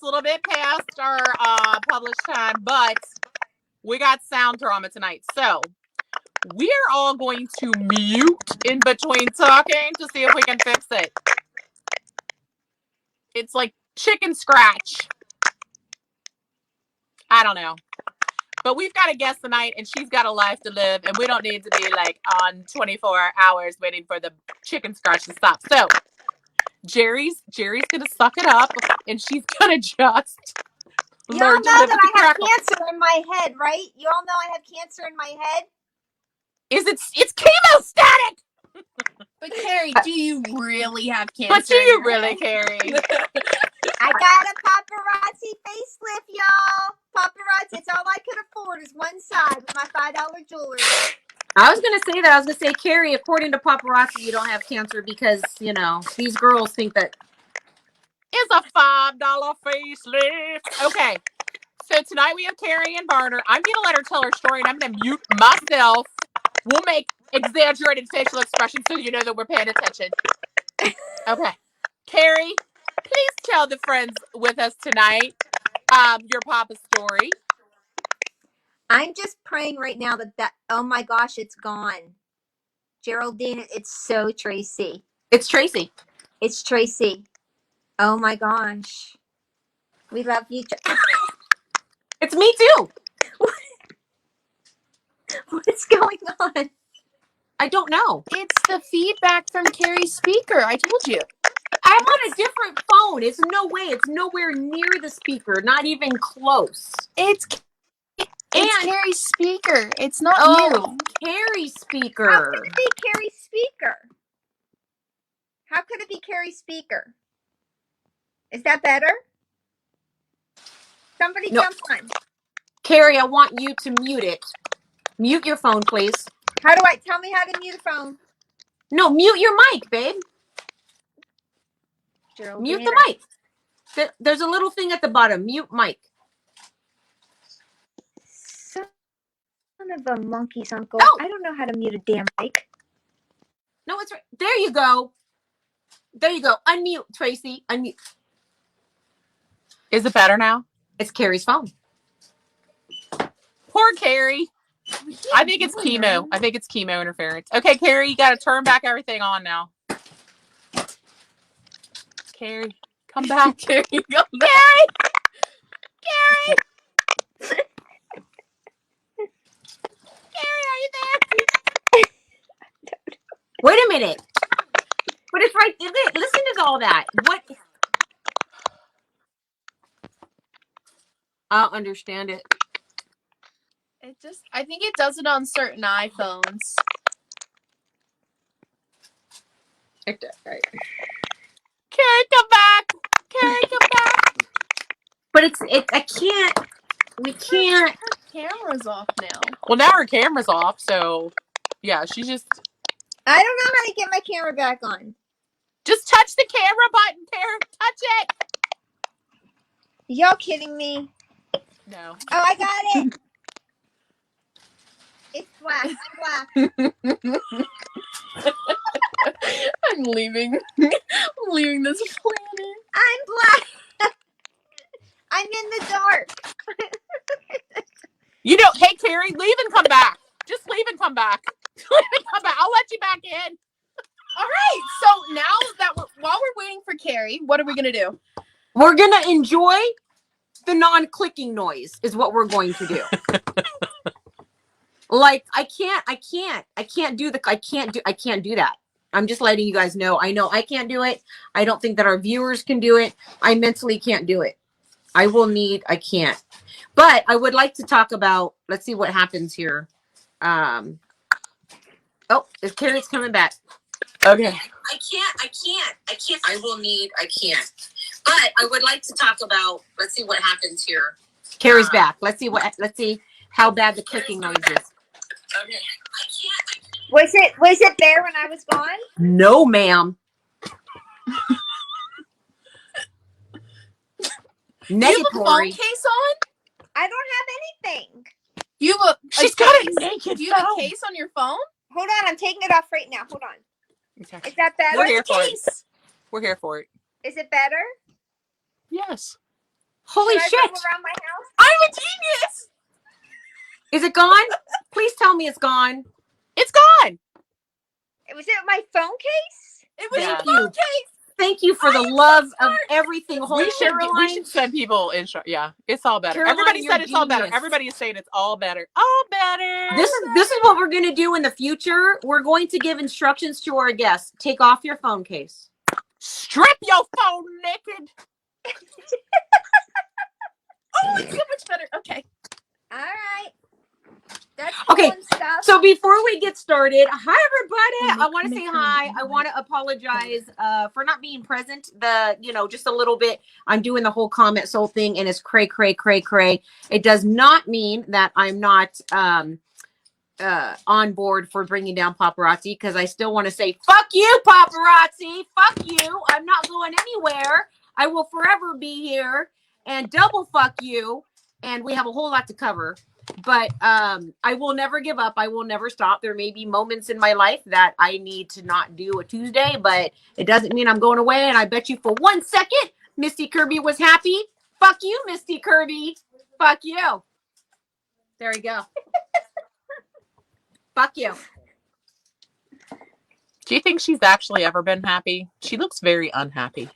It's a little bit past our published time, but we got sound drama tonight. So we are all going to mute in between talking to see if we can fix it. It's like chicken scratch. I don't know. But we've got a guest tonight, and she's got a life to live, and we don't need to be like on 24 hours waiting for the chicken scratch to stop. So Jerry's gonna suck it up, and she's gonna just you all know that I have cancer in my head, right? You all know I have cancer in my head. It's chemostatic. But Carrie, do you really have cancer? But do you really, Carrie? I got a paparazzi facelift, y'all. Paparazzi, it's all I could afford is one side with my $5 jewelry. I was going to say that. I was going to say, Carrie, according to paparazzi, you don't have cancer because, you know, these girls think that it's a $5 facelift. Okay. So tonight we have Carrie and Barner. I'm going to let her tell her story, and I'm going to mute myself. We'll make exaggerated facial expressions so you know that we're paying attention. Okay. Carrie, please tell the friends with us tonight your Papa story. I'm just praying right now that oh my gosh, it's gone. Geraldine, it's so Tracy. it's Tracy. It's Tracy. Oh my gosh. We love you. It's me too. What's going on? I don't know. It's the feedback from Carrie's speaker. I told you. I'm on a different phone. It's no way. It's nowhere near the speaker. Not even close. It's Carrie's speaker. It's not you. Carrie's speaker. How could it be Carrie's speaker? How could it be Carrie's speaker? Is that better? Somebody jump on. Carrie, I want you to mute it. Mute your phone, please. How do I tell me how to mute a phone? No, mute your mic, babe. Geraldine. Mute the mic. There's a little thing at the bottom. Mute mic. Son of a monkey's uncle. Oh. I don't know how to mute a damn mic. No, it's right. There you go. There you go. Unmute, Tracy. Unmute. Is it better now? It's Carrie's phone. Poor Carrie. I think it's chemo. I think it's chemo interference. Okay, Carrie, you got to turn back everything on now. Carrie, come back. Carrie, come back. Carrie! Carrie, are you there? Wait a minute. But it's right. Listen to all that. What? I don't understand it. I think it does it on certain iPhones. Right. Carrie, come back. Carrie, come back. But I can't. We can't. Her camera's off now. Well, now her camera's off, so yeah, she's just. I don't know how to get my camera back on. Just touch the camera button, Carrie. Touch it. Y'all kidding me? No. Oh, I got it. It's black. I'm black. I'm leaving. I'm leaving this planet. I'm black. I'm in the dark. You know, hey, Carrie, leave and come back. Just leave and come back. Leave and come back. I'll let you back in. All right. So now that while we're waiting for Carrie, what are we going to do? We're going to enjoy the non-clicking noise is what we're going to do. Like, I can't do that. I'm just letting you guys know. I know I can't do it. I don't think that our viewers can do it. I mentally can't do it. I can't. But I would like to talk about, let's see what happens here. Oh, Carrie's coming back. Okay. I can't. I can't. But I would like to talk about, let's see what happens here. Carrie's back. Let's see how bad the clicking noise is. Okay. Was it there when I was gone? No, ma'am. Do you have a phone Negatory. case on? I don't have anything. She's got a naked Do you have phone. a case on your phone? Hold on, I'm taking it off right now. Hold on. Okay. Is that better? We're here for it. We're here for it. Is it better? Yes. Holy Should I shit. roll around my house? I'm a genius. Is it gone? Please tell me it's gone. It's gone. Was it my phone case? It was Thank your you. phone case. Thank you for the love of everything. Holy We should send people insurance. Yeah, it's all better. Caroline, Everybody you're said it's all better. genius. Everybody is saying it's all better. All better. This is what we're going to do in the future. We're going to give instructions to our guests. Take off your phone case. Strip your phone naked. Oh, it's so much better. Okay. All right. That's Okay, cool and stuff. So before we get started, hi everybody. I want to say hi. I want to apologize for not being present. Just a little bit. I'm doing the whole comment soul thing, and it's cray. It does not mean that I'm not on board for bringing down paparazzi, because I still want to say fuck you, paparazzi. Fuck you. I'm not going anywhere. I will forever be here, and double fuck you. And we have a whole lot to cover. But I will never give up. I will never stop. There may be moments in my life that I need to not do a Tuesday, but it doesn't mean I'm going away. And I bet you for 1 second, Misty Kirby was happy. Fuck you, Misty Kirby. Fuck you. There you go. Fuck you. Do you think she's actually ever been happy? She looks very unhappy.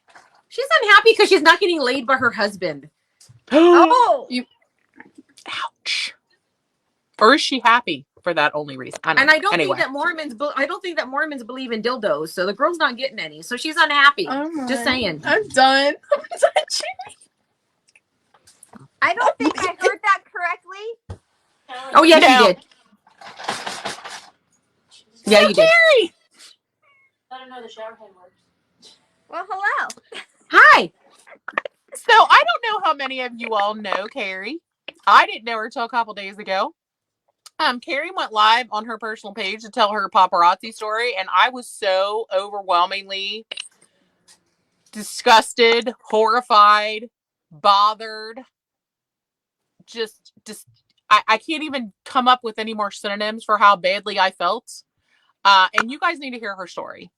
She's unhappy because she's not getting laid by her husband. Oh, Ouch. Or is she happy for that only reason? I don't know. Think that Mormons. I don't think that Mormons believe in dildos, so the girl's not getting any. So she's unhappy. Just saying. I'm done. I don't think I heard that correctly. Oh yes, No. you did. Yeah, you did. Carrie! I don't know the shower head works. Well, hello. Hi. So I don't know how many of you all know Carrie. I didn't know her till a couple days ago. Carrie went live on her personal page to tell her paparazzi story, and I was so overwhelmingly disgusted, horrified, bothered. Just I can't even come up with any more synonyms for how badly I felt. And you guys need to hear her story.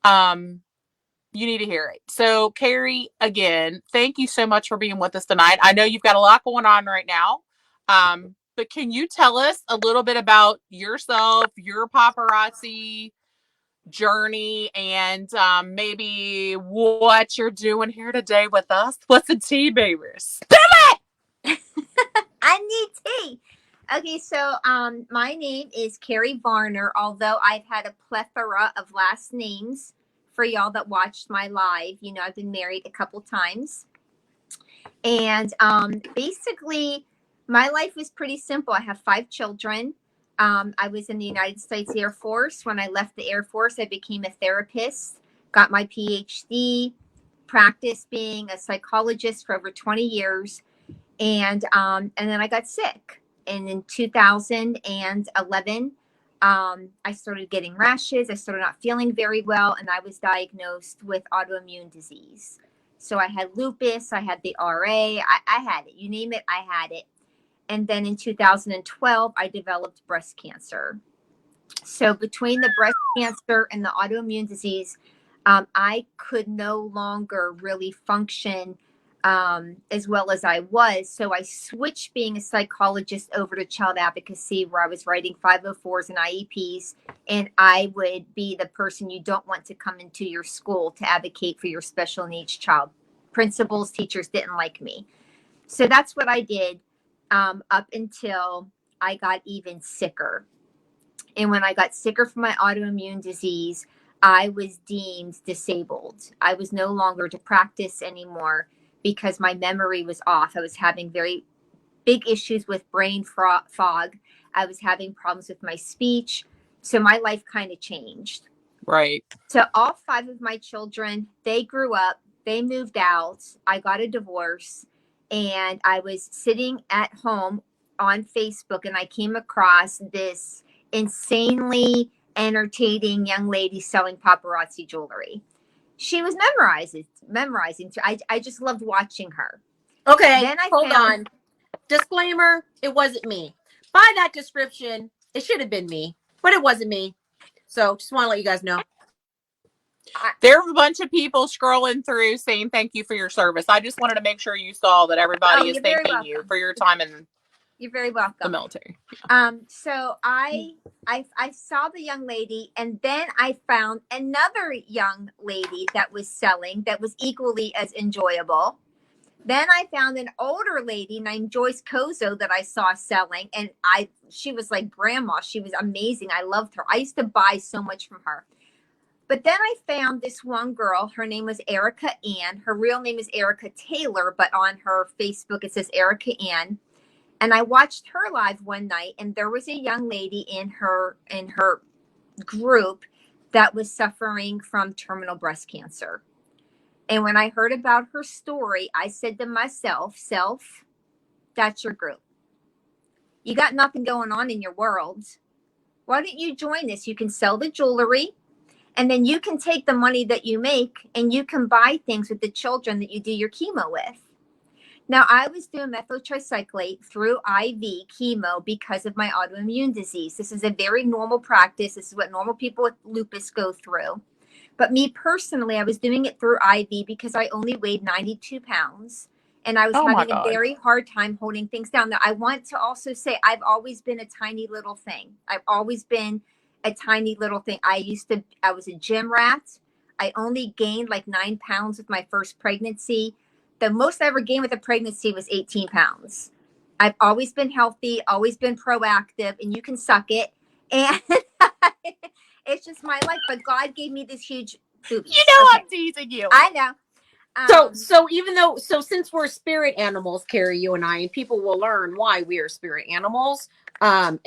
You need to hear it. So, Carrie, again, thank you so much for being with us tonight. I know you've got a lot going on right now. But can you tell us a little bit about yourself, your paparazzi journey, and maybe what you're doing here today with us? What's the tea, babies? I need tea. Okay, so my name is Carrie Varner, although I've had a plethora of last names for y'all that watched my live. You know, I've been married a couple times. And basically, my life was pretty simple. I have 5 children. I was in the United States Air Force. When I left the Air Force, I became a therapist, got my PhD, practiced being a psychologist for over 20 years. And then I got sick. And in 2011, I started getting rashes. I started not feeling very well. And I was diagnosed with autoimmune disease. So I had lupus, I had the RA, I had it. You name it, I had it. And then in 2012, I developed breast cancer. So between the breast cancer and the autoimmune disease, I could no longer really function as well as I was. So I switched being a psychologist over to child advocacy, where I was writing 504s and IEPs. And I would be the person you don't want to come into your school to advocate for your special needs child. Principals, teachers didn't like me. So that's what I did up until I got even sicker. And when I got sicker from my autoimmune disease, I was deemed disabled. I was no longer to practice anymore because my memory was off. I was having very big issues with brain fog. I was having problems with my speech. So my life kind of changed. Right. So all 5 of my children, they grew up, they moved out. I got a divorce, and I was sitting at home on Facebook, and I came across this insanely entertaining young lady selling paparazzi jewelry. She was memorizing. I just loved watching her. Okay, Then hold on. Disclaimer, it wasn't me. By that description, it should have been me, but it wasn't me. So just want to let you guys know. There are a bunch of people scrolling through saying thank you for your service. I just wanted to make sure you saw that everybody is you're very thanking you welcome. for your time in You're very the welcome. military. So I saw the young lady, and then I found another young lady that was selling that was equally as enjoyable. Then I found an older lady named Joyce Kozo that I saw selling, and she was like grandma. She was amazing. I loved her. I used to buy so much from her. But then I found this one girl. Her name was Erica Ann. Her real name is Erica Taylor, but on her Facebook it says Erica Ann. And I watched her live one night, and there was a young lady in her group that was suffering from terminal breast cancer. And when I heard about her story, I said to myself, self, that's your group. You got nothing going on in your world. Why don't you join this? You can sell the jewelry, and then you can take the money that you make and you can buy things with the children that you do your chemo with. Now, I was doing methyl tricyclate through IV chemo because of my autoimmune disease. This is a very normal practice. This is what normal people with lupus go through. But me personally, I was doing it through IV because I only weighed 92 pounds. And I was having a very hard time holding things down. Now, I want to also say I've always been a tiny little thing. I've always been a tiny little thing. I was a gym rat. I only gained like 9 pounds with my first pregnancy. The most I ever gained with a pregnancy was 18 pounds. I've always been healthy, always been proactive, and you can suck it. And it's just my life. But God gave me this huge boobies. You know, okay. I'm teasing you. I know. So since we're spirit animals, Carrie, you and I, and people will learn why we are spirit animals. And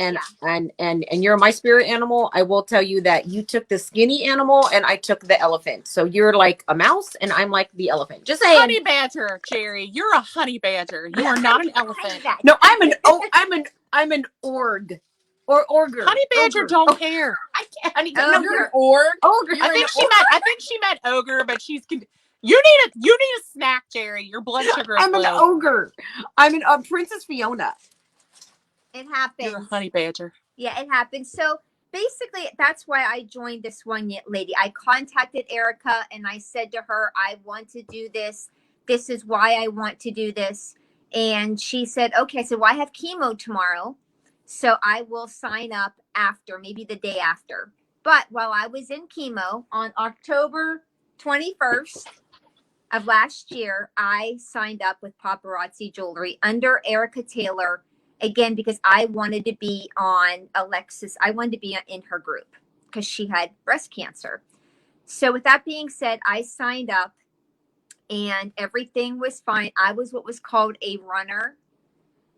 you're my spirit animal. I will tell you that you took the skinny animal and I took the elephant. So you're like a mouse and I'm like the elephant. Just saying. Honey badger, Jerry. You're a honey badger. You are not an elephant. No, I'm an org. Or ogre. Honey badger don't care. I can't. Honey, Oh, no, you're org. Ogre. I think she meant ogre, but she's. You need a snack, Jerry. Your blood sugar is I'm low. an ogre. I'm an Princess Fiona. It happens. You're a honey badger. Yeah, it happens. So basically, that's why I joined this one lady. I contacted Erica and I said to her, I want to do this. This is why I want to do this. And she said, okay. So I have chemo tomorrow. So I will sign up after, maybe the day after. But while I was in chemo on October 21st of last year, I signed up with Paparazzi Jewelry under Erica Taylor. Again, because I wanted to be on Alexis. I wanted to be in her group because she had breast cancer. So with that being said, I signed up and everything was fine. I was what was called a runner,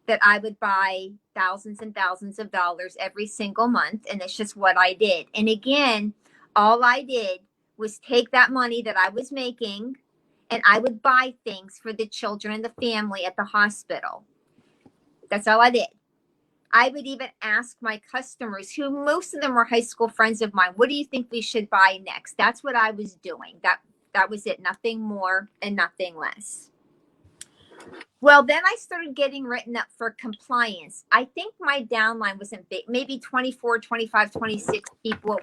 that I would buy thousands and thousands of dollars every single month. And it's just what I did. And again, all I did was take that money that I was making and I would buy things for the children and the family at the hospital. That's all I did. I would even ask my customers, who most of them were high school friends of mine, what do you think we should buy next? That's what I was doing. That was it. Nothing more and nothing less. Well, then I started getting written up for compliance. I think my downline wasn't big, maybe 24, 25, 26 people.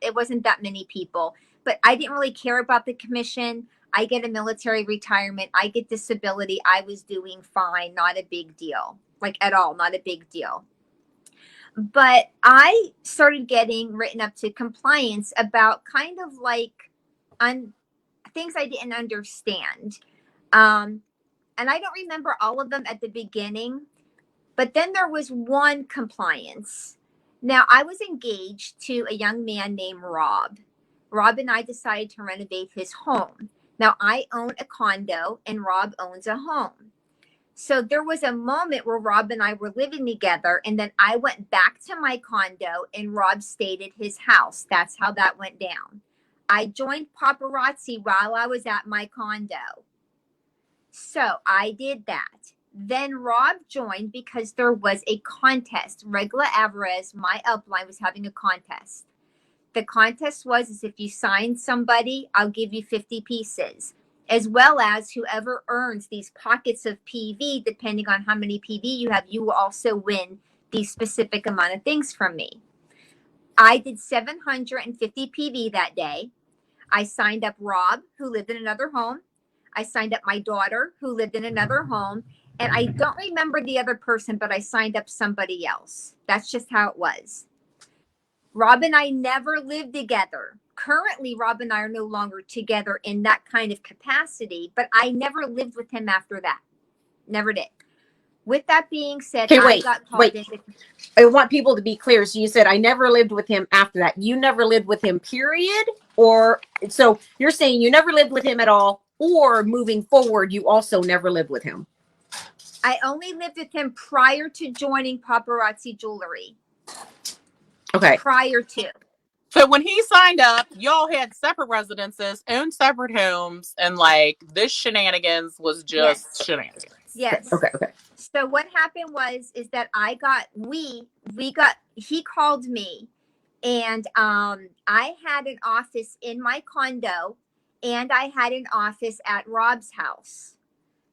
It wasn't that many people, but I didn't really care about the commission. I get a military retirement. I get disability. I was doing fine. Not a big deal, like at all, not a big deal. But I started getting written up to compliance about kind of like things I didn't understand. And I don't remember all of them at the beginning, but then there was one compliance. Now, I was engaged to a young man named Rob. Rob and I decided to renovate his home. Now, I own a condo and Rob owns a home. So there was a moment where Rob and I were living together, and then I went back to my condo and Rob stayed at his house. That's how that went down. I joined Paparazzi while I was at my condo. So I did that. Then Rob joined because there was a contest. Regla Alvarez, my upline, was having a contest. The contest was if you sign somebody, I'll give you 50 pieces, as well as whoever earns these pockets of PV, depending on how many PV you have, you will also win these specific amount of things from me. I did 750 PV that day. I signed up Rob, who lived in another home. I signed up my daughter, who lived in another home. And I don't remember the other person, but I signed up somebody else. That's just how it was. Rob and I never lived together. Currently, Rob and I are no longer together in that kind of capacity, but I never lived with him after that. Never did. With that being said, Okay, I got called wait. into. I want people to be clear. So you said I never lived with him after that. You never lived with him, period? Or so you're saying you never lived with him at all, or moving forward, you also never lived with him? I only lived with him prior to joining Paparazzi Jewelry. Okay. Prior to. So when he signed up, y'all had separate residences, owned separate homes, and like this shenanigans was just shenanigans. Yes. Okay. So what happened is that he called me, and I had an office in my condo, and I had an office at Rob's house.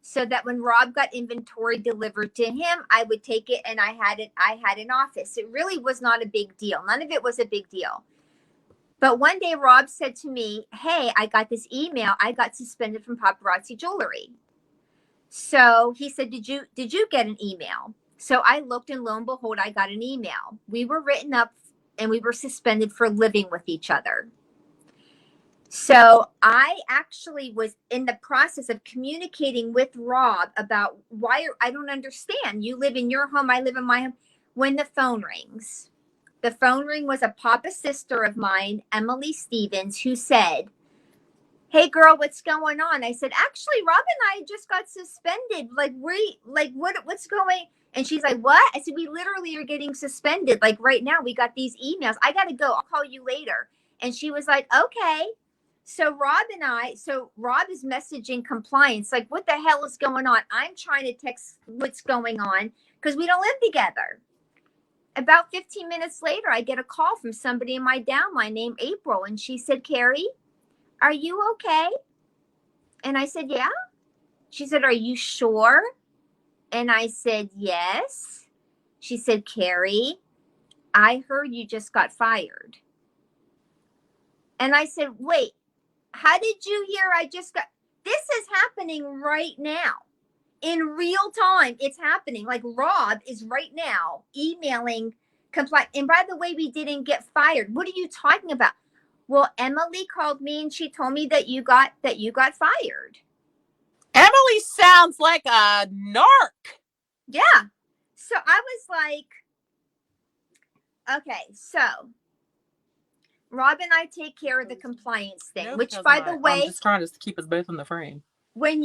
So that when Rob got inventory delivered to him, I would take it, and I had an office. It really was not a big deal. None of it was a big deal. But one day Rob said to me, "Hey, I got this email. I got suspended from Paparazzi Jewelry." So he said, did you get an email? So I looked, and lo and behold, I got an email. We were written up and we were suspended for living with each other. So I actually was in the process of communicating with Rob about I don't understand. You live in your home, I live in my home. When the phone rings, the phone ring was a papa sister of mine, Emily Stevens, who said, "Hey girl, what's going on?" I said, "Actually, Rob and I just got suspended. What's going?" And she's like, "What?" I said, "We literally are getting suspended. Like right now, we got these emails. I got to go. I'll call you later." And she was like, "Okay." So Rob is messaging compliance. Like, what the hell is going on? I'm trying to text what's going on because we don't live together. About 15 minutes later, I get a call from somebody in my downline named April. And she said, "Carrie, are you okay?" And I said, "Yeah." She said, "Are you sure?" And I said, "Yes." She said, "Carrie, I heard you just got fired." And I said, "Wait, how did you hear I just got?" This is happening right now. In real time, it's happening. Like Rob is right now emailing complaint. And by the way, we didn't get fired. What are you talking about? Well, Emily called me and she told me that you got fired. Emily sounds like a narc. Yeah. So I was like, okay, so Rob and I take care of the compliance thing, No, which because by the way, I'm just trying to keep us both in the frame. when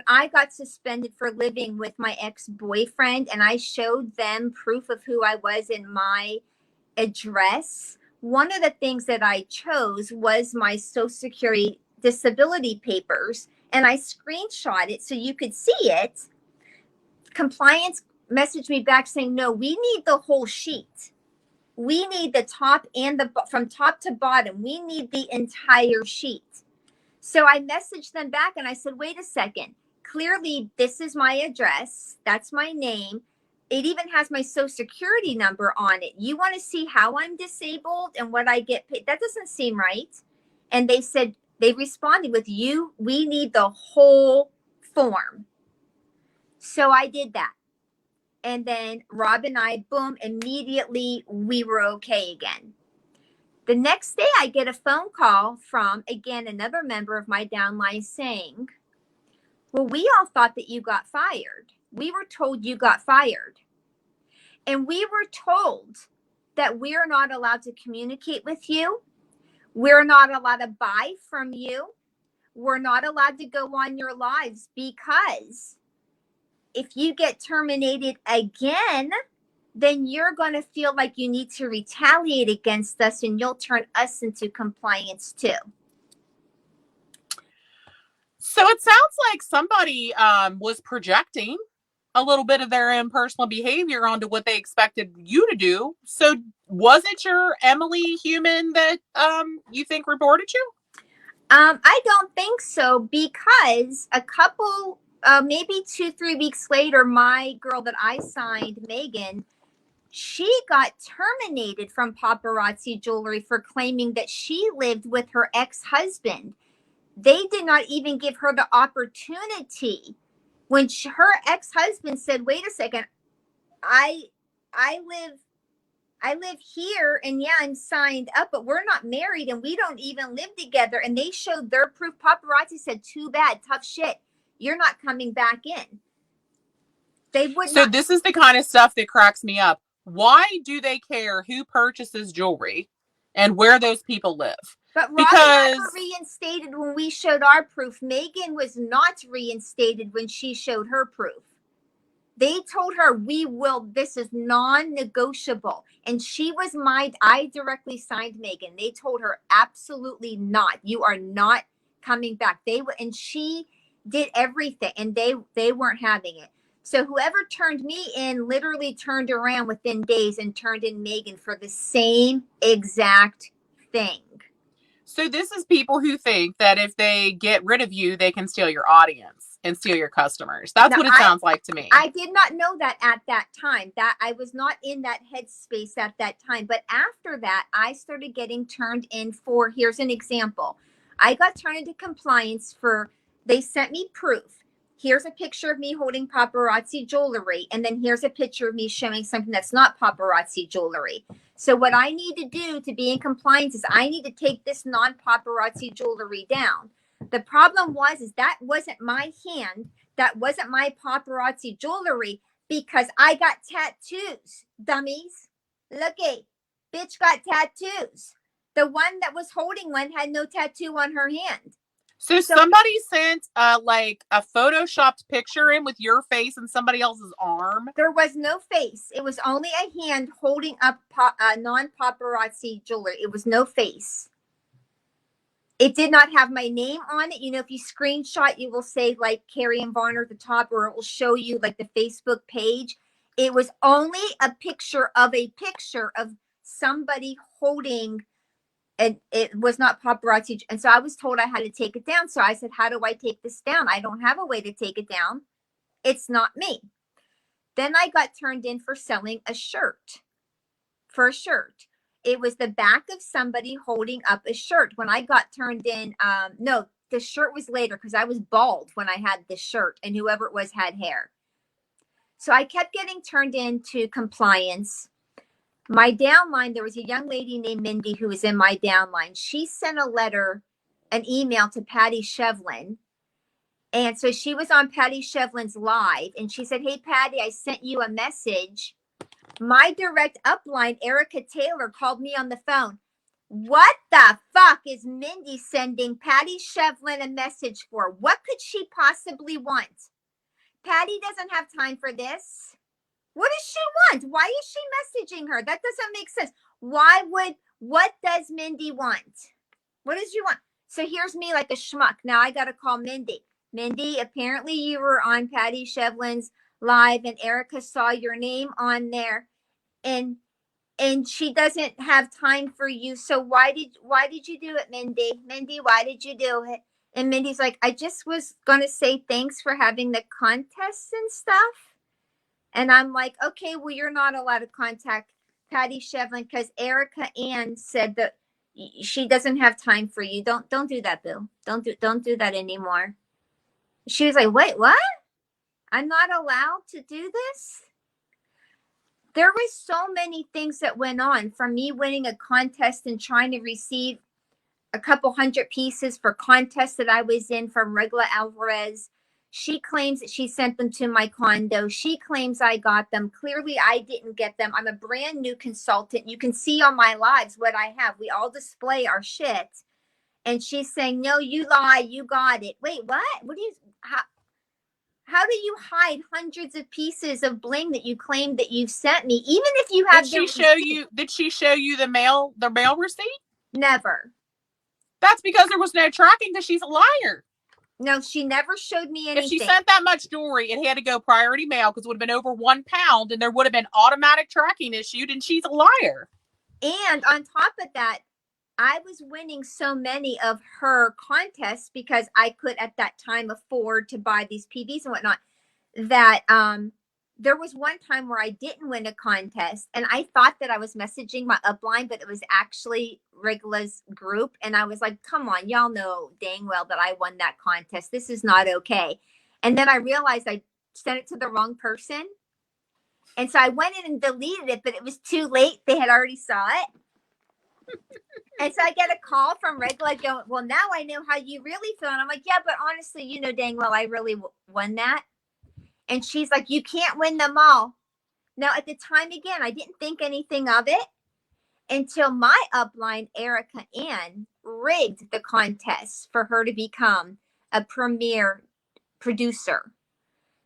I got suspended for living with my ex-boyfriend and I showed them proof of who I was in my address, one of the things that I chose was my Social Security disability papers, and I screenshot it so you could see it. Compliance messaged me back saying, "No, we need the whole sheet. We need the top and from top to bottom. We need the entire sheet." So I messaged them back and I said, "Wait a second. Clearly, this is my address. That's my name. It even has my Social Security number on it. You want to see how I'm disabled and what I get paid? That doesn't seem right." And they responded with, "We need the whole form." So I did that. And then Rob and I, boom, immediately we were okay again. The next day I get a phone call from, again, another member of my downline saying, "Well, we all thought that you got fired. We were told you got fired. And we were told that we're not allowed to communicate with you. We're not allowed to buy from you. We're not allowed to go on your lives because if you get terminated again, then you're going to feel like you need to retaliate against us and you'll turn us into compliance too." So it sounds like somebody was projecting a little bit of their own personal behavior onto what they expected you to do. So was it your Emily human that you think reported you? I don't think so, because a couple, maybe 2-3 weeks later, my girl that I signed, Megan, She got terminated from Paparazzi Jewelry for claiming that she lived with her ex-husband. They did not even give her the opportunity. When her ex-husband said, "Wait a second, I live here, and yeah, I'm signed up, but we're not married and we don't even live together," and they showed their proof, Paparazzi said, "Too bad, tough shit. You're not coming back in." They would So not. this is the kind of stuff that cracks me up. Why do they care who purchases jewelry and where those people live? But Rob and I were Because reinstated when we showed our proof. Megan was not reinstated when she showed her proof. They told her, this is non-negotiable. And she was I directly signed Megan. They told her, absolutely not. You are not coming back. And she did everything, and they weren't having it. So whoever turned me in literally turned around within days and turned in Megan for the same exact thing. so this is people who think that if they get rid of you, they can steal your audience and steal your customers. That's what it sounds like to me. I did not know that at that time. That I was not in that headspace at that time. But after that, I started getting turned in for, here's an example. I got turned into compliance for, they sent me proof. Here's a picture of me holding paparazzi jewelry. And then here's a picture of me showing something that's not paparazzi jewelry. So what I need to do to be in compliance is I need to take this non-paparazzi jewelry down. The problem is that wasn't my hand. That wasn't my paparazzi jewelry, because I got tattoos, dummies. Looky, bitch got tattoos. The one that was holding one had no tattoo on her hand. So somebody sent like a photoshopped picture in with your face and somebody else's arm. There was no face. It was only a hand holding up non-paparazzi jewelry. It was no face. It did not have my name on it. You know, if you screenshot, you will say like Carrie and Varner at the top, or it will show you like the Facebook page. It was only a picture of somebody holding, and it was not paparazzi. And so I was told I had to take it down. So I said, how do I take this down? I don't have a way to take it down. It's not me. Then I got turned in for selling a shirt. It was the back of somebody holding up a shirt. When I got turned in, no, the shirt was later because I was bald when I had the shirt, and whoever it was had hair. So I kept getting turned into compliance. My downline, there was a young lady named Mindy who was in my downline. She sent an email to Patty Shevlin. And so she was on Patty Shevlin's live, and she said, "Hey, Patty, I sent you a message." My direct upline, Erica Taylor, called me on the phone. "What the fuck is Mindy sending Patty Shevlin a message for? What could she possibly want? Patty doesn't have time for this. What does she want? Why is she messaging her? That doesn't make sense. What does Mindy want? What does she want?" So here's me like a schmuck. Now I got to call Mindy. Mindy, apparently you were on Patty Shevlin's live and Erica saw your name on there, and she doesn't have time for you. So why did you do it, Mindy? Mindy, why did you do it? And Mindy's like, "I just was going to say thanks for having the contests and stuff." And I'm like, "Okay, well, you're not allowed to contact Patty Shevlin because Erica Ann said that she doesn't have time for you. Don't do that, Bill. Don't do that anymore." She was like, "Wait, what? I'm not allowed to do this?" There was so many things that went on, from me winning a contest and trying to receive a couple hundred pieces for contests that I was in from Regla Alvarez. She claims that she sent them to my condo. She claims I got them. Clearly, I didn't get them. I'm a brand new consultant. You can see on my lives what I have. We all display our shit. And she's saying, "No, you lie. You got it." Wait, what? What do you... How do you hide hundreds of pieces of bling that you claim that you've sent me, even if you have? Did she show you the mail receipt? Never. That's because there was no tracking, because she's a liar. No, she never showed me anything. If she sent that much jewelry, it had to go priority mail because it would have been over 1 pound, and there would have been automatic tracking issued, and she's a liar. And on top of that, I was winning so many of her contests because I could at that time afford to buy these PVs and whatnot, that there was one time where I didn't win a contest, and I thought that I was messaging my upline, but it was actually Regla's group. And I was like, come on, y'all know dang well that I won that contest. This is not okay. And then I realized I sent it to the wrong person. And so I went in and deleted it, but it was too late. They had already saw it. And so I get a call from Regla going, well, now I know how you really feel. And I'm like, yeah, but honestly, you know dang well I really won that. And she's like, you can't win them all. Now, at the time, again, I didn't think anything of it until my upline, Erica Ann, rigged the contest for her to become a premier producer.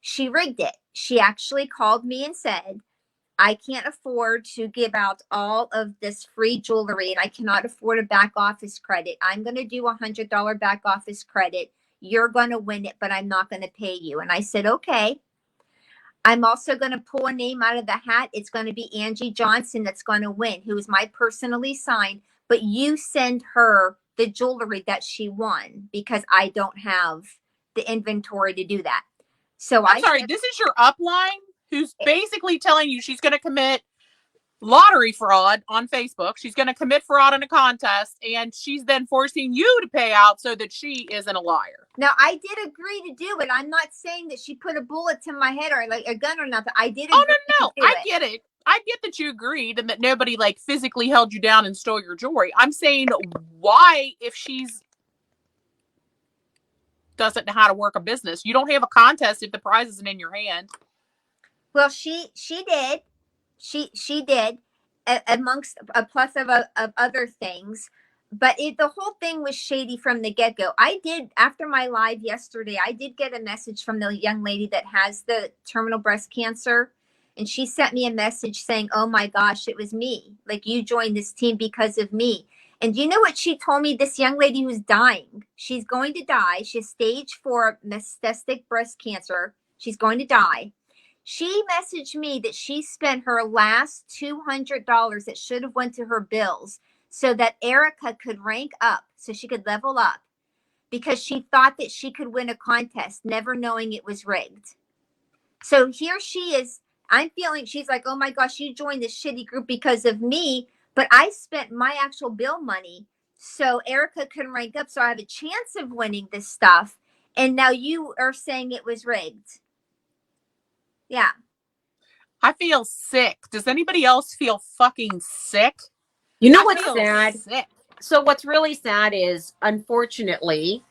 She rigged it. She actually called me and said, I can't afford to give out all of this free jewelry, and I cannot afford a back office credit. I'm going to do $100 back office credit. You're going to win it, but I'm not going to pay you. And I said, okay. I'm also going to pull a name out of the hat. It's going to be Angie Johnson that's going to win, who is my personally signed, but you send her the jewelry that she won because I don't have the inventory to do that. So I'm sorry, this is your upline who's basically telling you she's going to commit lottery fraud on Facebook. She's going to commit fraud in a contest, and she's then forcing you to pay out so that she isn't a liar. Now, I did agree to do it. I'm not saying that she put a bullet to my head or like a gun or nothing. I did agree no. to do I get it. I get that you agreed and that nobody like physically held you down and stole your jewelry. I'm saying why, if she's doesn't know how to work a business, you don't have a contest if the prize isn't in your hand. Well, she did. She did, amongst a plus of other things. But the whole thing was shady from the get-go. I did, after my live yesterday, I did get a message from the young lady that has the terminal breast cancer. And she sent me a message saying, oh my gosh, it was me. Like, you joined this team because of me. And you know what she told me? This young lady who's dying, she's going to die. She has stage 4 metastatic breast cancer. She's going to die. She messaged me that she spent her last $200 that should have went to her bills so that Erica could rank up, so she could level up, because she thought that she could win a contest, never knowing it was rigged. So here she is. I'm feeling, she's like, oh my gosh, you joined this shitty group because of me, but I spent my actual bill money so Erica can rank up so I have a chance of winning this stuff. And now you are saying it was rigged. Yeah. I feel sick. Does anybody else feel fucking sick? You know I what's feel sad? sick. So what's really sad is, unfortunately,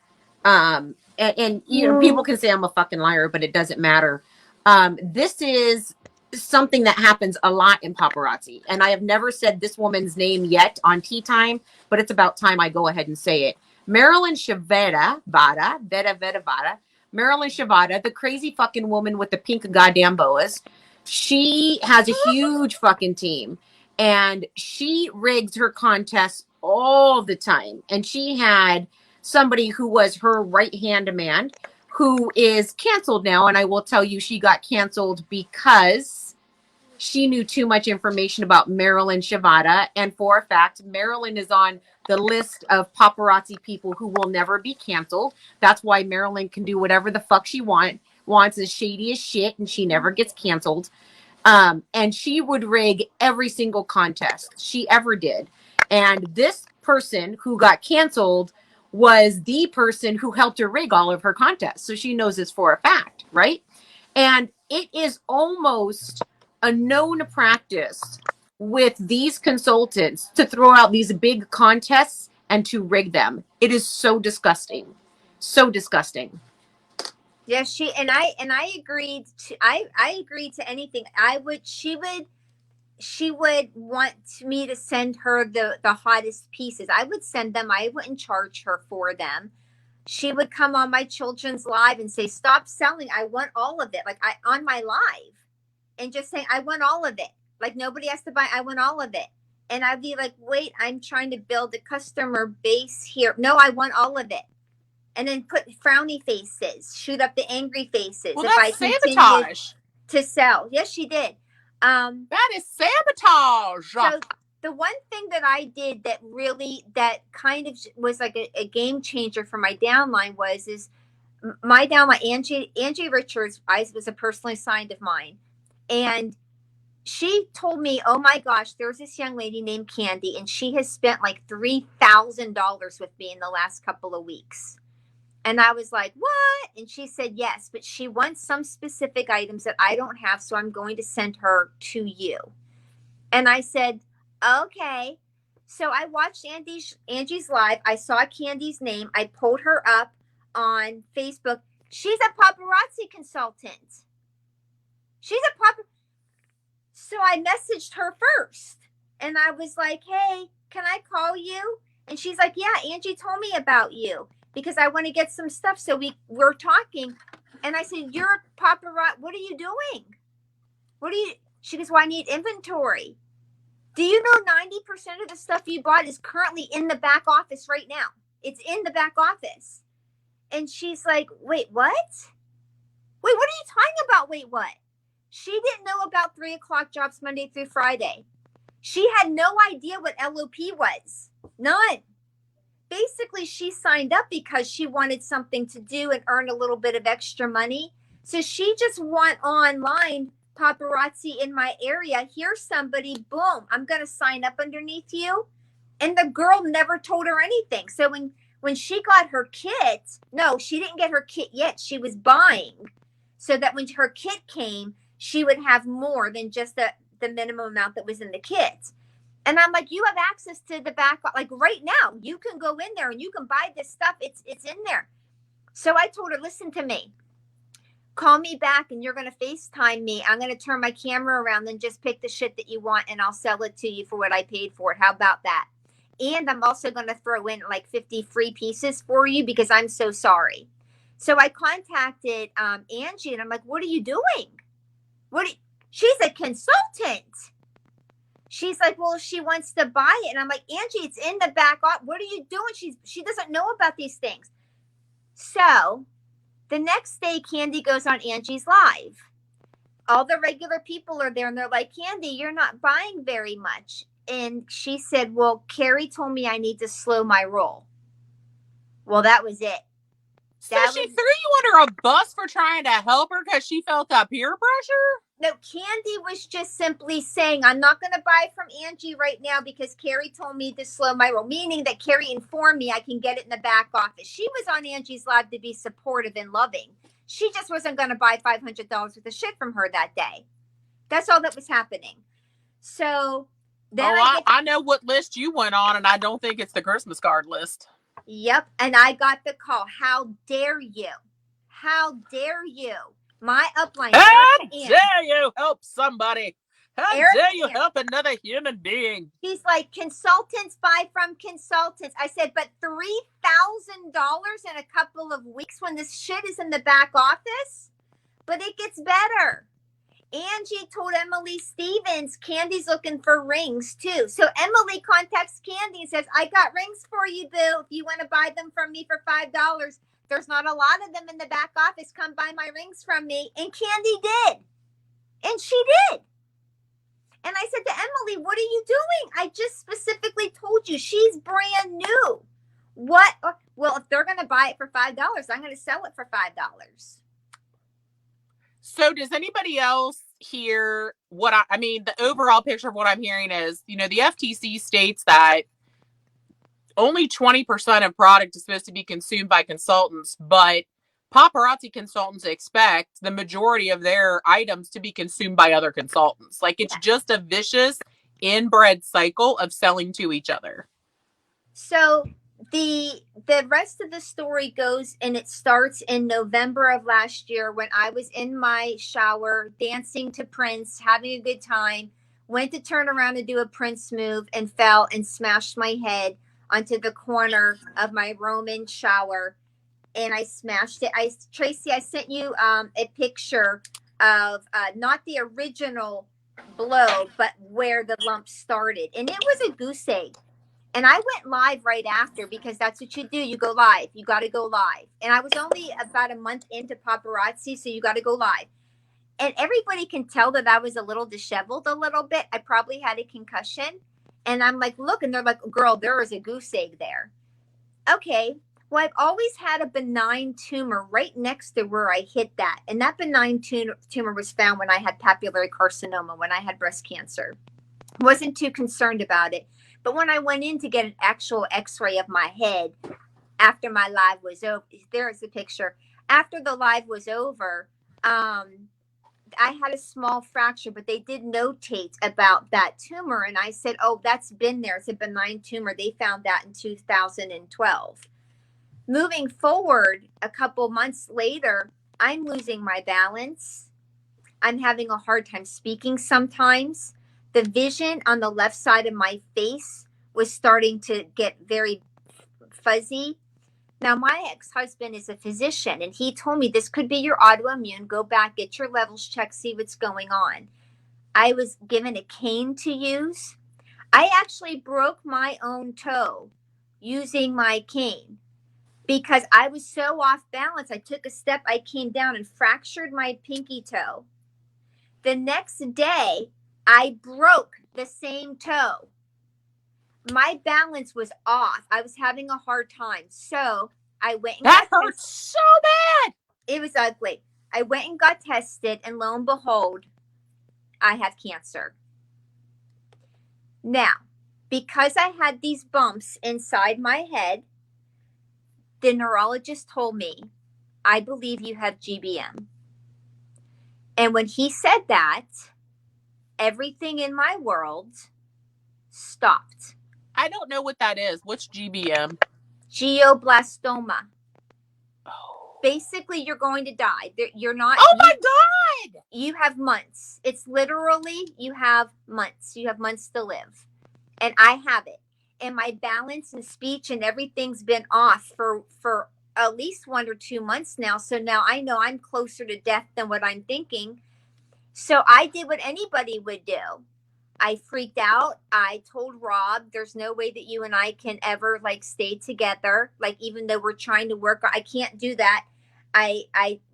and you know, people can say I'm a fucking liar, but it doesn't matter. This is something that happens a lot in paparazzi, and I have never said this woman's name yet on Tea Time, but it's about time I go ahead and say it. Marilyn Shavada, Marilyn Shavada, the crazy fucking woman with the pink goddamn boas. She has a huge fucking team, and she rigs her contests all the time. And she had somebody who was her right-hand man who is canceled now. And I will tell you, she got canceled because she knew too much information about Marilyn Shavada. And for a fact, Marilyn is on the list of paparazzi people who will never be canceled. That's why Marilyn can do whatever the fuck she wants, is shady as shit, and she never gets canceled. And she would rig every single contest she ever did. And this person who got canceled was the person who helped her rig all of her contests. So she knows this for a fact, right? And it is almost a known practice with these consultants to throw out these big contests and to rig them. It is so disgusting. So disgusting. Yeah, I agreed to I agreed to anything. She would want me to send her the hottest pieces. I would send them. I wouldn't charge her for them. She would come on my children's live and say, stop selling. I want all of it. Like, on my live, and just saying, I want all of it. Like, nobody has to buy. I want all of it. And I'd be like, wait, I'm trying to build a customer base here. No, I want all of it. And then put frowny faces, shoot up the angry faces. Well, if that's I sabotage. To sell. Yes, she did. That is sabotage. So the one thing that I did that kind of was like a game changer for my downline is my downline, Angie Richards, I was a personally signed of mine. And she told me, oh my gosh, there's this young lady named Candy, and she has spent like $3,000 with me in the last couple of weeks. And I was like, what? And she said, yes, but she wants some specific items that I don't have, so I'm going to send her to you. And I said, okay. So I watched Angie's live. I saw Candy's name. I pulled her up on Facebook. She's a paparazzi consultant. So I messaged her first. And I was like, hey, can I call you? And she's like, yeah, Angie told me about you because I want to get some stuff. So we're talking. And I said, you're a paparazzi. What are you doing? She goes, well, I need inventory. Do you know 90% of the stuff you bought is currently in the back office right now? It's in the back office. And she's like, wait, what? Wait, what are you talking about? Wait, what? She didn't know about 3 o'clock jobs Monday through Friday. She had no idea what LOP was. None. Basically, she signed up because she wanted something to do and earn a little bit of extra money. So she just went online, paparazzi in my area. Here's somebody, boom, I'm going to sign up underneath you. And the girl never told her anything. So when she got her kit, no, she didn't get her kit yet. She was buying so that when her kit came, she would have more than just the minimum amount that was in the kit. And I'm like, you have access to the back, like right now, you can go in there and you can buy this stuff. It's in there. So I told her, listen to me, call me back and you're going to FaceTime me. I'm going to turn my camera around and just pick the shit that you want and I'll sell it to you for what I paid for it. How about that? And I'm also going to throw in like 50 free pieces for you because I'm so sorry. So I contacted Angie and I'm like, what are you doing? She's a consultant. She's like, well, she wants to buy it. And I'm like, Angie, it's in the back. What are you doing? She doesn't know about these things. So the next day, Candy goes on Angie's live. All the regular people are there and they're like, Candy, you're not buying very much. And she said, well, Carrie told me I need to slow my roll. Well, that was it. So she threw you under a bus for trying to help her because she felt that peer pressure? No, Candy was just simply saying, I'm not going to buy from Angie right now because Carrie told me to slow my roll, meaning that Carrie informed me I can get it in the back office. She was on Angie's live to be supportive and loving. She just wasn't going to buy $500 worth of shit from her that day. That's all that was happening. So then I know what list you went on, and I don't think it's the Christmas card list. Yep. And I got the call. How dare you? How dare you? My upline. How dare you help somebody? How dare you help another human being? He's like, consultants buy from consultants. I said, but $3,000 in a couple of weeks when this shit is in the back office? But it gets better. Angie told Emily Stevens, Candy's looking for rings too. So Emily contacts Candy and says, I got rings for you, boo. If you want to buy them from me for $5, there's not a lot of them in the back office. Come buy my rings from me. And Candy did. And she did. And I said to Emily, what are you doing? I just specifically told you she's brand new. What? Well, if they're going to buy it for $5, I'm going to sell it for $5. So does anybody else hear what I mean, the overall picture of what I'm hearing is, the FTC states that only 20% of product is supposed to be consumed by consultants, but paparazzi consultants expect the majority of their items to be consumed by other consultants. Like it's just a vicious inbred cycle of selling to each other. So the rest of the story goes, and it starts in November of last year when I was in my shower dancing to Prince, having a good time, went to turn around and do a Prince move and fell and smashed my head onto the corner of my Roman shower, and I smashed it. Tracy, I sent you a picture of not the original blow, but where the lump started, and it was a goose egg. And I went live right after because that's what you do. You go live. You got to go live. And I was only about a month into paparazzi, so you got to go live. And everybody can tell that I was a little disheveled a little bit. I probably had a concussion. And I'm like, look, and they're like, girl, there is a goose egg there. Okay. Well, I've always had a benign tumor right next to where I hit that. And that benign tumor was found when I had papillary carcinoma, when I had breast cancer. Wasn't too concerned about it. But when I went in to get an actual x-ray of my head after my live was over, there's the picture. After the live was over, I had a small fracture, but they did notate about that tumor. And I said, oh, that's been there. It's a benign tumor. They found that in 2012. Moving forward, a couple months later, I'm losing my balance. I'm having a hard time speaking sometimes. The vision on the left side of my face was starting to get very fuzzy. Now, my ex-husband is a physician, and he told me this could be your autoimmune. Go back, get your levels checked, see what's going on. I was given a cane to use. I actually broke my own toe using my cane because I was so off balance. I took a step, I came down and fractured my pinky toe. The next day, I broke the same toe. My balance was off. I was having a hard time. So I went and That got hurts so bad. It was ugly. I went and got tested, and lo and behold, I have cancer. Now, because I had these bumps inside my head, the neurologist told me, I believe you have GBM. And when he said that, everything in my world stopped. I don't know what that is. What's GBM? Glioblastoma. Oh. Basically, you're going to die. You're not. Oh my God! You have months. It's literally, you have months. You have months to live. And I have it. And my balance and speech and everything's been off for at least 1 or 2 months now. So now I know I'm closer to death than what I'm thinking. So I did what anybody would do. I freaked out. I told Rob, there's no way that you and I can ever like stay together. Like, even though we're trying to work, I can't do that.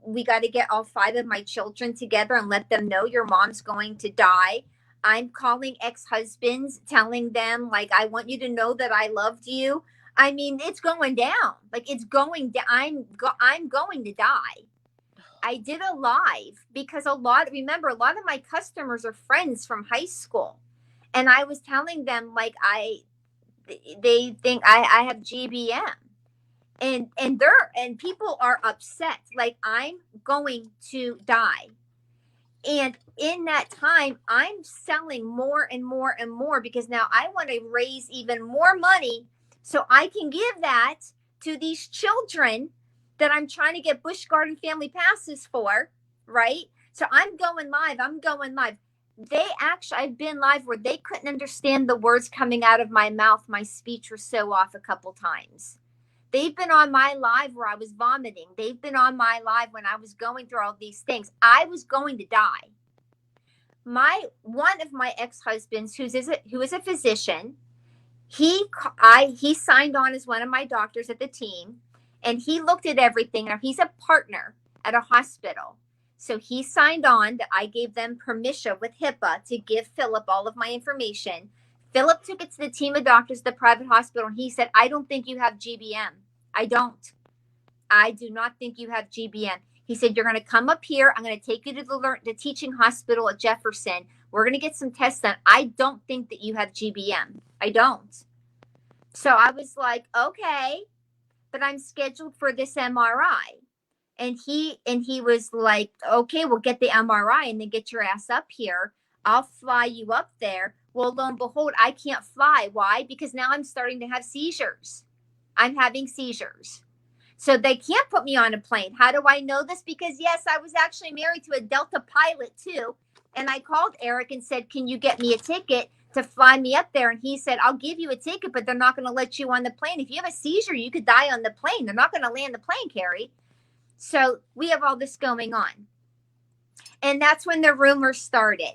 We got to get all 5 of my children together and let them know your mom's going to die. I'm calling ex-husbands, telling them, like, I want you to know that I loved you. I mean, it's going down. Like, it's going down. I'm going to die. I did a live because remember, a lot of my customers are friends from high school. And I was telling them, like, they think I have GBM. And people are upset. Like, I'm going to die. And in that time, I'm selling more and more and more because now I want to raise even more money so I can give that to these children that I'm trying to get Busch Garden family passes for, right? So I'm going live. I've been live where they couldn't understand the words coming out of my mouth. My speech was so off a couple times. They've been on my live where I was vomiting. They've been on my live when I was going through all these things. I was going to die. One of my ex-husbands, who is a physician, he signed on as one of my doctors at the team, and he looked at everything. Now, he's a partner at a hospital. So he signed on that I gave them permission with HIPAA to give Philip all of my information. Philip took it to the team of doctors at the private hospital, and he said, I don't think you have GBM. I do not think you have GBM. He said, you're going to come up here. I'm going to take you to the teaching hospital at Jefferson. We're going to get some tests done. I don't think that you have GBM. I don't. So I was like, okay, but I'm scheduled for this MRI. And he was like, okay, we'll get the MRI and then get your ass up here. I'll fly you up there. Well, lo and behold, I can't fly. Why? Because now I'm starting to have seizures. I'm having seizures. So they can't put me on a plane. How do I know this? Because yes, I was actually married to a Delta pilot too. And I called Eric and said, can you get me a ticket to fly me up there? And he said, I'll give you a ticket, but they're not going to let you on the plane. If you have a seizure, you could die on the plane. They're not going to land the plane, Carrie. So we have all this going on. And that's when the rumors started.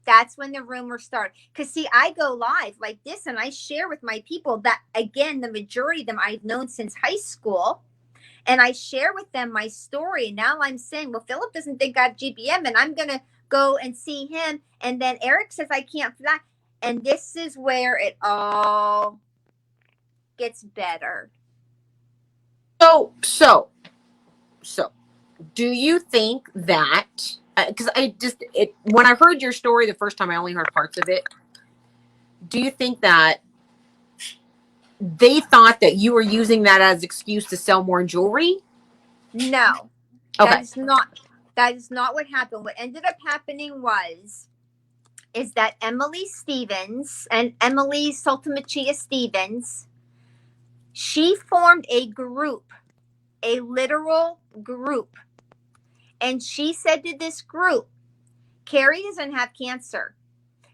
Because see, I go live like this and I share with my people that, again, the majority of them I've known since high school. And I share with them my story. And now I'm saying, well, Philip doesn't think I have GBM and I'm going to go and see him. And then Eric says I can't fly. And this is where it all gets better. So, do you think that, because when I heard your story the first time, I only heard parts of it. Do you think that they thought that you were using that as excuse to sell more jewelry? No, Okay. that is not what happened. What ended up happening is that Emily Stevens and Emily Saltamachia Stevens, she formed a group, a literal group. And she said to this group, Carrie doesn't have cancer.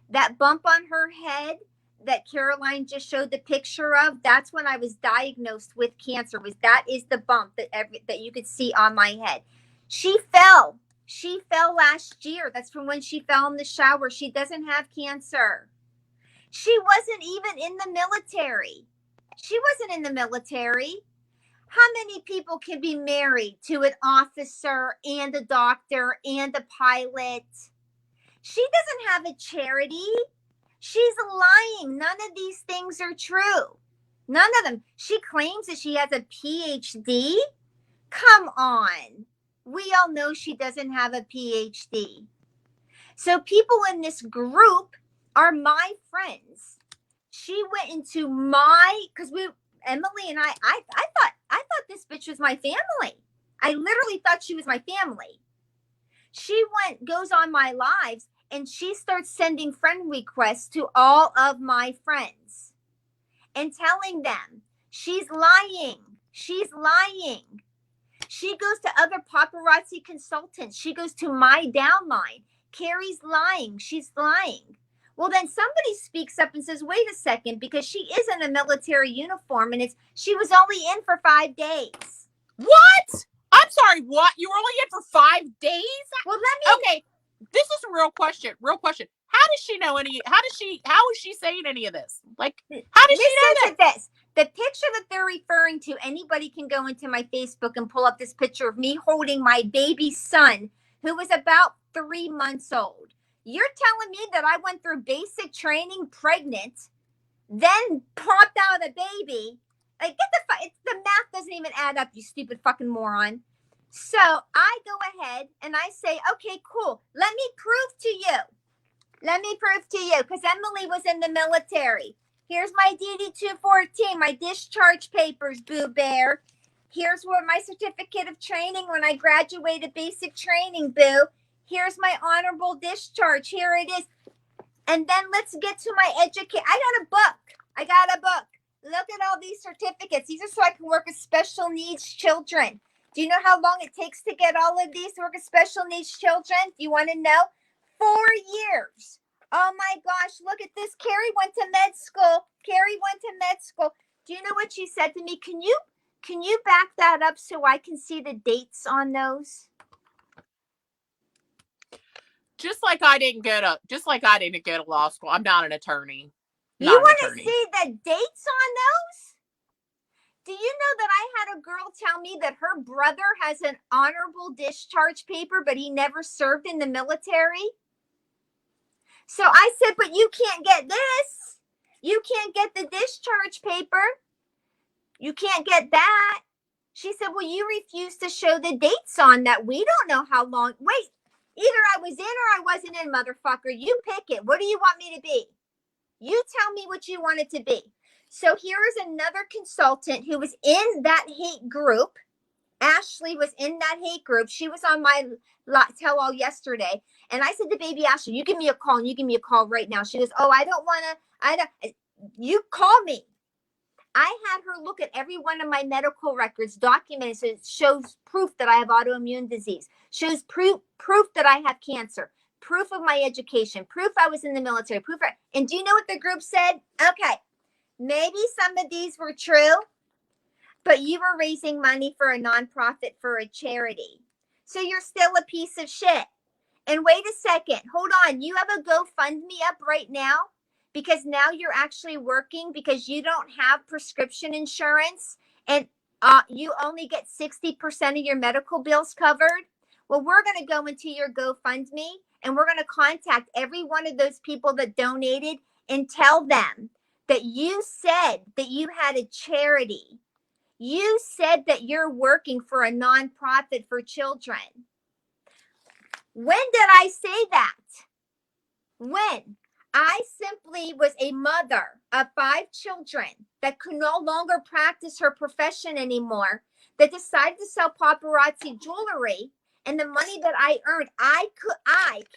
That bump on her head that Caroline just showed the picture of, that's when I was diagnosed with cancer. That is the bump that you could see on my head. She fell. She fell last year. That's from when she fell in the shower. She doesn't have cancer. She wasn't even in the military. How many people can be married to an officer and a doctor and a pilot? She doesn't have a charity. She's lying. None of these things are true. None of them. She claims that she has a PhD. Come on. We all know she doesn't have a PhD. So people in this group are my friends. She went into because Emily and I thought this bitch was my family. I literally thought she was my family. She goes on my lives and she starts sending friend requests to all of my friends and telling them she's lying. She's lying. She goes to other paparazzi consultants. She goes to my downline. Carrie's lying. She's lying. Well, then somebody speaks up and says, wait a second, because she is in a military uniform and she was only in for 5 days. What? I'm sorry, what? You were only in for 5 days? Well, let me. Okay, this is a real question. How does she know how is she saying any of this? Like, how does she know that? This. The picture that they're referring to, anybody can go into my Facebook and pull up this picture of me holding my baby son, who was about 3 months old. You're telling me that I went through basic training pregnant, then popped out a baby? Like, the math doesn't even add up, you stupid fucking moron. So I go ahead and I say, okay, cool. Let me prove to you, because Emily was in the military. Here's my DD-214, my discharge papers, Boo Bear. Here's where my certificate of training when I graduated basic training, Boo. Here's my honorable discharge. Here it is. And then let's get to my education. I got a book. Look at all these certificates. These are so I can work with special needs children. Do you know how long it takes to get all of these to work with special needs children? Do you want to know? 4 years. Oh my gosh, look at this. Carrie went to med school. Do you know what she said to me? Can you back that up so I can see the dates on those? Just like I didn't go to law school. I'm not an attorney. You want to see the dates on those? Do you know that I had a girl tell me that her brother has an honorable discharge paper, but he never served in the military? So I said, but you can't get this. You can't get the discharge paper. You can't get that. She said, well, you refuse to show the dates on that. We don't know how long. Wait, either I was in or I wasn't in, motherfucker. You pick it. What do you want me to be? You tell me what you want it to be. So here is another consultant who was in that hate group. Ashley was in that hate group. She was on my tell all yesterday. And I said to baby Ashley, you give me a call and you give me a call right now. She goes, oh, you call me. I had her look at every one of my medical records, documented, so it shows proof that I have autoimmune disease, shows proof that I have cancer, proof of my education, proof I was in the military, and do you know what the group said? Okay, maybe some of these were true, but you were raising money for a nonprofit, for a charity. So you're still a piece of shit. And wait a second, hold on. You have a GoFundMe up right now because now you're actually working because you don't have prescription insurance and you only get 60% of your medical bills covered. Well, we're going to go into your GoFundMe and we're going to contact every one of those people that donated and tell them that you said that you had a charity You said that you're working for a nonprofit for children. When did I say that? When? I simply was a mother of 5 children that could no longer practice her profession anymore, that decided to sell paparazzi jewelry, and the money that I earned,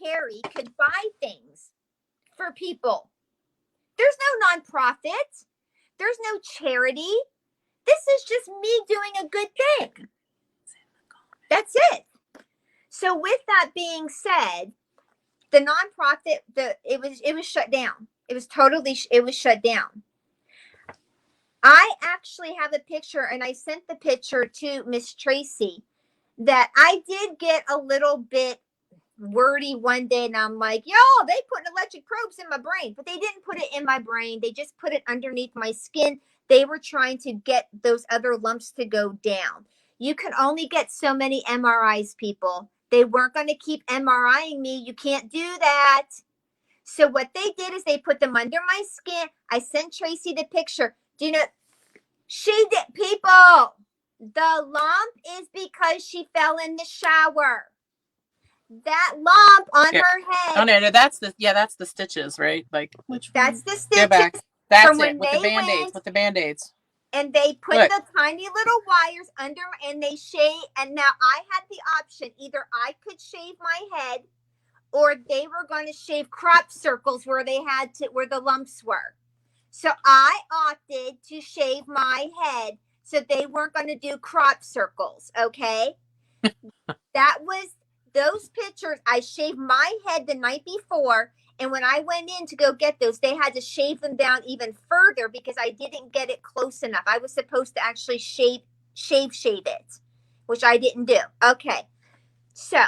Carrie, could buy things for people. There's no nonprofit. There's no charity. This is just me doing a good thing. That's it. So with that being said, the nonprofit, it was shut down. It was shut down. I actually have a picture, and I sent the picture to Miss Tracy, that I did get a little bit wordy one day, and I'm like, yo, they put electric probes in my brain, but they didn't put it in my brain. They just put it underneath my skin. They were trying to get those other lumps to go down. You can only get so many MRIs, people. They weren't going to keep MRIing me. You can't do that. So what they did is they put them under my skin. I sent Tracy the picture. Do you know, she did, people, the lump is because she fell in the shower. That lump on her head. Oh no, that's the stitches, right? Like that's the stitches. Go back. That's from it. when With they the band-aids. went, With the band-aids. and they put Look. the tiny little wires under, and they shave. And now I had the option: either I could shave my head, or they were going to shave crop circles where where the lumps were. So I opted to shave my head, so they weren't going to do crop circles. Okay. That was those pictures. I shaved my head the night before, and when I went in to go get those, they had to shave them down even further because I didn't get it close enough. I was supposed to actually shave it, which I didn't do. Okay. So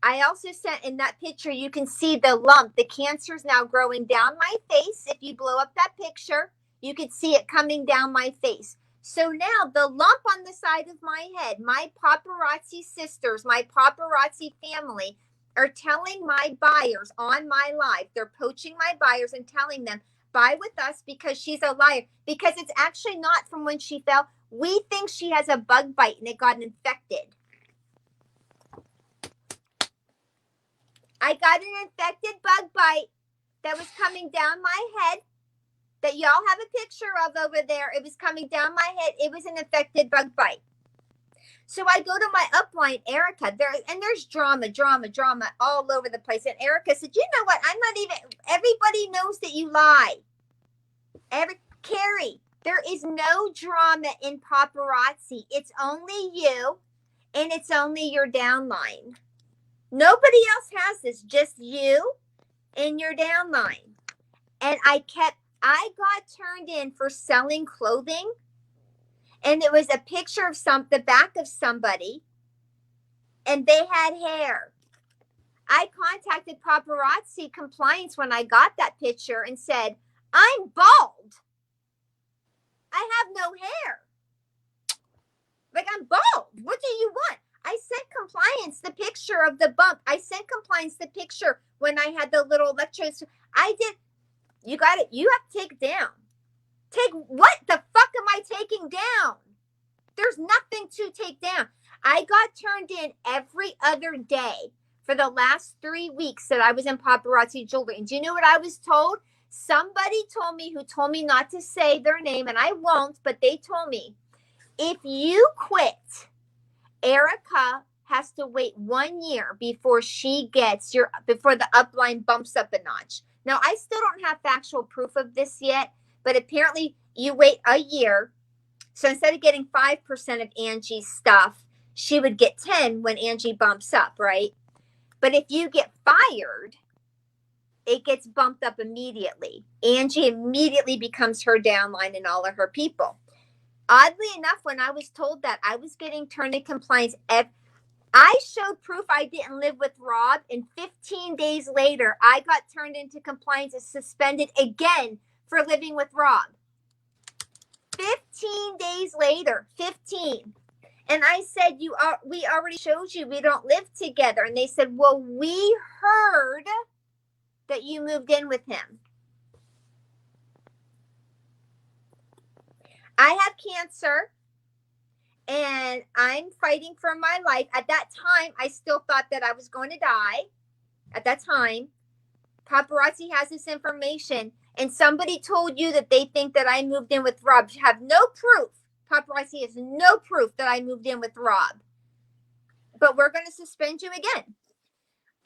I also sent in that picture, you can see the lump. The cancer is now growing down my face. If you blow up that picture, you can see it coming down my face. So now the lump on the side of my head, my paparazzi sisters, my paparazzi family are telling my buyers on my live, they're poaching my buyers and telling them, buy with us because she's a liar. Because it's actually not from when she fell. We think she has a bug bite and it got infected. I got an infected bug bite that was coming down my head that y'all have a picture of over there. It was coming down my head. It was an infected bug bite. So I go to my upline, Erica, there's drama all over the place. And Erica said, you know what? Everybody knows that you lie. Carrie, there is no drama in paparazzi. It's only you, and it's only your downline. Nobody else has this, just you and your downline. And I got turned in for selling clothing, and it was a picture of the back of somebody, and they had hair. I contacted paparazzi compliance when I got that picture and said, I'm bald. I have no hair. Like, I'm bald. What do you want? I sent compliance the picture of the bump. I sent compliance the picture when I had the little electrodes. I did. You got it. You have to take it down. Take what the fuck am I taking down? There's nothing to take down. I got turned in every other day for the last 3 weeks that I was in paparazzi jewelry. And do you know what I was told? Somebody told me, who told me not to say their name, and I won't, but they told me, if you quit, Erica has to wait 1 year before before the upline bumps up a notch. Now, I still don't have factual proof of this yet, but apparently you wait a year. So instead of getting 5% of Angie's stuff, she would get 10 when Angie bumps up, right? But if you get fired, it gets bumped up immediately. Angie immediately becomes her downline and all of her people. Oddly enough, when I was told that, I was getting turned in compliance. I showed proof I didn't live with Rob, and 15 days later, I got turned into compliance and suspended again for living with Rob. 15 days later, 15. And I said, we already showed you we don't live together. And they said, well, we heard that you moved in with him. I have cancer. and I'm fighting for my life. At that time, I still thought that I was going to die. At that time, paparazzi has this information, and somebody told you that they think that I moved in with Rob. You have no proof. Paparazzi has no proof that I moved in with Rob. But we're going to suspend you again.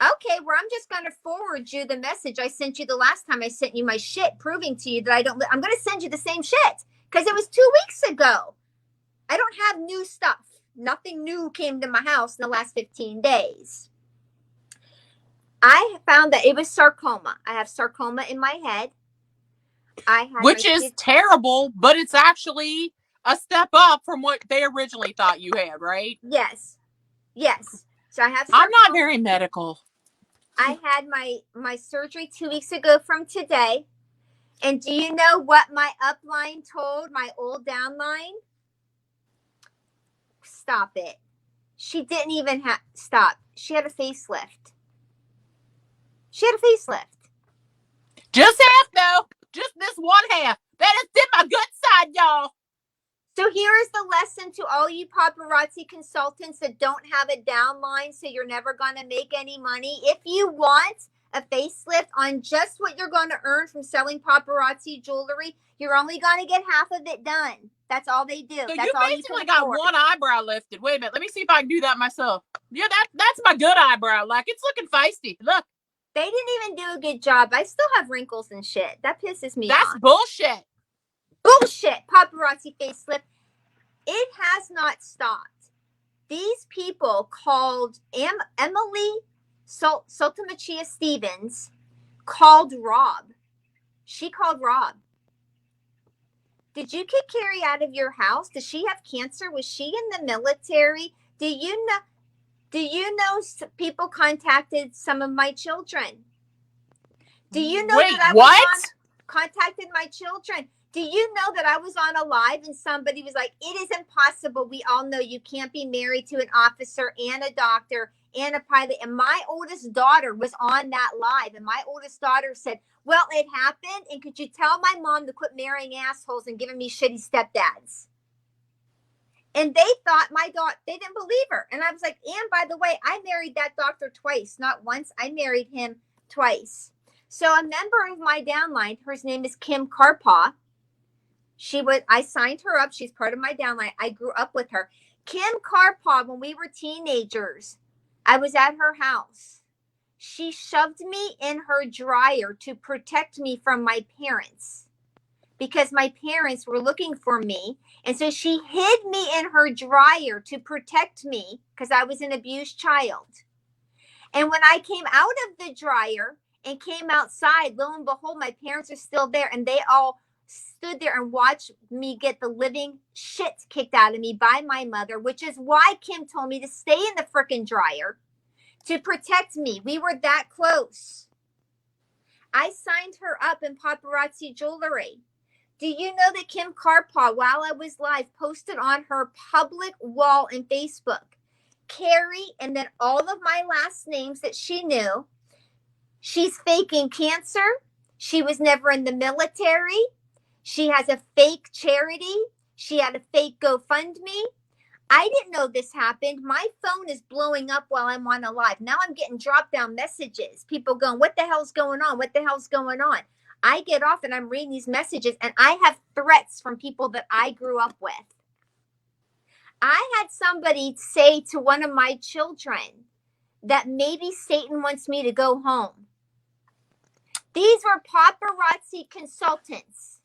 Okay, well, I'm just going to forward you the message I sent you the last time I sent you my shit, proving to you that I'm going to send you the same shit because it was 2 weeks ago. I don't have new stuff. Nothing new came to my house in the last 15 days. I found that it was sarcoma. I have sarcoma in my head. Which is terrible, but it's actually a step up from what they originally thought you had, right? Yes. So I have sarcoma. I'm not very medical. I had my surgery 2 weeks ago from today. And do you know what my upline told my old downline? Stop it. She didn't even have, stop. She had a facelift. Just half, though. Just this one half. That is in my good side, y'all. So here is the lesson to all you paparazzi consultants that don't have a downline, so you're never going to make any money. If you want a facelift on just what you're going to earn from selling paparazzi jewelry, you're only going to get half of it done. That's all they do. So that's you all basically you got one eyebrow lifted. Wait a minute. Let me see if I can do that myself. Yeah, that's my good eyebrow. Like, it's looking feisty. Look. They didn't even do a good job. I still have wrinkles and shit. That pisses me off. That's bullshit. Bullshit. Paparazzi facelift. It has not stopped. These people called Emily Sotomachia Stevens called Rob. She called Rob. Did you kick Carrie out of your house? Does she have cancer? Was she in the military? Do you know people contacted some of my children? Do you know that I contacted my children? Do you know that I was on a live and somebody was like, it is impossible. We all know you can't be married to an officer and a doctor and a pilot. And my oldest daughter was on that live. And my oldest daughter said, well, it happened. And could you tell my mom to quit marrying assholes and giving me shitty stepdads? And they thought my daughter, they didn't believe her. And I was like, and by the way, I married that doctor twice. Not once. I married him twice. So a member of my downline, her name is Kim Karpaw. I signed her up. She's part of my downline. I grew up with her. Kim Karpaw, when we were teenagers, I was at her house. She shoved me in her dryer to protect me from my parents because my parents were looking for me. And so she hid me in her dryer to protect me because I was an abused child. And when I came out of the dryer and came outside, lo and behold, my parents are still there. And they all stood there and watched me get the living shit kicked out of me by my mother, which is why Kim told me to stay in the frickin' dryer to protect me. We were that close. I signed her up in paparazzi jewelry. Do you know that Kim Karpaw, while I was live, posted on her public wall in Facebook, Carrie, and then all of my last names that she knew. She's faking cancer. She was never in the military. She has a fake charity. She had a fake GoFundMe. I didn't know this happened. My phone is blowing up while I'm on a live. Now I'm getting drop down messages. People going, what the hell's going on? What the hell's going on? I get off and I'm reading these messages and I have threats from people that I grew up with. I had somebody say to one of my children that maybe Satan wants me to go home. These were paparazzi consultants.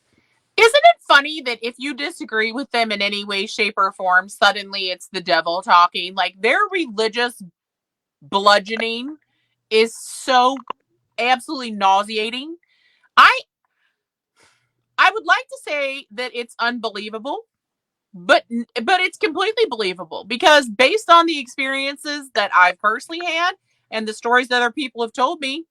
Isn't it funny that if you disagree with them in any way, shape, or form, suddenly it's the devil talking? Like, their religious bludgeoning is so absolutely nauseating. I would like to say that it's unbelievable, but it's completely believable because based on the experiences that I've personally had and the stories that other people have told me,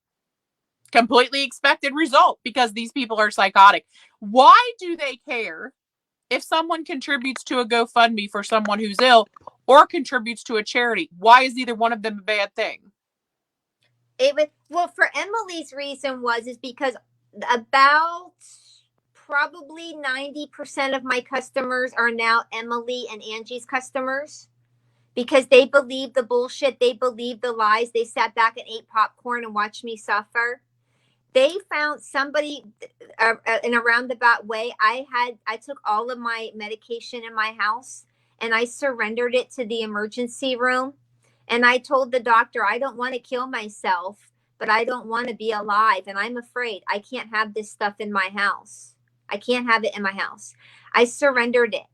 completely expected result because these people are psychotic. Why do they care if someone contributes to a GoFundMe for someone who's ill or contributes to a charity? Why is either one of them a bad thing? Well, for Emily's reason is because about probably 90% of my customers are now Emily and Angie's customers because they believe the bullshit. They believe the lies. They sat back and ate popcorn and watched me suffer. They found somebody in a roundabout way. I took all of my medication in my house and I surrendered it to the emergency room. And I told the doctor, I don't want to kill myself, but I don't want to be alive. And I'm afraid I can't have this stuff in my house. I can't have it in my house. I surrendered it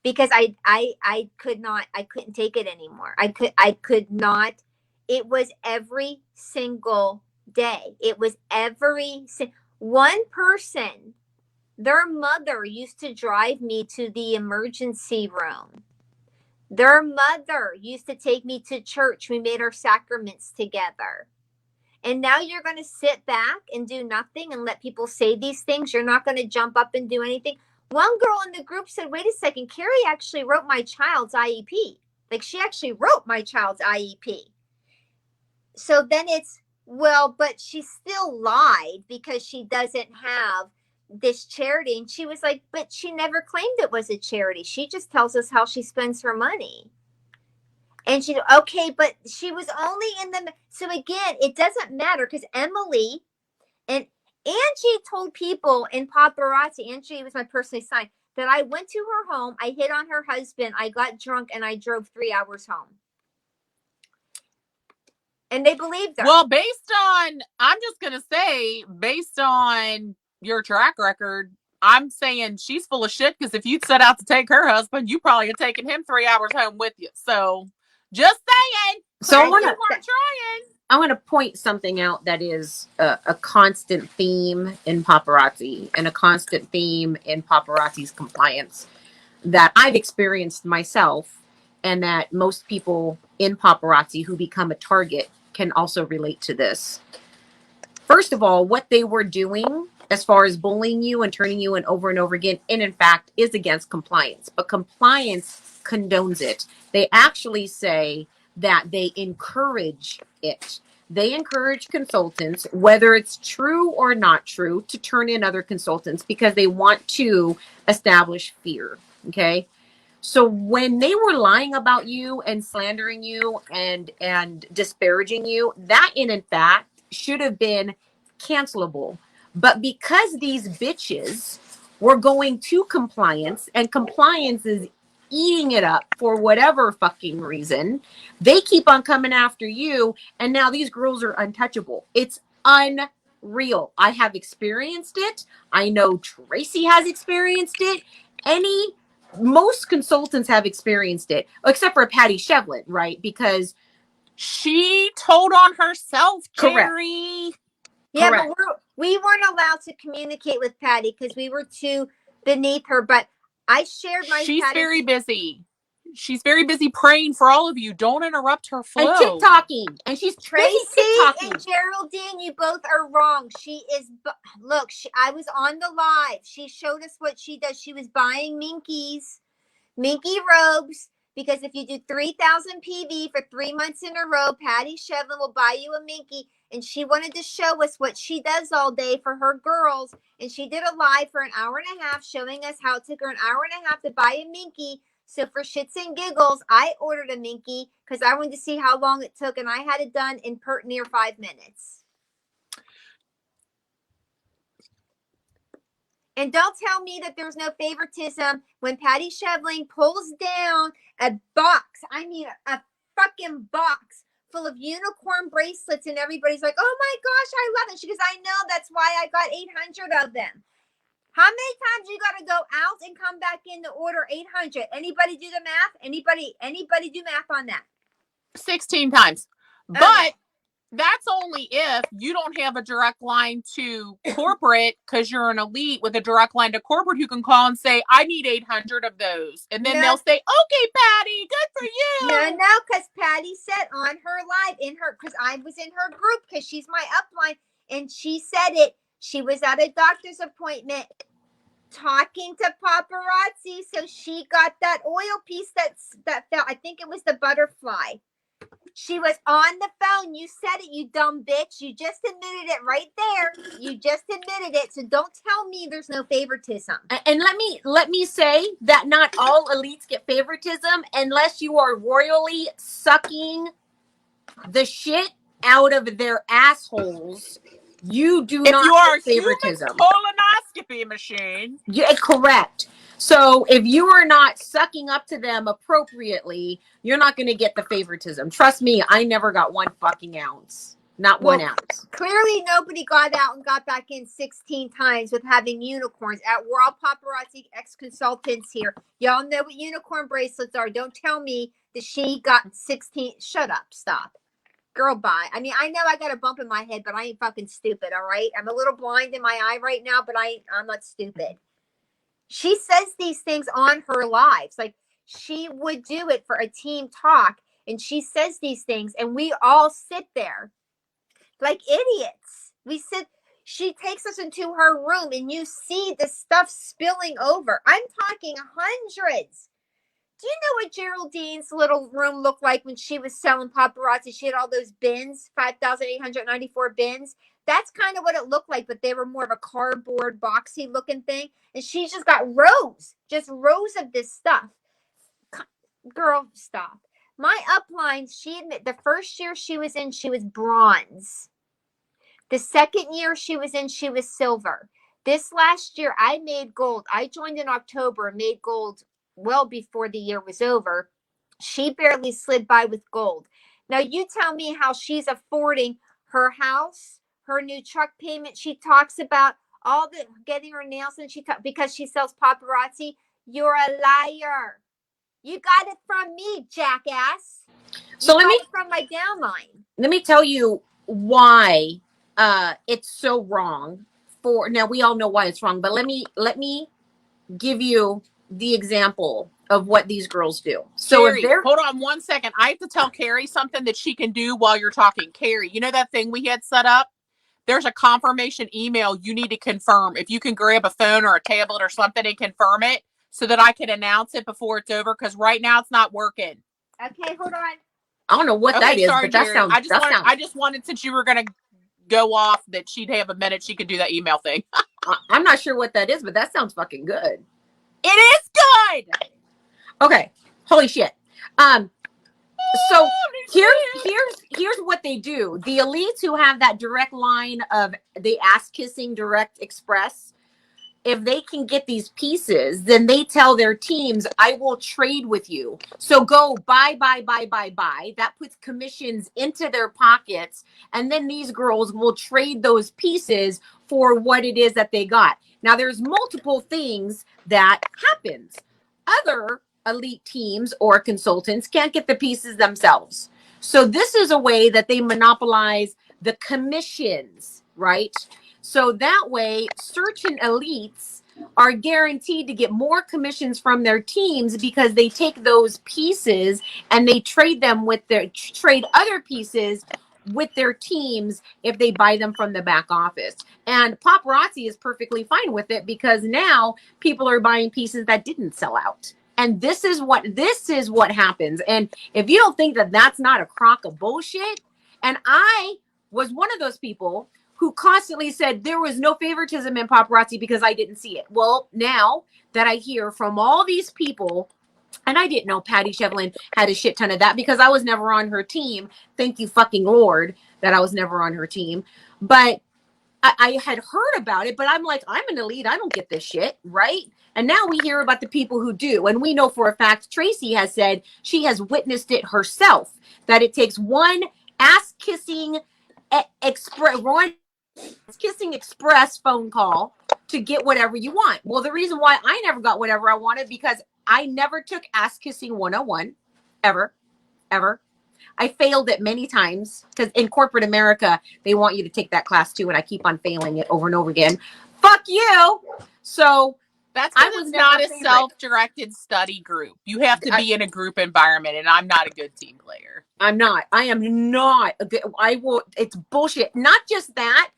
because I couldn't take it anymore. I could not. It was every single day. It was one person, their mother used to drive me to the emergency room. Their mother used to take me to church. We made our sacraments together. And now you're going to sit back and do nothing and let people say these things. You're not going to jump up and do anything. One girl in the group said, wait a second, Carrie actually wrote my child's IEP. Like she actually wrote my child's IEP. So then it's, well, but she still lied because she doesn't have this charity. And she was like, but she never claimed it was a charity. She just tells us how she spends her money. And she, okay, but she was only in the, so again, it doesn't matter because Emily and Angie told people in Paparazzi, Angie was my personal assigned, that I went to her home, I hit on her husband, I got drunk, and I drove 3 hours home. And they believed her. Well, I'm just going to say, based on your track record, I'm saying she's full of shit because if you'd set out to take her husband, you probably had taken him 3 hours home with you. So just saying. So you weren't trying. I want to point something out that is a constant theme in paparazzi and a constant theme in paparazzi's compliance that I've experienced myself and that most people in paparazzi who become a target can also relate to this. First of all, what they were doing as far as bullying you and turning you in over and over again, and in fact is against compliance, but compliance condones it. They actually say that they encourage it. They encourage consultants, whether it's true or not true, to turn in other consultants because they want to establish fear. Okay. So when they were lying about you and slandering you and disparaging you, that in fact should have been cancelable. But because these bitches were going to compliance and compliance is eating it up for whatever fucking reason, they keep on coming after you. And now these girls are untouchable. It's unreal. I have experienced it. I know Tracy has experienced it. Most consultants have experienced it, except for Patty Shevlin, right? Because she told on herself, correct. Carrie. Yeah, Correct. but we weren't allowed to communicate with Patty because we were too beneath her. But I shared my. She's very busy. She's very busy praying for all of you. Don't interrupt her flow. And TikToking. And she's Tracy TikToking. and Geraldine, you both are wrong. She is, look, I was on the live. She showed us what she does. She was buying Minky robes, because if you do 3,000 PV for 3 months in a row, Patty Shevlin will buy you a Minky. And she wanted to show us what she does all day for her girls. And she did a live for an hour and a half showing us how it took her an hour and a half to buy a Minky. So for shits and giggles, I ordered a Minky because I wanted to see how long it took. And I had it done in near 5 minutes. And don't tell me that there's no favoritism when Patty Shevlin pulls down a box. I mean, a fucking box full of unicorn bracelets, and everybody's like, oh my gosh, I love it. She goes, I know, that's why I got 800 of them. How many times you got to go out and come back in to order 800? Anybody do the math? Anybody do math on that? 16 times. But that's only if you don't have a direct line to corporate because you're an elite with a direct line to corporate who can call and say, I need 800 of those. And then they'll say, okay, Patty, good for you. No, because Patty said on her live, because I was in her group because she's my upline, and she said it. She was at a doctor's appointment talking to paparazzi, so she got that oil piece that fell. I think it was the butterfly. She was on the phone. You said it, you dumb bitch. You just admitted it right there. You just admitted it. So don't tell me there's no favoritism. And let me say that not all elites get favoritism unless you are royally sucking the shit out of their assholes. You do If not you are a get human favoritism. colonoscopy machine. Yeah, correct. So if you are not sucking up to them appropriately, you're not going to get the favoritism. Trust me, I never got one fucking ounce. Not Well, 1 ounce. Clearly, nobody got out and got back in 16 times with having unicorns. We're all paparazzi ex-consultants here. Y'all know what unicorn bracelets are. Don't tell me that she got 16. Shut up. Stop. Girl, bye. I mean, I know I got a bump in my head, but I ain't fucking stupid, all right? I'm a little blind in my eye right now, but I'm not stupid. She says these things on her lives. Like, she would do it for a team talk, and she says these things, and we all sit there like idiots. She takes us into her room, and you see the stuff spilling over. I'm talking hundreds. Do you know what Geraldine's little room looked like when she was selling paparazzi? She had all those bins, 5,894 bins. That's kind of what it looked like, but they were more of a cardboard, boxy looking thing. And she's just got just rows of this stuff. Girl, stop. My upline, she admit the first year she was in, she was bronze. The second year she was in, she was silver. This last year, I made gold. I joined in October and made gold well before the year was over. She barely slid by with gold. Now, you tell me how she's affording her house, her new truck payment. She talks about all the getting her nails and because she sells paparazzi. You're a liar. You got it from me, jackass. So you got it from my downline. Let me tell you why it's so wrong. Now we all know why it's wrong, but let me give you the example of what these girls do. So Carrie, hold on 1 second. I have to tell Carrie something that she can do while you're talking. Carrie, you know that thing we had set up? There's a confirmation email you need to confirm. If you can grab a phone or a tablet or something and confirm it so that I can announce it before it's over, because right now it's not working. Okay, hold on. I don't know what that is, sorry, but that Jerry. sounds. I just wanted, since you were gonna go off, that she'd have a minute. She could do that email thing. I'm not sure what that is, but that sounds fucking good. It is good. Okay, holy shit. So here's what they do. The elites who have that direct line of the ass kissing direct express, if they can get these pieces, then they tell their teams, I will trade with you. So go buy. That puts commissions into their pockets. And then these girls will trade those pieces for what it is that they got. Now, there's multiple things that happens. Other elite teams or consultants can't get the pieces themselves. So this is a way that they monopolize the commissions, right? So that way, certain elites are guaranteed to get more commissions from their teams because they take those pieces and they trade other pieces with their teams if they buy them from the back office. And paparazzi is perfectly fine with it because now people are buying pieces that didn't sell out. And this is what happens. And if you don't think that that's not a crock of bullshit, and I was one of those people who constantly said there was no favoritism in paparazzi because I didn't see it. Well, now that I hear from all these people, and I didn't know Patty Shevlin had a shit ton of that because I was never on her team. Thank you fucking Lord that I was never on her team. But I had heard about it, but I'm like, I'm an elite. I don't get this shit, right? And now we hear about the people who do. And we know for a fact, Tracy has said she has witnessed it herself, that it takes one ass-kissing express phone call to get whatever you want. Well, the reason why I never got whatever I wanted because I never took ass kissing 101 ever. I failed it many times because in corporate America, they want you to take that class too. And I keep on failing it over and over again. Fuck you. So that's because it's not a self-directed study group. You have to be in a group environment, and I'm not a good team player. I'm not. I am not a good. It's bullshit. Not just that.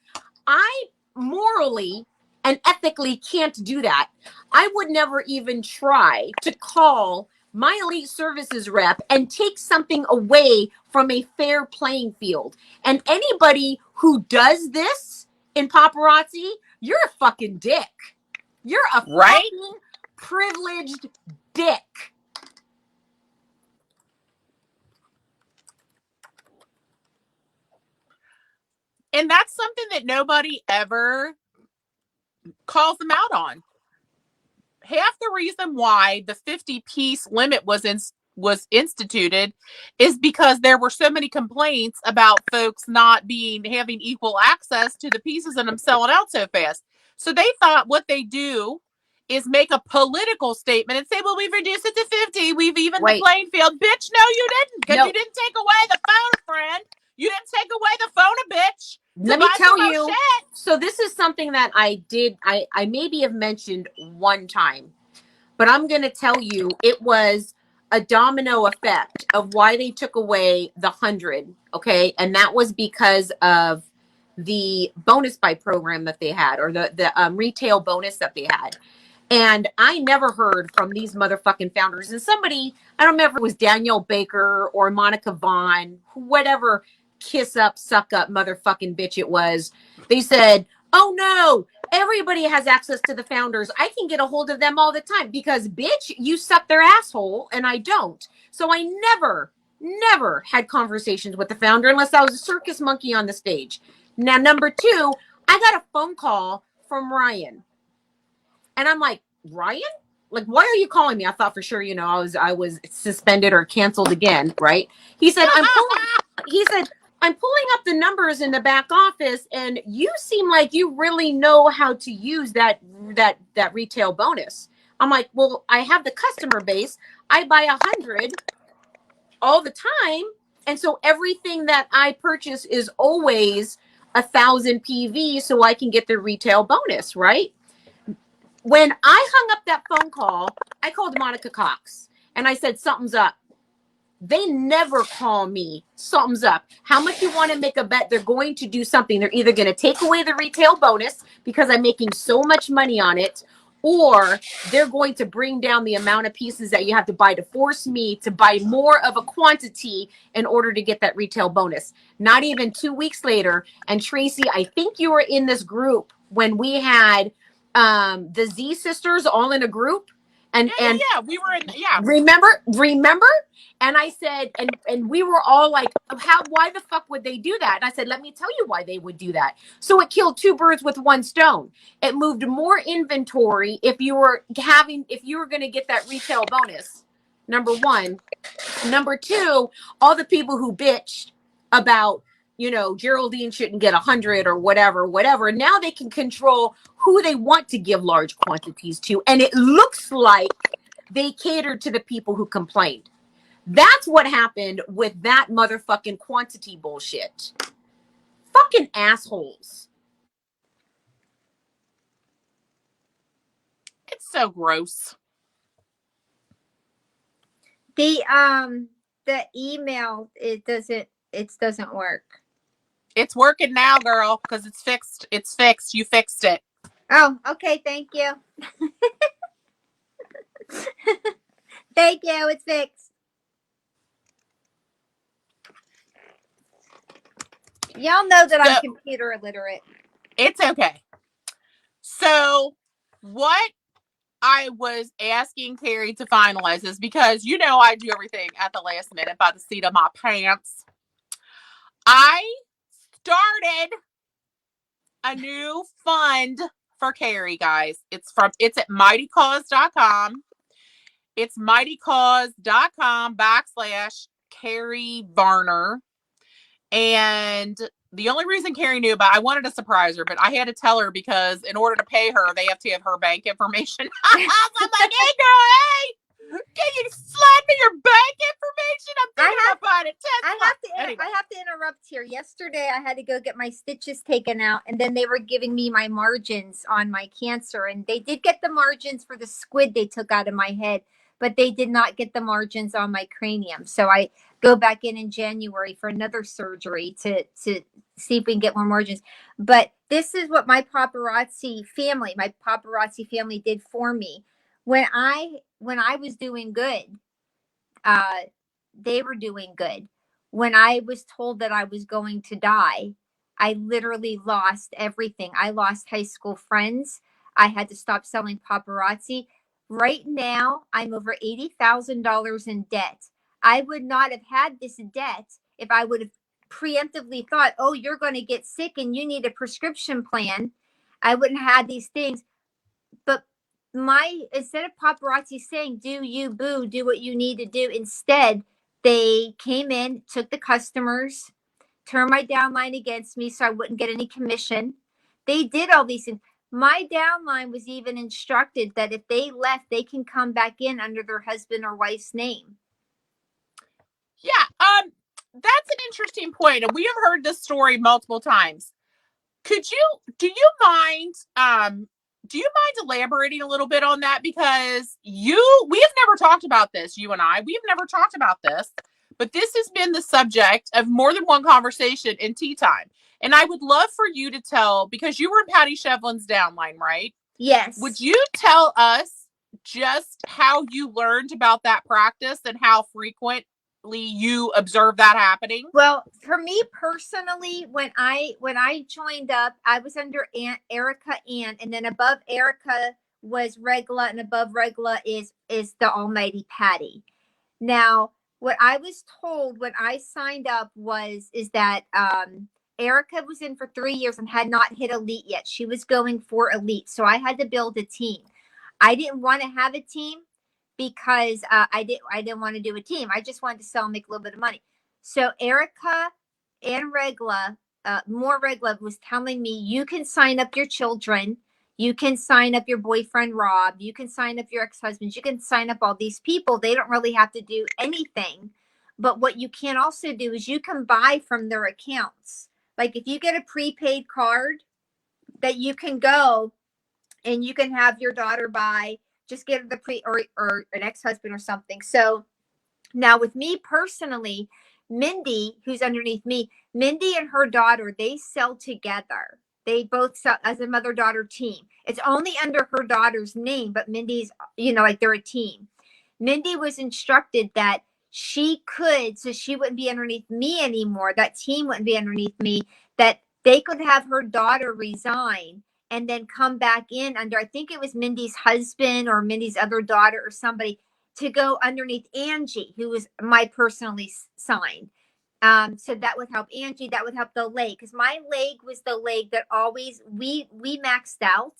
I morally and ethically can't do that. I would never even try to call my elite services rep and take something away from a fair playing field. And anybody who does this in paparazzi, you're a fucking dick. You're a Right? fucking privileged dick. And that's something that nobody ever calls them out on. Half the reason why the 50-piece limit was instituted is because there were so many complaints about folks not having equal access to the pieces and them selling out so fast. So they thought what they do is make a political statement and say, well, we've reduced it to 50. We've evened the playing field. Bitch, no, you didn't. Because you didn't take away the phone, friend. You didn't take away the phone, a bitch. Let me tell you. So this is something that I did. I maybe have mentioned one time, but I'm going to tell you it was a domino effect of why they took away the 100. Okay. And that was because of the bonus buy program that they had, or the retail bonus that they had. And I never heard from these motherfucking founders. And somebody, I don't remember if it was Danielle Baker or Monica Vaughn, whatever kiss up, suck up motherfucking bitch it was. They said, oh no, everybody has access to the founders. I can get a hold of them all the time because bitch, you suck their asshole and I don't. So I never had conversations with the founder unless I was a circus monkey on the stage. Now, number two, I got a phone call from Ryan. And I'm like, Ryan? Like, why are you calling me? I thought for sure, I was suspended or canceled again, right? He said, I'm pulling up the numbers in the back office, and you seem like you really know how to use that retail bonus. I'm like, well, I have the customer base. I buy 100 all the time. And so everything that I purchase is always 1,000 PV so I can get the retail bonus, right? When I hung up that phone call, I called Monica Cox and I said, something's up. They never call me, something's up. How much you want to make a bet? They're going to do something. They're either going to take away the retail bonus because I'm making so much money on it, or they're going to bring down the amount of pieces that you have to buy to force me to buy more of a quantity in order to get that retail bonus. Not even 2 weeks later. And Tracy, I think you were in this group when we had the Z sisters all in a group. And we were in, remember? And I said, and we were all like, why the fuck would they do that? And I said, let me tell you why they would do that. So it killed two birds with one stone. It moved more inventory if you were going to get that retail bonus. Number one. Number two, all the people who bitched about, Geraldine shouldn't get 100 or whatever. Now they can control who they want to give large quantities to. And it looks like they catered to the people who complained. That's what happened with that motherfucking quantity bullshit. Fucking assholes. It's so gross. The email, it doesn't work. It's working now, girl, because it's fixed. It's fixed. You fixed it. Oh, okay. Thank you. Thank you. It's fixed. Y'all know that I'm computer illiterate. It's okay. So what I was asking Carrie to finalize is because, I do everything at the last minute by the seat of my pants. I started a new fund for Carrie, guys. It's at mightycause.com. It's mightycause.com/Carrie Varner. And the only reason Carrie knew about, I wanted to surprise her, but I had to tell her because in order to pay her, they have to have her bank information. I'm like, hey girl, hey, can you slide me your bank information? I'm thinking about buying a Tesla. I have to interrupt here. Yesterday, I had to go get my stitches taken out, and then they were giving me my margins on my cancer, and they did get the margins for the squid they took out of my head, but they did not get the margins on my cranium. So I go back in January for another surgery to see if we can get more margins. But this is what my paparazzi family did for me. When I was doing good, they were doing good. When I was told that I was going to die, I literally lost everything. I lost high school friends. I had to stop selling paparazzi. Right now, I'm over $80,000 in debt. I would not have had this debt if I would have preemptively thought, oh, you're going to get sick and you need a prescription plan. I wouldn't have had these things. But instead of paparazzi saying, do you boo, do what you need to do, instead, they came in, took the customers, turned my downline against me so I wouldn't get any commission. They did all these things. My downline was even instructed that if they left, they can come back in under their husband or wife's name. Yeah, that's an interesting point, and we have heard this story multiple times. Do you mind elaborating a little bit on that? Because we have never talked about this, you and I. We have never talked about this, but this has been the subject of more than one conversation in tea time. And I would love for you to tell, because you were in Patty Shevlin's downline, right? Yes. Would you tell us just how you learned about that practice and how frequently you observe that happening? Well, for me personally, when I joined up, I was under Erica Ann, and then above Erica was Regla, and above Regla is the almighty Patty. Now, what I was told when I signed up is that Erica was in for 3 years and had not hit elite yet. She was going for elite, so I had to build a team. I didn't want to have a team because I didn't want to do a team. I just wanted to sell and make a little bit of money. So Erica and Regla, more Regla, was telling me, you can sign up your children. You can sign up your boyfriend, Rob. You can sign up your ex-husbands. You can sign up all these people. They don't really have to do anything. But what you can also do is you can buy from their accounts. Like if you get a prepaid card that you can go and you can have your daughter buy, just get the or an ex-husband or something. So now with me personally, Mindy, who's underneath me, Mindy and her daughter, they sell together. They both sell as a mother-daughter team. It's only under her daughter's name, but Mindy's, like they're a team. Mindy was instructed that she could, so she wouldn't be underneath me anymore. That team wouldn't be underneath me, that they could have her daughter resign and then come back in under, I think it was Mindy's husband or Mindy's other daughter or somebody, to go underneath Angie, who was my personally signed. So that would help Angie. That would help the leg, because my leg was the leg that always we maxed out.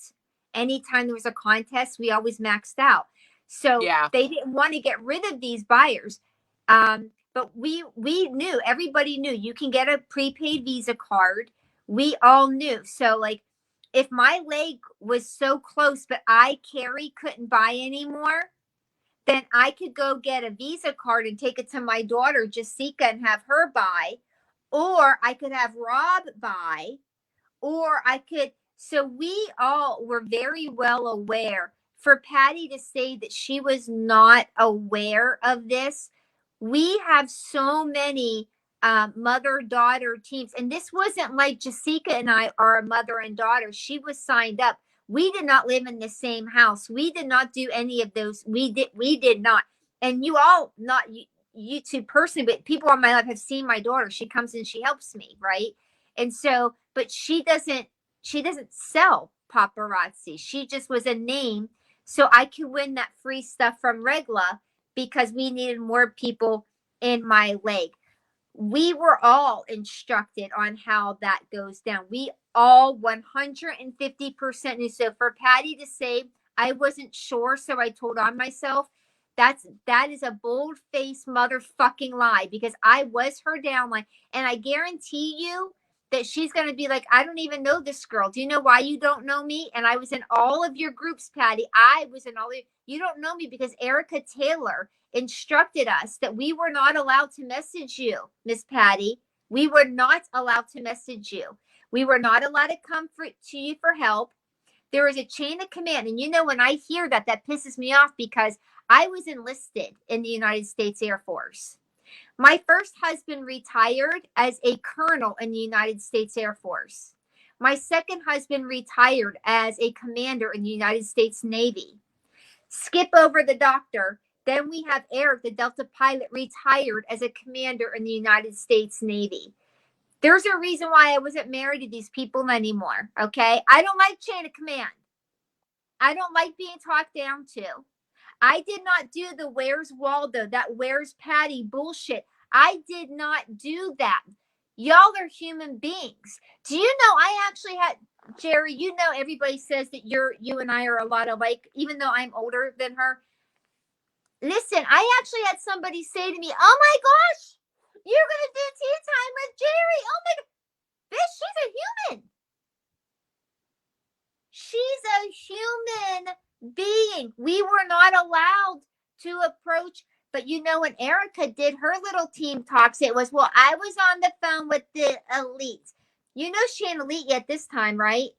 Anytime there was a contest, we always maxed out. So Yeah. They didn't want to get rid of these buyers. But we knew, everybody knew you can get a prepaid Visa card. We all knew. So like, if my leg was so close, but Carrie, couldn't buy anymore, then I could go get a Visa card and take it to my daughter, Jessica, and have her buy. Or I could have Rob buy. Or I could. So we all were very well aware. For Patty to say that she was not aware of this, we have so many mother-daughter teams. And this wasn't like Jessica and I are a mother and daughter. She was signed up. We did not live in the same house. We did not do any of those. We did not. And you all, not you two personally, but people on my life have seen my daughter. She comes in, she helps me, right? And so, but she doesn't sell paparazzi. She just was a name. So I could win that free stuff from Regla because we needed more people in my leg. We were all instructed on how that goes down. We all 150% knew. So for Patty to say, I wasn't sure, so I told on myself, that is a bold-faced motherfucking lie, because I was her downline. And I guarantee you that she's going to be like, I don't even know this girl. Do you know why you don't know me? And I was in all of your groups, Patty. I was in all of you don't know me because Erica Taylor instructed us that we were not allowed to message you, Miss Patty. We were not allowed to message you. We were not allowed to come to you for help. There is a chain of command. And when I hear that, that pisses me off, because I was enlisted in the United States Air Force. My first husband retired as a colonel in the United States Air Force. My second husband retired as a commander in the United States Navy. Skip over the doctor. Then we have Eric, the Delta pilot, retired as a commander in the United States Navy. There's a reason why I wasn't married to these people anymore, okay? I don't like chain of command. I don't like being talked down to. I did not do the where's Waldo, that where's Patty bullshit. I did not do that. Y'all are human beings. Do you know I actually had, Jerry, you know everybody says that you and I are a lot alike, even though I'm older than her. Listen, I actually had somebody say to me, oh my gosh, you're going to do tea time with Jerry. Oh my God. Bitch, she's a human. She's a human being. We were not allowed to approach, but you know, when Erica did her little team talks, it was, well, I was on the phone with the elite. You know, she ain't elite yet this time, right?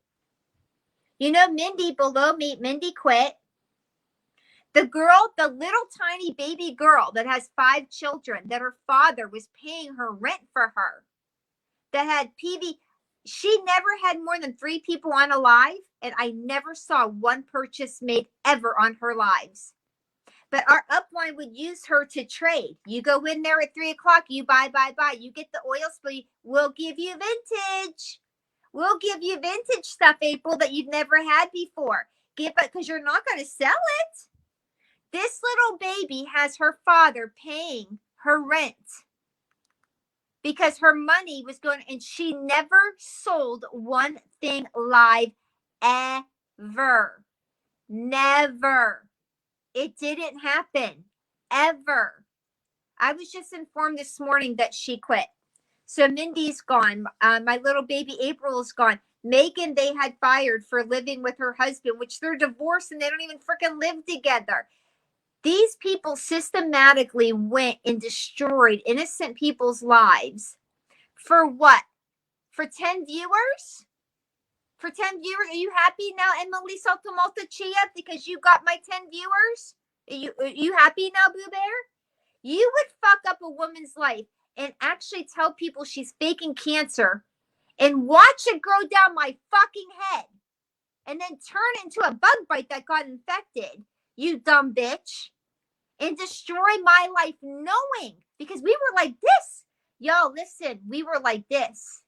You know, Mindy below me, Mindy quit. The girl, the little tiny baby girl that has 5 children, that her father was paying her rent for her, that had PV, she never had more than 3 people on a live, and I never saw one purchase made ever on her lives. But our upline would use her to trade. You go in there at 3 o'clock, you buy. You get the oil spill, we'll give you vintage. We'll give you vintage stuff, April, that you've never had before. Give it, because you're not going to sell it. This little baby has her father paying her rent because her money was going, and she never sold one thing live ever. Never. It didn't happen ever. I was just informed this morning that she quit. So Mindy's gone. My little baby April is gone. Megan, they had fired for living with her husband, which they're divorced and they don't even freaking live together. These people systematically went and destroyed innocent people's lives. For what? For 10 viewers? For 10 viewers? Are you happy now, Emily Sotomalta Chia, because you got my 10 viewers? Are you happy now, Boo Bear? You would fuck up a woman's life and actually tell people she's faking cancer and watch it grow down my fucking head and then turn it into a bug bite that got infected, you dumb bitch, and destroy my life knowing, because we were like this. Y'all, listen, we were like this.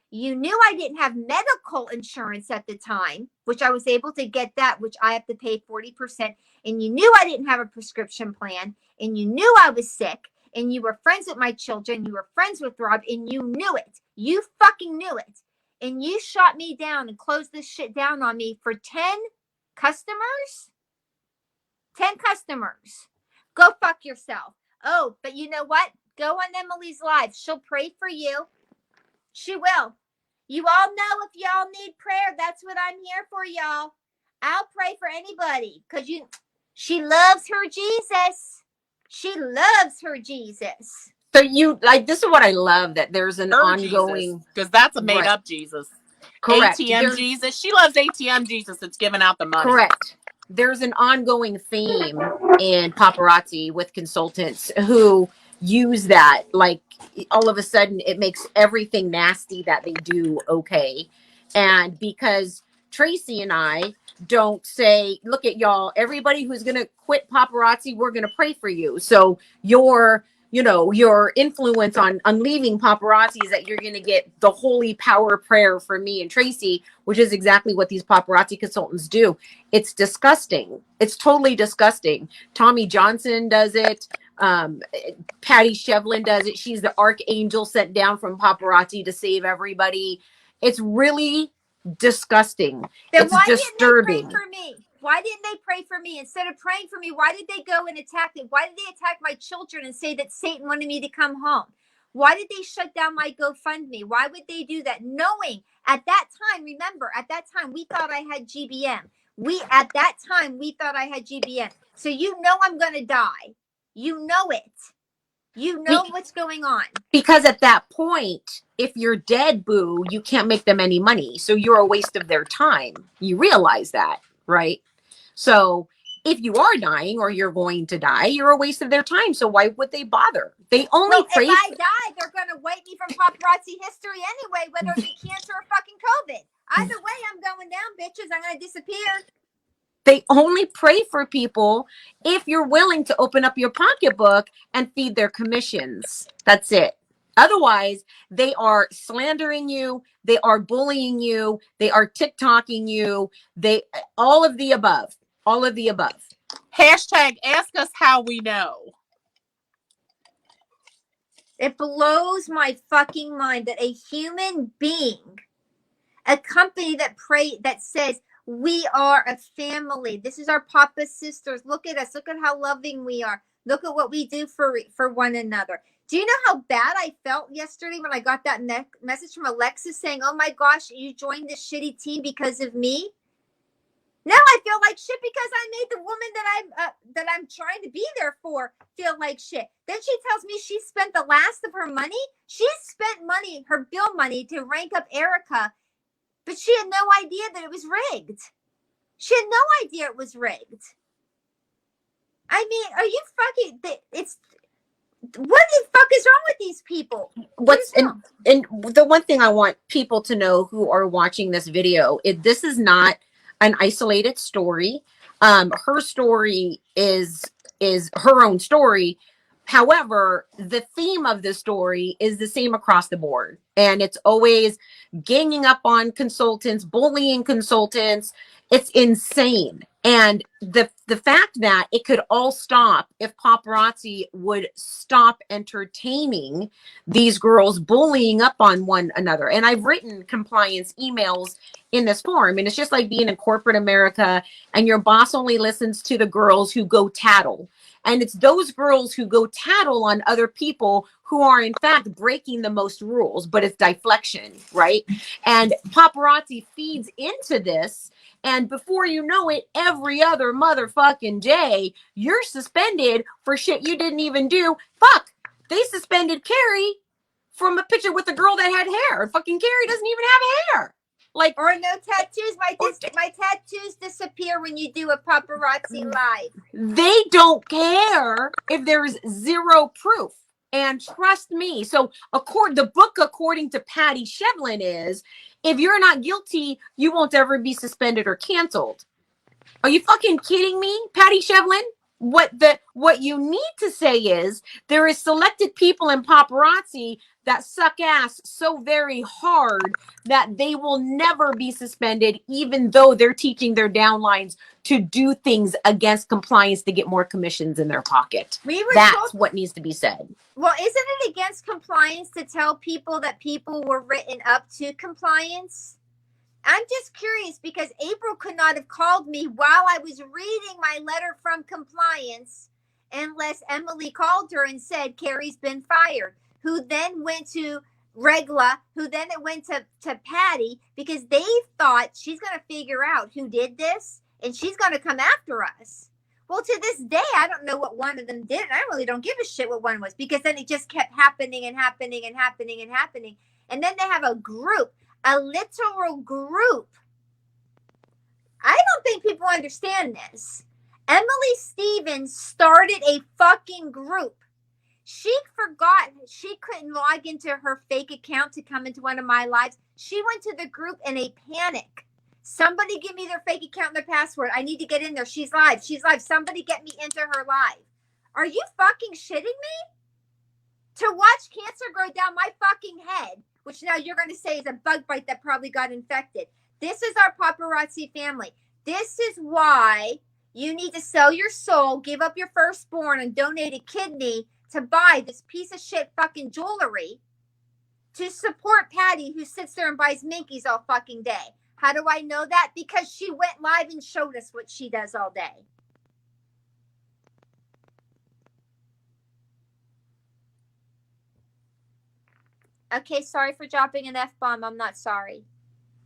You knew I didn't have medical insurance at the time, which I was able to get that, which I have to pay 40%. And you knew I didn't have a prescription plan. And you knew I was sick. And you were friends with my children. You were friends with Rob. And you knew it. You fucking knew it. And you shot me down and closed this shit down on me for 10 customers? 10 customers. Go fuck yourself. Oh, but you know what? Go on Emily's live. She'll pray for you. She will. You all know if y'all need prayer, that's what I'm here for, y'all. I'll pray for anybody because she loves her Jesus. She loves her Jesus. So you like, this is what I love, that there's an ongoing, because that's a made right. up Jesus. Correct. ATM Jesus. She loves ATM Jesus. It's giving out the money. Correct. There's an ongoing theme in paparazzi with consultants who use that. Like, all of a sudden it makes everything nasty that they do okay. And because Tracy and I don't say, look at y'all, everybody who's going to quit paparazzi, we're going to pray for you. So your influence on leaving paparazzi is that you're going to get the holy power prayer for me and Tracy, which is exactly what these paparazzi consultants do. It's disgusting. It's totally disgusting. Tommy Johnson does it. Patty Shevlin does it. She's the archangel sent down from paparazzi to save everybody. It's really disgusting. Then it's why disturbing. didn't they pray for me? Why didn't they pray for me? Instead of praying for me, why did they go and attack me? Why did they attack my children and say that Satan wanted me to come home? Why did they shut down my GoFundMe? Why would they do that? Knowing at that time, remember, at that time, we thought I had GBM. At that time, we thought I had GBM. So you know I'm going to die. You know it. You know what's going on. Because at that point, if you're dead, boo, you can't make them any money. So you're a waste of their time. You realize that, right? So if you are dying or you're going to die, you're a waste of their time. So why would they bother? They only pray. If I die, they're going to wipe me from paparazzi history anyway, whether it be cancer or fucking COVID. Either way, I'm going down, bitches. I'm going to disappear. They only pray for people if you're willing to open up your pocketbook and feed their commissions. That's it. Otherwise, they are slandering you. They are bullying you. They are TikToking you. They, all of the above, all of the above. Hashtag ask us how we know. It blows my fucking mind that a human being, a company that says we are a family. This is our Papa sisters. Look at us. Look at how loving we are. Look at what we do for one another. Do you know how bad I felt yesterday when I got that message from Alexis saying, "Oh my gosh, you joined this shitty team because of me"? Now I feel like shit because I made the woman that I'm trying to be there for feel like shit. Then she tells me she spent the last of her money. She spent money, her bill money, to rank up Erica, but she had no idea that it was rigged. She had no idea it was rigged. I mean, are you fucking? It's what the fuck is wrong with these people? And the one thing I want people to know who are watching this video, this is not an isolated story. Her story is her own story. However, the theme of the story is the same across the board, and it's always ganging up on consultants, bullying consultants. It's insane. And the fact that it could all stop if paparazzi would stop entertaining these girls bullying up on one another. And I've written compliance emails in this form, and it's just like being in corporate America and your boss only listens to the girls who go tattle. And it's those girls who go tattle on other people who are in fact breaking the most rules, but it's deflection, right? And paparazzi feeds into this. And before you know it, every other motherfucking day, you're suspended for shit you didn't even do. Fuck, they suspended Carrie from a picture with a girl that had hair. Fucking Carrie doesn't even have hair. Like, or no tattoos. My tattoos disappear when you do a paparazzi live. They don't care if there's zero proof. And trust me. So the book, according to Patty Shevlin, is if you're not guilty, you won't ever be suspended or canceled. Are you fucking kidding me, Patty Shevlin? What you need to say is there is selected people in paparazzi that suck ass so very hard that they will never be suspended, even though they're teaching their downlines to do things against compliance to get more commissions in their pocket. That's what needs to be said. Well, isn't it against compliance to tell people that people were written up to compliance? I'm just curious because April could not have called me while I was reading my letter from compliance unless Emily called her and said, Carrie's been fired, who then went to Regla, who then it went to Patty, because they thought she's going to figure out who did this and she's going to come after us. Well, to this day, I don't know what one of them did. And I really don't give a shit what one was because then it just kept happening and happening and happening and happening. And then they have a group. A literal group. I don't think people understand this. Emily Stevens started a fucking group. She forgot she couldn't log into her fake account to come into one of my lives. She went to the group in a panic. Somebody give me their fake account and their password. I need to get in there. She's live. She's live. Somebody get me into her live. Are you fucking shitting me? To watch cancer grow down my fucking head, which now you're going to say is a bug bite that probably got infected. This is our paparazzi family. This is why you need to sell your soul, give up your firstborn, and donate a kidney to buy this piece of shit fucking jewelry to support Patty, who sits there and buys Minkies all fucking day. How do I know that? Because she went live and showed us what she does all day. Okay, sorry for dropping an F-bomb. I'm not sorry.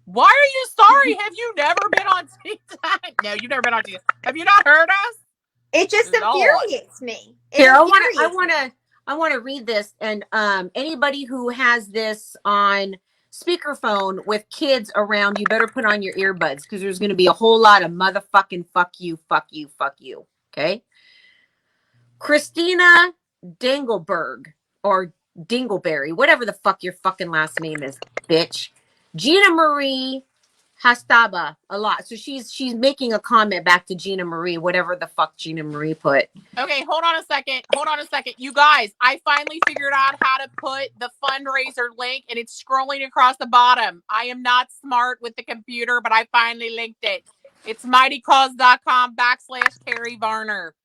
Why are you sorry? Have you never been on TikTok? No, you've never been on TikTok. Have you not heard us? It just infuriates me. Here, I want to read this, and anybody who has this on speakerphone with kids around, you better put on your earbuds because there's going to be a whole lot of motherfucking fuck you, fuck you, fuck you. Okay, Christina Dingleberg or Dingleberry, whatever the fuck your fucking last name is, bitch. Gina Marie Hastaba a lot. So she's making a comment back to Gina Marie, whatever the fuck Gina Marie put. Okay, hold on a second. You guys, I finally figured out how to put the fundraiser link, and it's scrolling across the bottom. I am not smart with the computer, but I finally linked it. It's mightycause.com/Carrie Varner.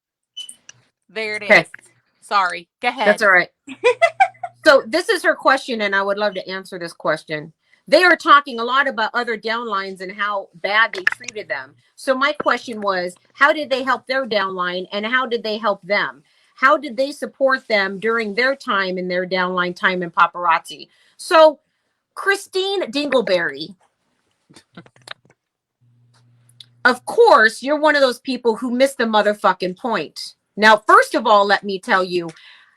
There it is. Okay. Sorry. Go ahead. That's all right. So this is her question, and I would love to answer this question. They are talking a lot about other downlines and how bad they treated them. So my question was, how did they help their downline, and how did they help them? How did they support them during their time in their downline time in paparazzi? So Christine Dingleberry, of course, you're one of those people who missed the motherfucking point. Now, first of all, let me tell you,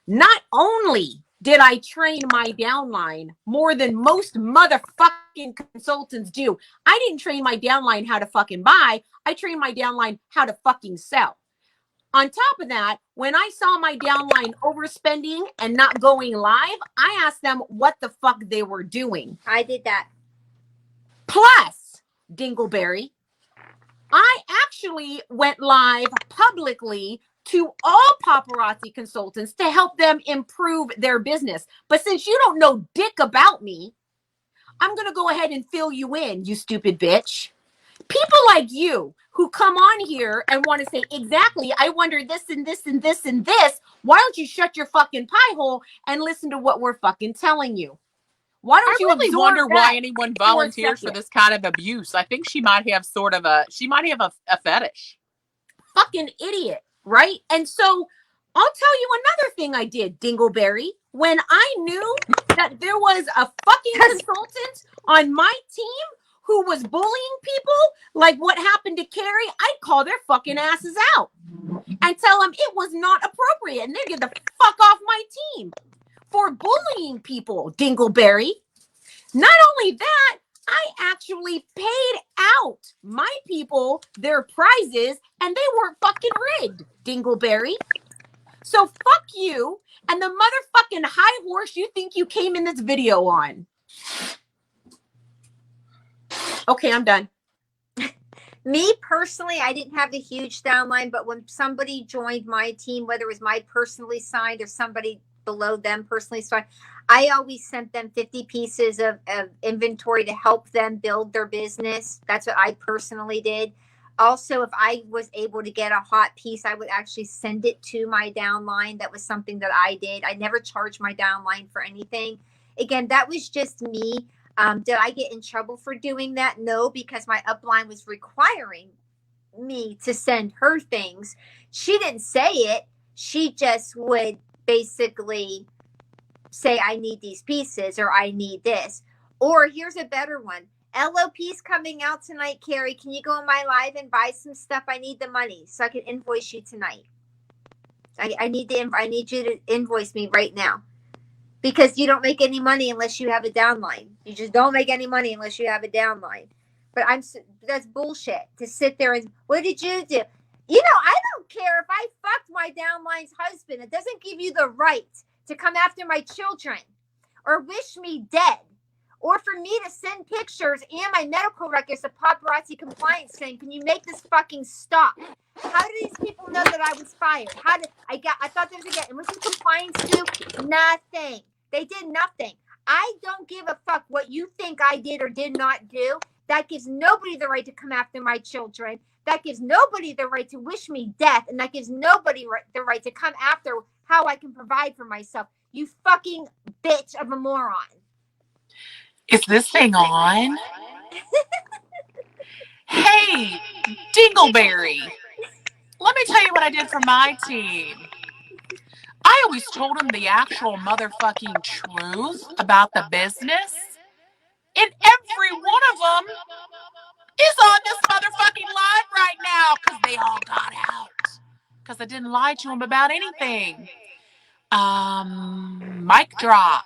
not only did I train my downline more than most motherfucking consultants do, I didn't train my downline how to fucking buy. I trained my downline how to fucking sell. On top of that, when I saw my downline overspending and not going live, I asked them what the fuck they were doing. I did that. Plus, Dingleberry, I actually went live publicly to all paparazzi consultants to help them improve their business. But since you don't know dick about me, I'm going to go ahead and fill you in, you stupid bitch. People like you who come on here and want to say, exactly, I wonder this and this and this and this. Why don't you shut your fucking pie hole and listen to what we're fucking telling you? Why don't you really absorb wonder that why anyone for a volunteers for second? this kind of abuse. I think she might have a fetish. Fucking idiot, right? And so I'll tell you another thing I did, Dingleberry. When I knew that there was a fucking consultant on my team who was bullying people, like what happened to Carrie, I'd call their fucking asses out and tell them it was not appropriate, and they'd get the fuck off my team for bullying people, Dingleberry. Not only that, I actually paid out my people their prizes, and they weren't fucking rigged, Dingleberry. So fuck you and the motherfucking high horse you think you came in this video on. Okay, I'm done. Me personally, I didn't have a huge downline, but when somebody joined my team, whether it was my personally signed or somebody below them personally signed, I always sent them 50 pieces of inventory to help them build their business. That's what I personally did. Also, if I was able to get a hot piece, I would actually send it to my downline. That was something that I did. I never charged my downline for anything. Again, that was just me. Did I get in trouble for doing that? No, because my upline was requiring me to send her things. She didn't say it. She just would basically say, I need these pieces, or I need this. Or here's a better one. LOP's coming out tonight, Carrie. Can you go on my live and buy some stuff? I need the money so I can invoice you tonight. I need you to invoice me right now. Because you don't make any money unless you have a downline. You just don't make any money unless you have a downline. But that's bullshit to sit there and, what did you do? You know, I don't care if I fucked my downline's husband. It doesn't give you the right to come after my children or wish me dead, or for me to send pictures and my medical records to paparazzi compliance saying, can you make this fucking stop? How do these people know that I was fired? I thought there was and what did compliance do? Nothing. They did nothing. I don't give a fuck what you think I did or did not do. That gives nobody the right to come after my children. That gives nobody the right to wish me death. And that gives nobody the right to come after how I can provide for myself. You fucking bitch of a moron. Is this thing on? Hey, Dingleberry. Let me tell you what I did for my team. I always told them the actual motherfucking truth about the business. And every one of them is on this motherfucking live right now because they all got out. Because I didn't lie to them about anything. Mic drop.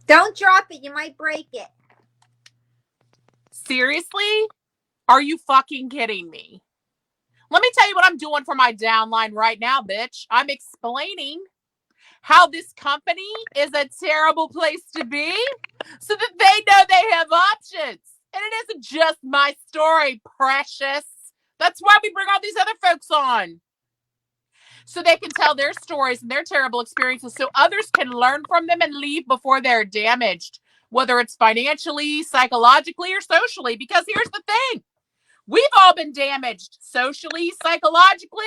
Don't drop it. You might break it. Seriously? Are you fucking kidding me? Let me tell you what I'm doing for my downline right now, bitch. I'm explaining how this company is a terrible place to be so that they know they have options. And it isn't just my story, precious. That's why we bring all these other folks on. So they can tell their stories and their terrible experiences so others can learn from them and leave before they're damaged, whether it's financially, psychologically, or socially. Because here's the thing. We've all been damaged socially, psychologically,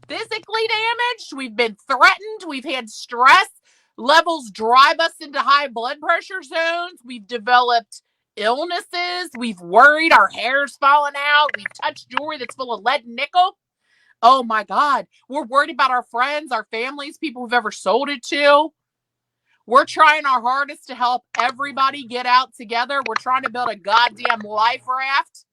physically damaged. We've been threatened. We've had stress levels drive us into high blood pressure zones. We've developed illnesses. We've worried our hair's falling out. We've touched jewelry that's full of lead and nickel. Oh my God. We're worried about our friends, our families, people we've ever sold it to. We're trying our hardest to help everybody get out together. We're trying to build a goddamn life raft.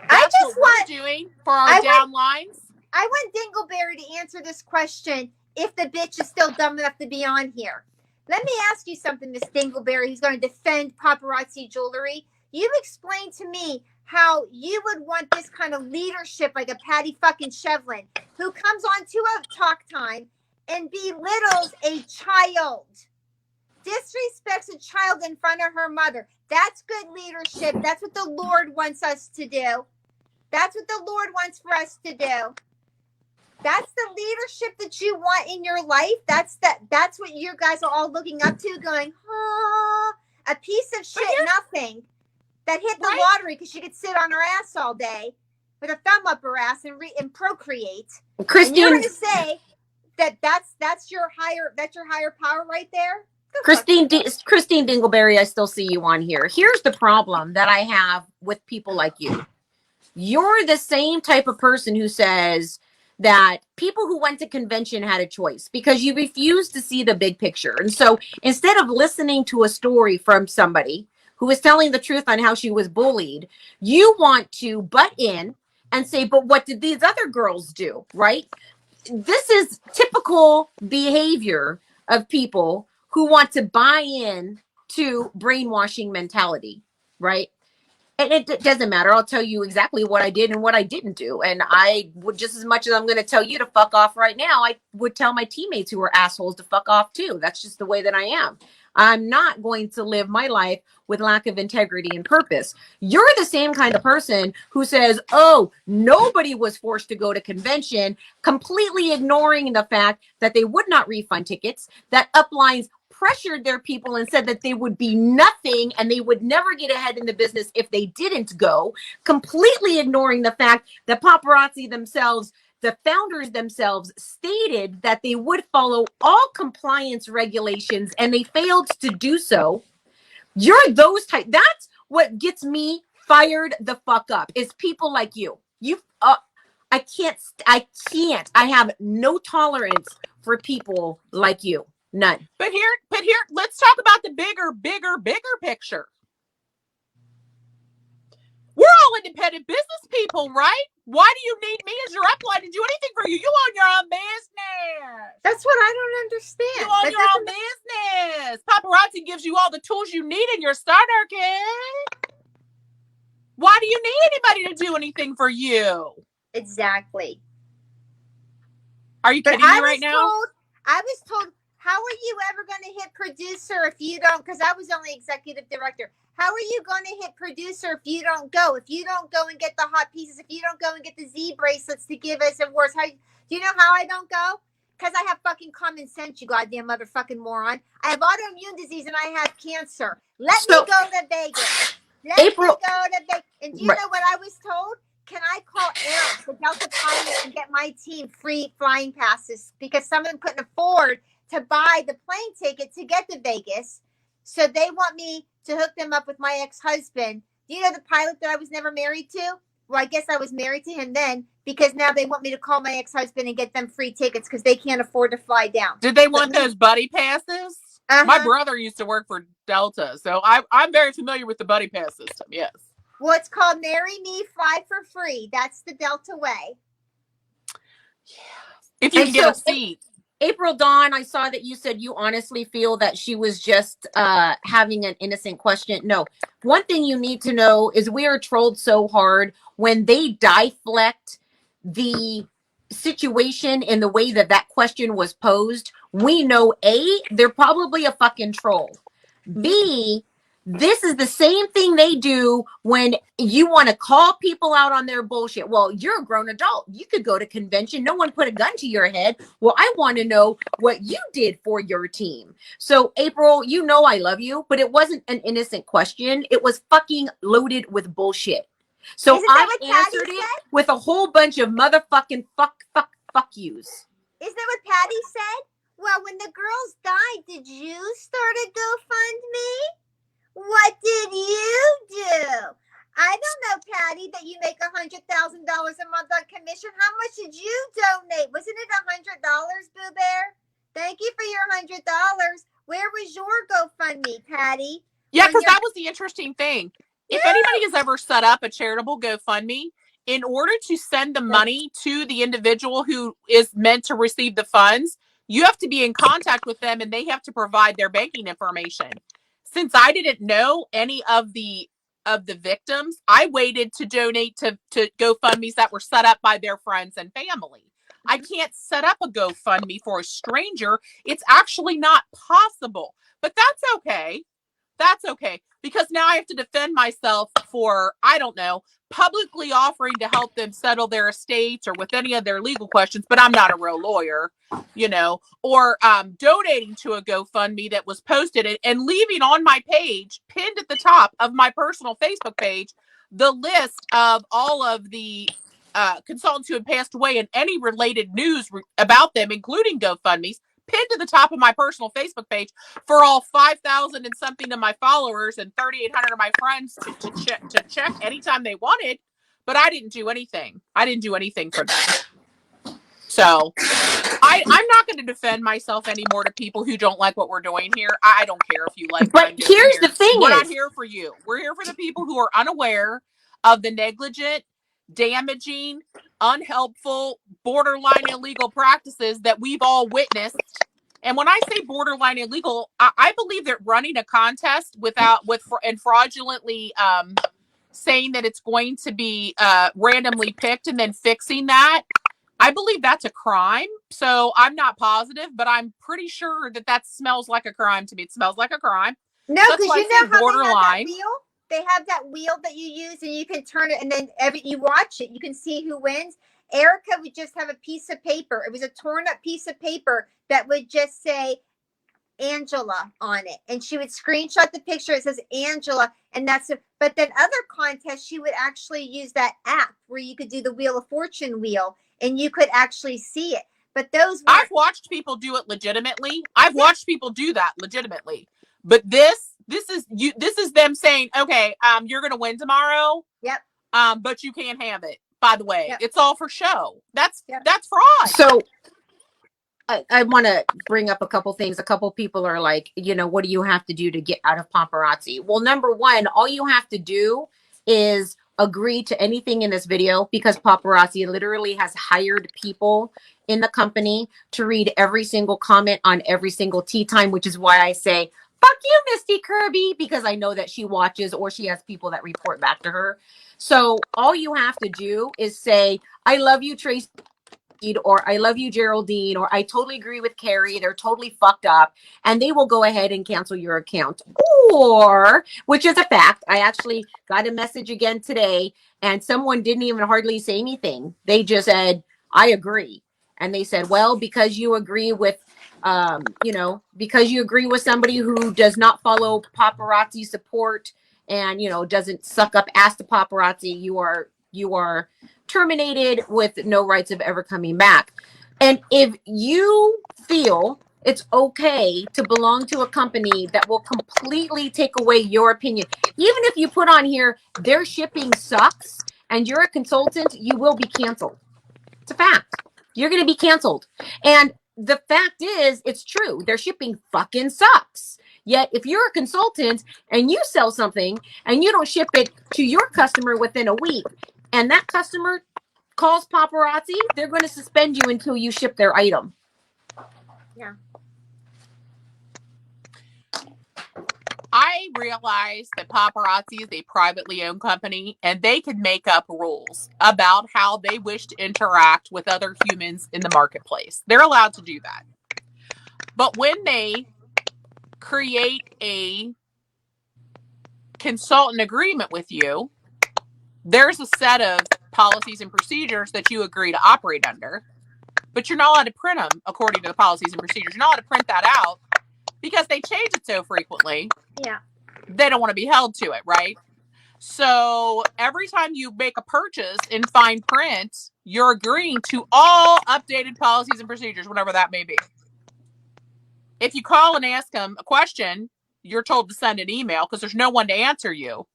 That's what we're doing for our downlines. I want Dingleberry to answer this question if the bitch is still dumb enough to be on here. Let me ask you something, Miss Dingleberry, who's going to defend paparazzi jewelry. You explain to me how you would want this kind of leadership like a Patty fucking Shevlin who comes on to a talk time and belittles a child, disrespects a child in front of her mother. That's good leadership. That's what the Lord wants us to do. That's what the Lord wants for us to do. That's the leadership that you want in your life. That's what you guys are all looking up to, going, oh, a piece of shit, nothing that hit the lottery because she could sit on her ass all day with a thumb up her ass and procreate. Christine, and you're going to say that's your higher power right there. Christine Dingleberry, I still see you on here. Here's the problem that I have with people like you. You're the same type of person who says that people who went to convention had a choice because you refused to see the big picture. And so instead of listening to a story from somebody who was telling the truth on how she was bullied, you want to butt in and say, but what did these other girls do, right? This is typical behavior of people who want to buy in to brainwashing mentality, right? And it doesn't matter. I'll tell you exactly what I did and what I didn't do. And I would, just as much as I'm going to tell you to fuck off right now, I would tell my teammates who are assholes to fuck off too. That's just the way that I am. I'm not going to live my life with lack of integrity and purpose. You're the same kind of person who says, oh, nobody was forced to go to convention, completely ignoring the fact that they would not refund tickets, that uplines pressured their people and said that they would be nothing and they would never get ahead in the business if they didn't go, completely ignoring the fact that paparazzi themselves, the founders themselves, stated that they would follow all compliance regulations and they failed to do so. You're those type. That's what gets me fired the fuck up, is people like you. I can't. I have no tolerance for people like you. None. But here, let's talk about the bigger picture. We're all independent business people, right? Why do you need me as your upline to do anything for you? You own your own business. That's what I don't understand. You own your own business. Paparazzi gives you all the tools you need in your starter kit. Why do you need anybody to do anything for you? Exactly. Are you kidding me right now? I was told, how are you ever going to hit producer if you don't, because I was only executive director. How are you going to hit producer if you don't go? If you don't go and get the hot pieces, if you don't go and get the Z bracelets to give us awards, do you know how I don't go? Because I have fucking common sense, you goddamn motherfucking moron. I have autoimmune disease and I have cancer. Let me go to Vegas. Let me go to Vegas. And do you know what I was told? Can I call Eric, the Delta pilot, and get my team free flying passes because someone couldn't afford to buy the plane ticket to get to Vegas. So they want me to hook them up with my ex-husband. Do you know the pilot that I was never married to? Well, I guess I was married to him then because now they want me to call my ex-husband and get them free tickets because they can't afford to fly down. Did they want those buddy passes? My brother used to work for Delta, so I'm very familiar with the buddy pass system, yes. Well, it's called Marry Me, Fly for Free. That's the Delta way. Yeah. If you can get a seat. April Dawn, I saw that you said you honestly feel that she was just having an innocent question. No. One thing you need to know is we are trolled so hard when they deflect the situation in the way that that question was posed. We know, A, they're probably a fucking troll. B, This is the same thing they do when you want to call people out on their bullshit. Well, you're a grown adult. You could go to convention. No one put a gun to your head. Well, I want to know what you did for your team. So, April, you know I love you, but it wasn't an innocent question. It was fucking loaded with bullshit. So Isn't that I what Patty answered it said? with a whole bunch of motherfucking fuck yous. Isn't that what Patty said? Well, when the girls died, did you start a GoFundMe? What did you do? I don't know, Patty, that you make $100,000 a month on commission. How much did you donate? Wasn't it $100, Boo Bear? Thank you for your $100. Where was your GoFundMe, Patty? Yeah, because that was the interesting thing. Yeah. If anybody has ever set up a charitable GoFundMe, in order to send the money to the individual who is meant to receive the funds, you have to be in contact with them and they have to provide their banking information. Since I didn't know any of the victims, I waited to donate to GoFundMes that were set up by their friends and family. I can't set up a GoFundMe for a stranger. It's actually not possible. But that's okay. That's okay, because now I have to defend myself for, I don't know, publicly offering to help them settle their estates or with any of their legal questions, but I'm not a real lawyer, or donating to a GoFundMe that was posted and leaving on my page, pinned at the top of my personal Facebook page, the list of all of the consultants who had passed away and any related news about them, including GoFundMes, pinned to the top of my personal Facebook page for all 5,000 and something of my followers and 3,800 of my friends to check anytime they wanted. But I didn't do anything. I didn't do anything for them. So I'm not going to defend myself anymore to people who don't like what we're doing here. I don't care if you like. But here's the thing: we're not here for you. We're here for the people who are unaware of the negligent, damaging, unhelpful, borderline illegal practices that we've all witnessed. And when I say borderline illegal, I believe that running a contest and fraudulently saying that it's going to be randomly picked and then fixing that, I believe that's a crime. So I'm not positive, but I'm pretty sure that smells like a crime to me. It smells like a crime. No, because you know how borderline. They have that wheel that you use and you can turn it and then you watch it. You can see who wins. Erica would just have a piece of paper. It was a torn up piece of paper that would just say Angela on it. And she would screenshot the picture. It says Angela. And but then other contests, she would actually use that app where you could do the Wheel of Fortune wheel and you could actually see it. But I've watched people do it legitimately. I've watched people do that legitimately. But this is them saying, okay, you're going to win tomorrow. Yep. But you can't have it. By the way, It's all for show. That's fraud. So I want to bring up a couple things. A couple people are like, what do you have to do to get out of paparazzi? Well, number one, all you have to do is agree to anything in this video, because paparazzi literally has hired people in the company to read every single comment on every single tea time, which is why I say, fuck you, Misty Kirby, because I know that she watches or she has people that report back to her. So all you have to do is say, I love you, Tracy, or I love you, Geraldine, or I totally agree with Carrie. They're totally fucked up. And they will go ahead and cancel your account. Or, which is a fact, I actually got a message again today and someone didn't even hardly say anything. They just said, I agree. And they said, well, because you agree with because you agree with somebody who does not follow paparazzi support and, doesn't suck up ass to paparazzi, you are terminated with no rights of ever coming back. And if you feel it's okay to belong to a company that will completely take away your opinion, even if you put on here, their shipping sucks and you're a consultant, you will be canceled. It's a fact. You're going to be canceled. And the fact is, it's true. Their shipping fucking sucks. Yet if you're a consultant and you sell something and you don't ship it to your customer within a week, and that customer calls paparazzi, they're going to suspend you until you ship their item. Yeah. I realize that paparazzi is a privately owned company and they can make up rules about how they wish to interact with other humans in the marketplace. They're allowed to do that. But when they create a consultant agreement with you, there's a set of policies and procedures that you agree to operate under, but you're not allowed to print them according to the policies and procedures. You're not allowed to print that out because they change it so frequently. Yeah. They don't want to be held to it, right? So every time you make a purchase in fine print, you're agreeing to all updated policies and procedures, whatever that may be. If you call and ask them a question, you're told to send an email because there's no one to answer you.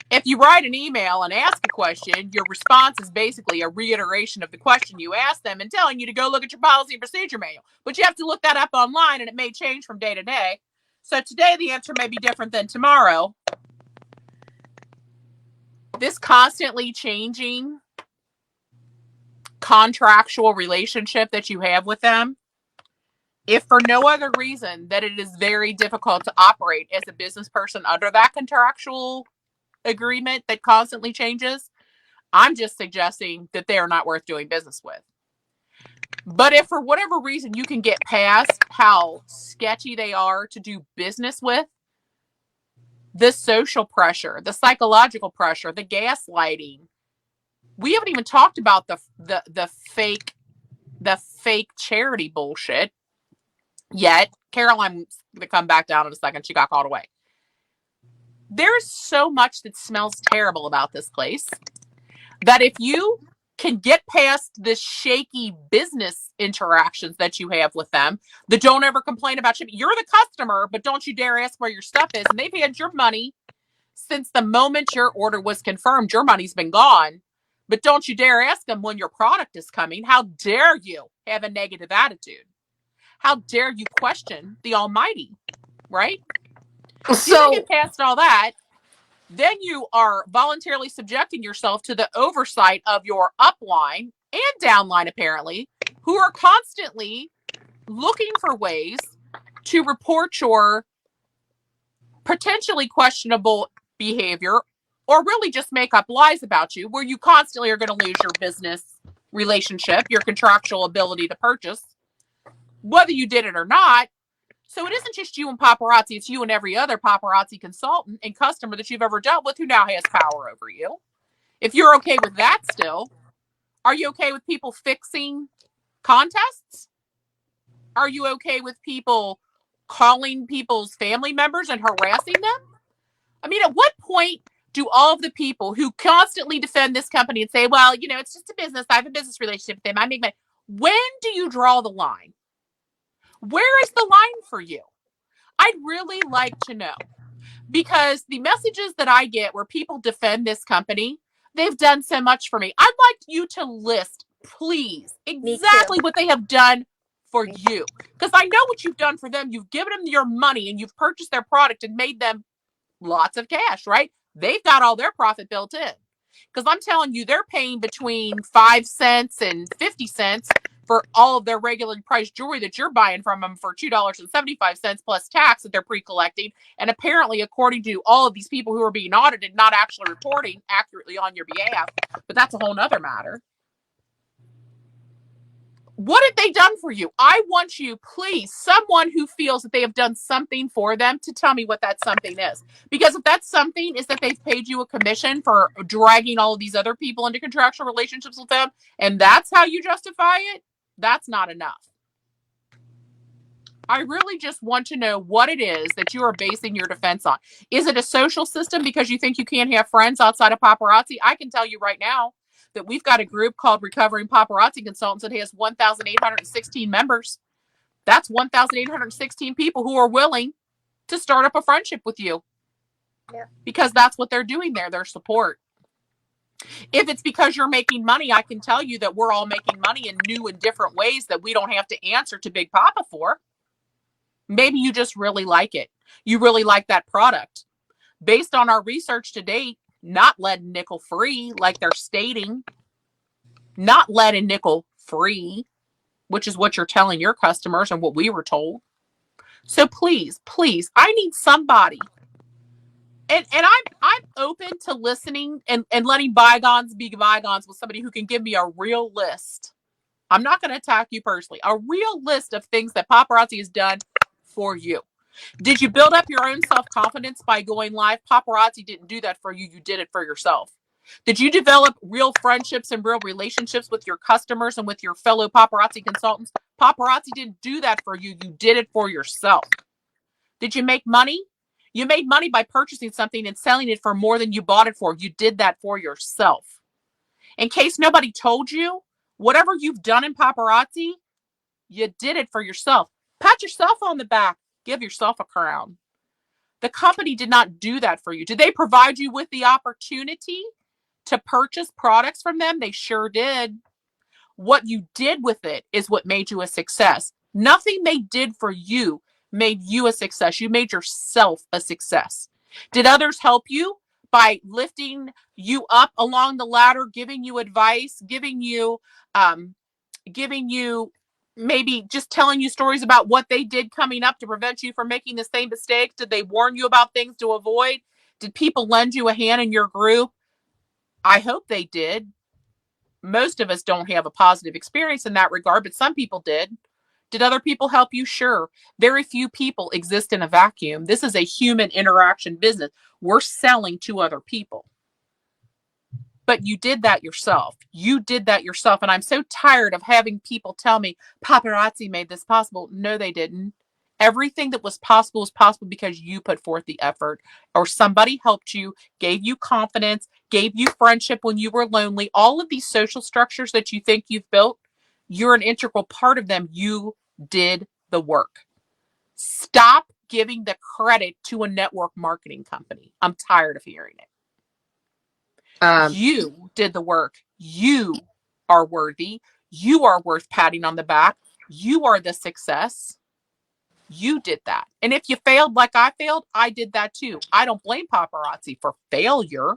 If you write an email and ask a question, your response is basically a reiteration of the question you asked them and telling you to go look at your policy and procedure manual. But you have to look that up online, and it may change from day to day. So today the answer may be different than tomorrow. This constantly changing contractual relationship that you have with them, if for no other reason that it is very difficult to operate as a business person under that contractual agreement that constantly changes, I'm just suggesting that they are not worth doing business with. But if for whatever reason you can get past how sketchy they are to do business with, the social pressure, the psychological pressure, the gaslighting, we haven't even talked about the fake charity bullshit yet. Caroline's gonna come back down in a second. She got called away. There's so much that smells terrible about this place that if you can get past the shaky business interactions that you have with them, that don't ever complain about shipping. You're the customer, but don't you dare ask where your stuff is. And they've had your money since the moment your order was confirmed. Your money's been gone, but don't you dare ask them when your product is coming. How dare you have a negative attitude? How dare you question the Almighty, right? So you get past all that, then you are voluntarily subjecting yourself to the oversight of your upline and downline, apparently, who are constantly looking for ways to report your potentially questionable behavior or really just make up lies about you, where you constantly are going to lose your business relationship, your contractual ability to purchase, whether you did it or not. So it isn't just you and paparazzi, it's you and every other paparazzi consultant and customer that you've ever dealt with who now has power over you. If you're okay with that still, are you okay with people fixing contests? Are you okay with people calling people's family members and harassing them? I mean, at what point do all of the people who constantly defend this company and say, well, you know, it's just a business, I have a business relationship with them, I make money. When do you draw the line? Where is the line for you? I'd really like to know, because the messages that I get where people defend this company, they've done so much for me. I'd like you to list, please, exactly what they have done for you. Because I know what you've done for them. You've given them your money and you've purchased their product and made them lots of cash, right? They've got all their profit built in. Because I'm telling you, they're paying between 5 cents and 50 cents for all of their regular price jewelry that you're buying from them for $2.75 plus tax that they're pre-collecting. And apparently, according to all of these people who are being audited, not actually reporting accurately on your behalf. But that's a whole nother matter. What have they done for you? I want you, please, someone who feels that they have done something for them, to tell me what that something is. Because if that something is that they've paid you a commission for dragging all of these other people into contractual relationships with them, and that's how you justify it, that's not enough. I really just want to know what it is that you are basing your defense on. Is it a social system because you think you can't have friends outside of paparazzi? I can tell you right now that we've got a group called Recovering Paparazzi Consultants that has 1,816 members. That's 1,816 people who are willing to start up a friendship with you. Yeah. Because that's what they're doing there, their support. If it's because you're making money, I can tell you that we're all making money in new and different ways that we don't have to answer to Big Papa for. Maybe you just really like it. You really like that product. Based on our research to date, not lead and nickel free, like they're stating. Not lead and nickel free, which is what you're telling your customers and what we were told. So please, I need somebody. And I'm open to listening and letting bygones be bygones with somebody who can give me a real list. I'm not going to attack you personally. A real list of things that paparazzi has done for you. Did you build up your own self-confidence by going live? Paparazzi didn't do that for you. You did it for yourself. Did you develop real friendships and real relationships with your customers and with your fellow paparazzi consultants? Paparazzi didn't do that for you. You did it for yourself. Did you make money? You made money by purchasing something and selling it for more than you bought it for. You did that for yourself. In case nobody told you, whatever you've done in paparazzi, you did it for yourself. Pat yourself on the back. Give yourself a crown. The company did not do that for you. Did they provide you with the opportunity to purchase products from them? They sure did. What you did with it is what made you a success. Nothing they did for you made you a success. You made yourself a success. Did others help you by lifting you up along the ladder, giving you advice, giving you maybe just telling you stories about what they did coming up to prevent you from making the same mistakes? Did they warn you about things to avoid? Did people lend you a hand in your group? I hope they did. Most of us don't have a positive experience in that regard, but some people did. Did other people help you? Sure. Very few people exist in a vacuum. This is a human interaction business. We're selling to other people. But you did that yourself. You did that yourself. And I'm so tired of having people tell me, paparazzi made this possible. No, they didn't. Everything that was possible because you put forth the effort, or somebody helped you, gave you confidence, gave you friendship when you were lonely. All of these social structures that you think you've built, you're an integral part of them. You did the work. Stop giving the credit to a network marketing company. I'm tired of hearing it. You did the work. You are worthy. You are worth patting on the back. You are the success. You did that. And if you failed like I failed, I did that too. I don't blame paparazzi for failure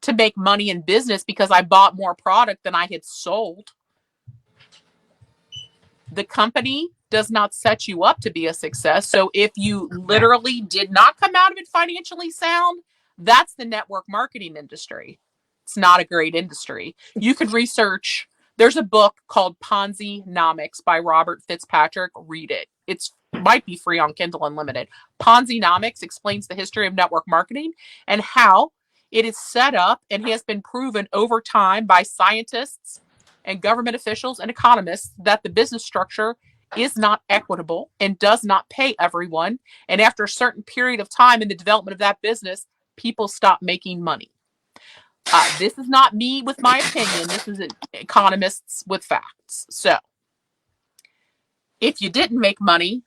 to make money in business because I bought more product than I had sold. The company does not set you up to be a success. So if you literally did not come out of it financially sound, that's the network marketing industry. It's not a great industry. You can research. There's a book called Ponzi-nomics by Robert Fitzpatrick. Read it. It might be free on Kindle Unlimited. Ponzi-nomics explains the history of network marketing and how it is set up and has been proven over time by scientists and government officials and economists that the business structure is not equitable and does not pay everyone. And after a certain period of time in the development of that business, people stop making money. This is not me with my opinion. This is economists with facts. So if you didn't make money,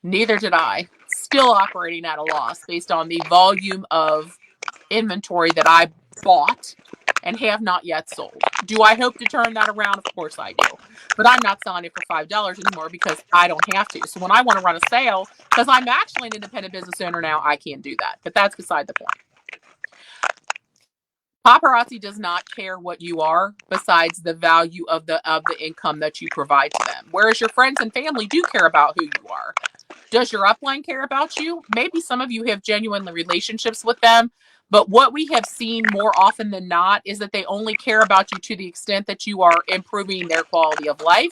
neither did I. Still operating at a loss based on the volume of inventory that I bought and have not yet sold. Do I hope to turn that around? Of course I do. But I'm not selling it for $5 anymore because I don't have to. So when I want to run a sale, because I'm actually an independent business owner now, I can't do that. But that's beside the point. Paparazzi does not care what you are besides the value of the income that you provide to them. Whereas your friends and family do care about who you are. Does your upline care about you? Maybe some of you have genuine relationships with them, but what we have seen more often than not is that they only care about you to the extent that you are improving their quality of life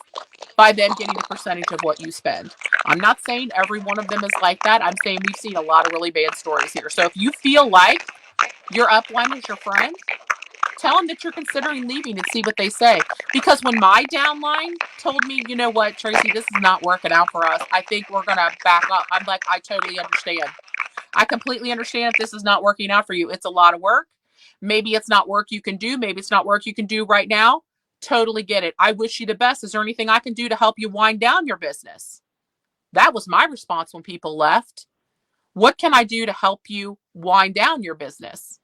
by them getting a percentage of what you spend. I'm not saying every one of them is like that. I'm saying we've seen a lot of really bad stories here. So if you feel like your upline is your friend, tell them that you're considering leaving and see what they say. Because when my downline told me, you know what, Tracy, this is not working out for us, I think we're going to back up. I'm like, I totally understand. I completely understand if this is not working out for you. It's a lot of work. Maybe it's not work you can do. Maybe it's not work you can do right now. Totally get it. I wish you the best. Is there anything I can do to help you wind down your business? That was my response when people left. What can I do to help you wind down your business?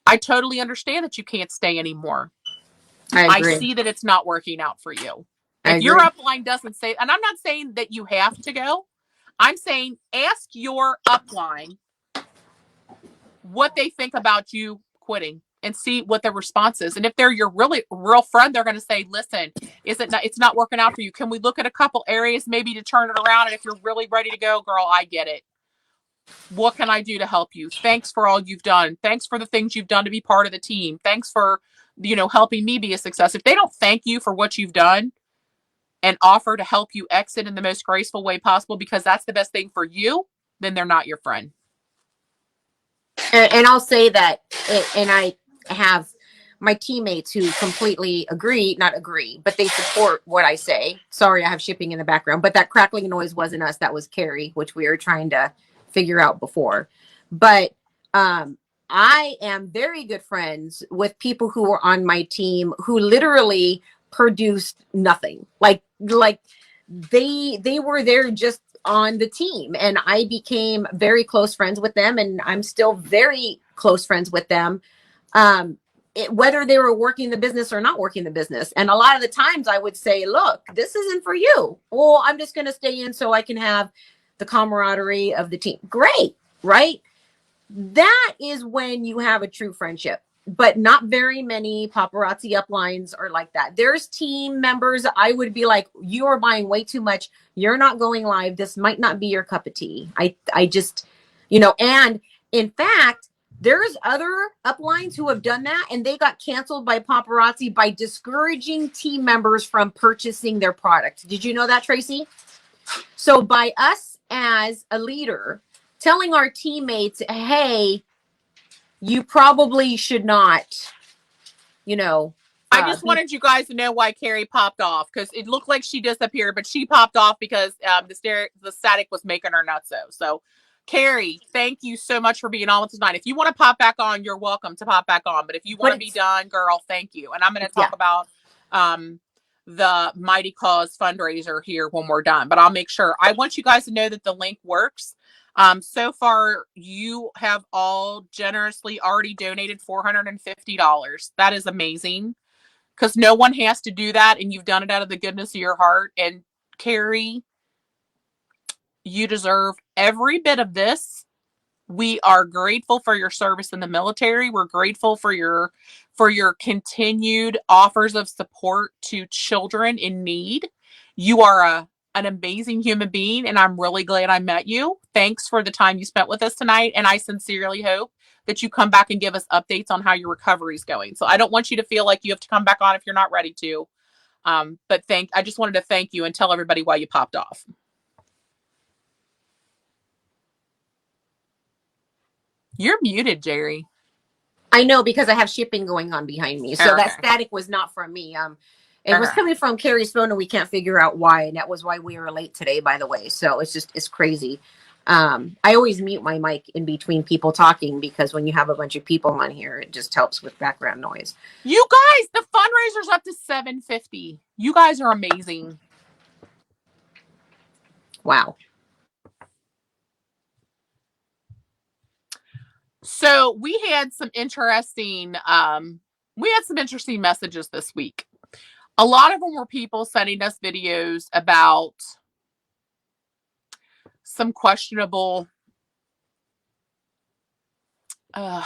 I totally understand that you can't stay anymore. I see that it's not working out for you. If your upline doesn't say, and I'm not saying that you have to go, I'm saying ask your upline what they think about you quitting and see what their response is. And if they're your really real friend, they're going to say, listen, it's not working out for you. Can we look at a couple areas maybe to turn it around? And if you're really ready to go, girl, I get it. What can I do to help you? Thanks for all you've done. Thanks for the things you've done to be part of the team. Thanks for, helping me be a success. If they don't thank you for what you've done and offer to help you exit in the most graceful way possible because that's the best thing for you, then they're not your friend. And I'll say that, and I have my teammates who completely not agree, but they support what I say. Sorry, I have shipping in the background, but that crackling noise wasn't us. That was Carrie, which we were trying to figure out before. But I am very good friends with people who were on my team who literally produced nothing. Like they were there just on the team, and I became very close friends with them, and I'm still very close friends with them. Whether they were working the business or not working the business. And a lot of the times I would say, look, this isn't for you. Well, I'm just going to stay in so I can have the camaraderie of the team. Great, right? That is when you have a true friendship. But not very many paparazzi uplines are like that. There's team members I would be like, you are buying way too much. You're not going live. This might not be your cup of tea. I just, and in fact, there's other uplines who have done that, and they got canceled by paparazzi by discouraging team members from purchasing their product. Did you know that, Tracy? So by us as a leader telling our teammates, hey, you probably should not, I just wanted you guys to know why Carrie popped off, because it looked like she disappeared, but she popped off because the static was making her nuts. So Carrie, thank you so much for being on with us tonight. If you want to pop back on, you're welcome to pop back on. But if you want to be done, girl, thank you. And I'm going to talk about the Mighty Cause fundraiser here when we're done. But I'll make sure. I want you guys to know that the link works. So far, you have all generously already donated $450. That is amazing, because no one has to do that, and you've done it out of the goodness of your heart. And Carrie, you deserve every bit of this. We are grateful for your service in the military. We're grateful for your continued offers of support to children in need. You are an amazing human being, and I'm really glad I met you. Thanks for the time you spent with us tonight, and I sincerely hope that you come back and give us updates on how your recovery is going. So I don't want you to feel like you have to come back on if you're not ready to. But I just wanted to thank you and tell everybody why you popped off. You're muted, Jerry. I know, because I have shipping going on behind me. So that static was not from me. It was coming from Carrie's phone, and we can't figure out why. And that was why we were late today, by the way. So it's crazy. I always mute my mic in between people talking, because when you have a bunch of people on here, it just helps with background noise. You guys, the fundraiser's up to $750. You guys are amazing. Wow. So we had some interesting messages this week. A lot of them were people sending us videos about some questionable, I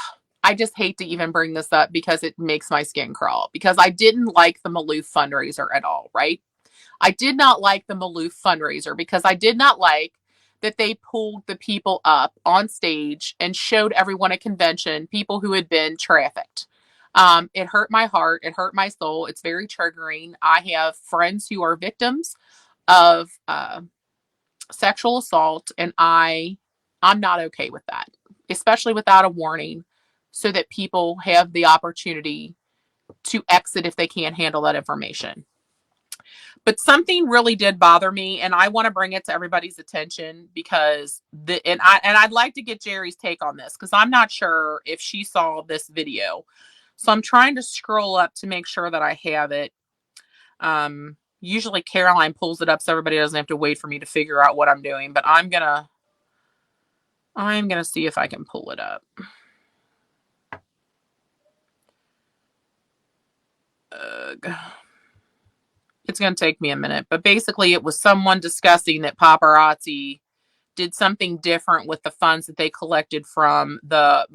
just hate to even bring this up because it makes my skin crawl, because I didn't like the Maloof fundraiser at all, right? I did not like the Maloof fundraiser because I did not like that they pulled the people up on stage and showed everyone at convention people who had been trafficked. It hurt my heart. It hurt my soul. It's very triggering. I have friends who are victims of sexual assault, and I'm not okay with that, especially without a warning, so that people have the opportunity to exit if they can't handle that information. But something really did bother me, and I want to bring it to everybody's attention, because I'd like to get Jerry's take on this, because I'm not sure if she saw this video. So I'm trying to scroll up to make sure that I have it. Usually Caroline pulls it up so everybody doesn't have to wait for me to figure out what I'm doing, but I'm gonna see if I can pull it up. It's going to take me a minute, but basically it was someone discussing that paparazzi did something different with the funds that they collected from the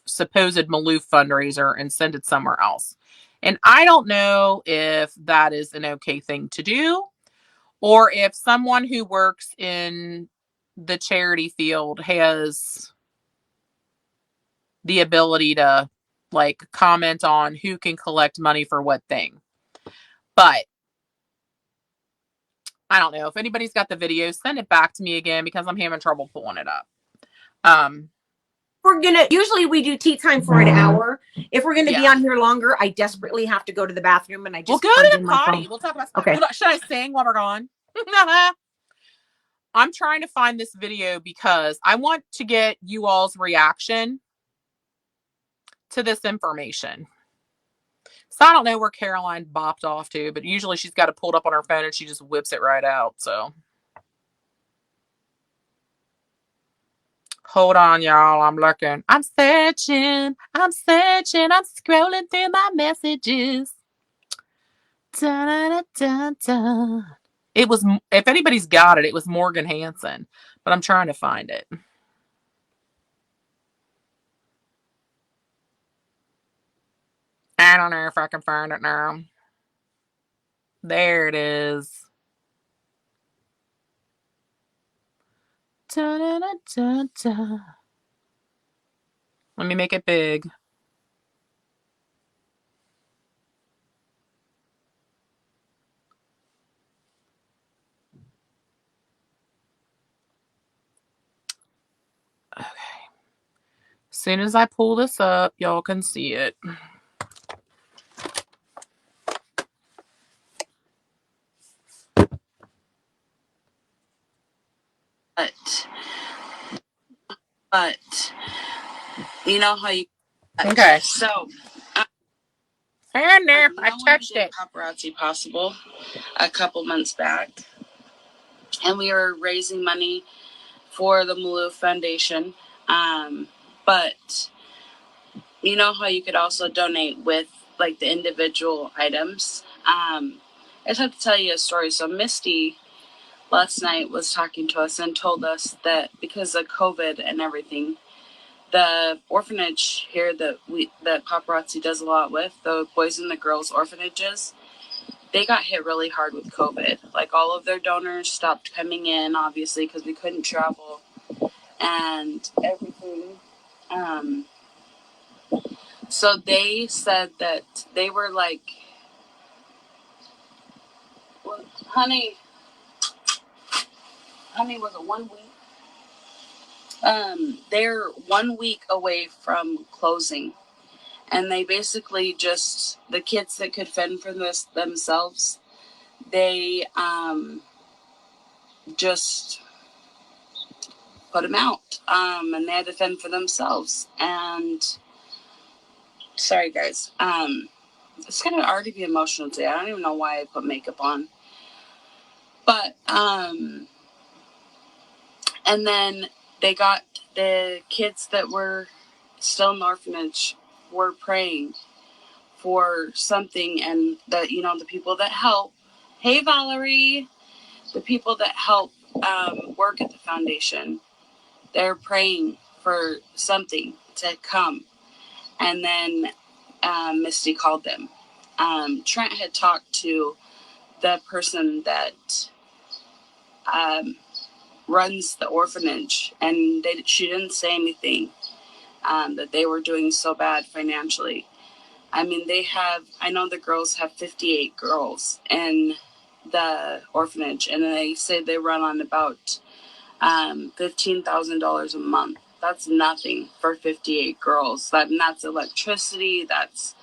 supposed Maloof fundraiser and sent it somewhere else. And I don't know if that is an okay thing to do, or if someone who works in the charity field has the ability to comment on who can collect money for what thing. But I don't know. If anybody's got the video, send it back to me again because I'm having trouble pulling it up. Usually we do tea time for an hour. If we're gonna be Yeah. on here longer, I desperately have to go to the bathroom and I We'll just go plugged to in the my potty. phone. We'll talk about. Okay. Should I sing while we're gone? I'm trying to find this video because I want to get you all's reaction to this information. So I don't know where Caroline bopped off to, but usually she's got it pulled up on her phone and she just whips it right out. So hold on, y'all. I'm looking. I'm searching. I'm scrolling through my messages. Da-da-da-da-da. It was, if anybody's got it, it was Morgan Hansen, but I'm trying to find it. I don't know if I can find it now. There it is. Da-da-da-da-da. Let me make it big. Okay. As soon as I pull this up, y'all can see it. But you know how you. Okay. So. And there, I touched it. Paparazzi Possible a couple months back, and we were raising money for the Malou Foundation. But you know how you could also donate with like the individual items. I just have to tell you a story. So Misty last night was talking to us and told us that because of COVID and everything, the orphanage here that Paparazzi does a lot with, the boys and the girls orphanages, they got hit really hard with COVID. Like all of their donors stopped coming in, obviously, because we couldn't travel and everything. So they said that they were like, well, honey, was it 1 week? They're 1 week away from closing. And they basically just, the kids that could fend for themselves, they just put them out. And they had to fend for themselves. And sorry, guys. It's going to already be emotional today. I don't even know why I put makeup on. But, and then they got the kids that were still in the orphanage were praying for something, and the people that help. Hey, Valerie. The people that help work at the foundation, they're praying for something to come. And then Misty called them. Trent had talked to the person that runs the orphanage, and she didn't say anything, that they were doing so bad financially. I mean, I know the girls have 58 girls in the orphanage, and they say they run on about $15,000 a month. That's nothing for 58 girls. That's electricity, that's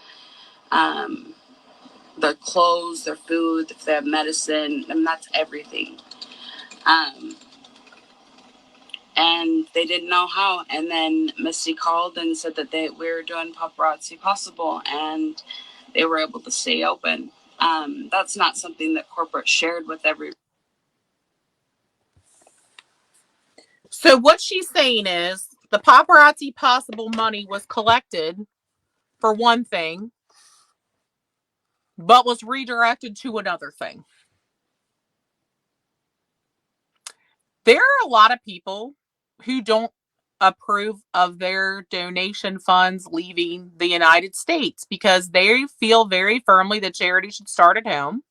their clothes, their food, if they have medicine, and that's everything. And they didn't know how. And then Misty called and said that we were doing Paparazzi Possible, and they were able to stay open. That's not something that corporate shared with everybody. So what she's saying is the Paparazzi Possible money was collected for one thing, but was redirected to another thing. There are a lot of people who don't approve of their donation funds leaving the United States because they feel very firmly that charity should start at home.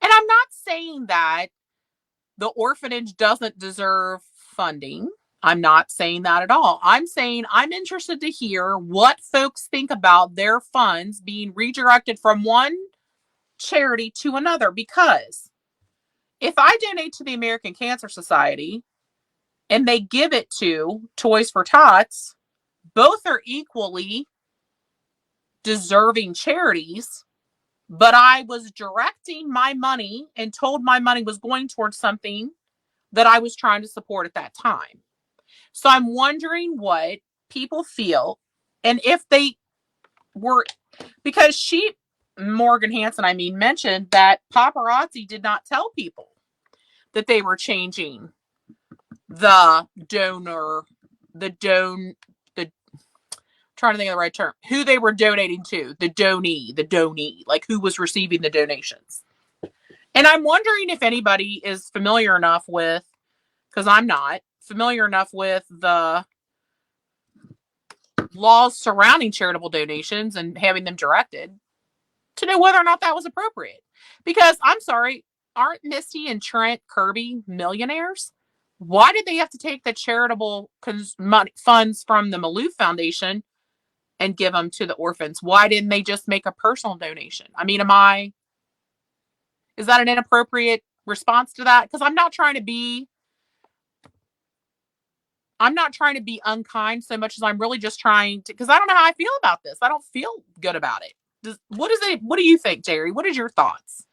And I'm not saying that the orphanage doesn't deserve funding. I'm not saying that at all. I'm saying I'm interested to hear what folks think about their funds being redirected from one charity to another, because if I donate to the American Cancer Society and they give it to Toys for Tots, both are equally deserving charities, but I was directing my money and told my money was going towards something that I was trying to support at that time. So I'm wondering what people feel, and if they were, because Morgan Hansen, mentioned that Paparazzi did not tell people that they were changing the trying to think of the right term, who they were donating to, the donee, like who was receiving the donations. And I'm wondering if anybody is familiar enough with, because I'm not familiar enough with the laws surrounding charitable donations and having them directed, to know whether or not that was appropriate. Because I'm sorry, aren't Misty and Trent Kirby millionaires? Why did they have to take the charitable funds from the Maloof Foundation and give them to the orphans? Why didn't they just make a personal donation? Is that an inappropriate response to that? Because I'm not trying to be unkind so much as I'm really just trying to, because I don't know how I feel about this. I don't feel good about it. What do you think, Jerry? What is your thoughts?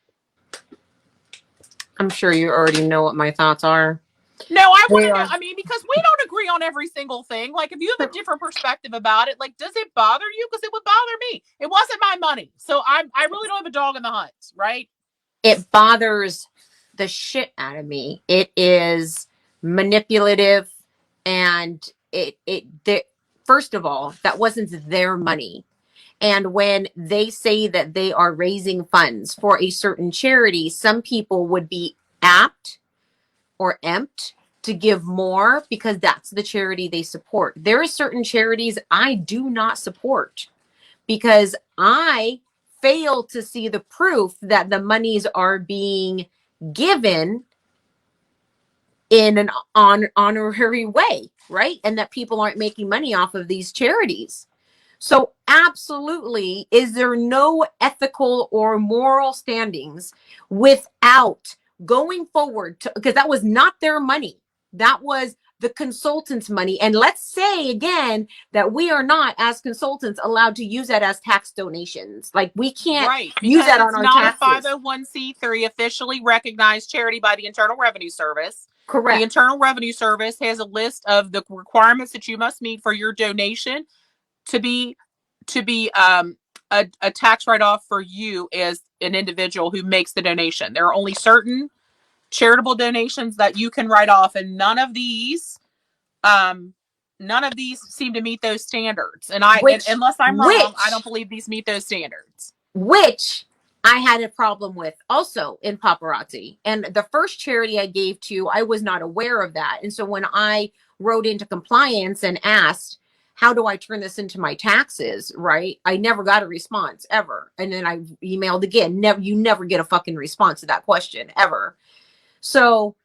I'm sure you already know what my thoughts are. No, I want to know. Because we don't agree on every single thing. Like, if you have a different perspective about it, like, does it bother you? Because it would bother me. It wasn't my money, so I really don't have a dog in the hunt, right? It bothers the shit out of me. It is manipulative, and first of all, that wasn't their money. And when they say that they are raising funds for a certain charity, some people would be apt or emped to give more because that's the charity they support. There are certain charities I do not support because I fail to see the proof that the monies are being given in an honorary way, right? And that people aren't making money off of these charities. So absolutely, is there no ethical or moral standings without going forward to, because that was not their money. That was the consultant's money. And let's say again that we are not, as consultants, allowed to use that as tax donations. Like, we can't use that on our taxes. It's not a 501c3 officially recognized charity by the Internal Revenue Service. Correct. The Internal Revenue Service has a list of the requirements that you must meet for your donation to be a tax write-off for you as an individual who makes the donation. There are only certain charitable donations that you can write off, and none of these seem to meet those standards. And unless I'm wrong, I don't believe these meet those standards. Which I had a problem with also in Paparazzi. And the first charity I gave to, I was not aware of that. And so when I wrote into compliance and asked, how do I turn this into my taxes, right? I never got a response ever. And then I emailed again. You never get a fucking response to that question ever. So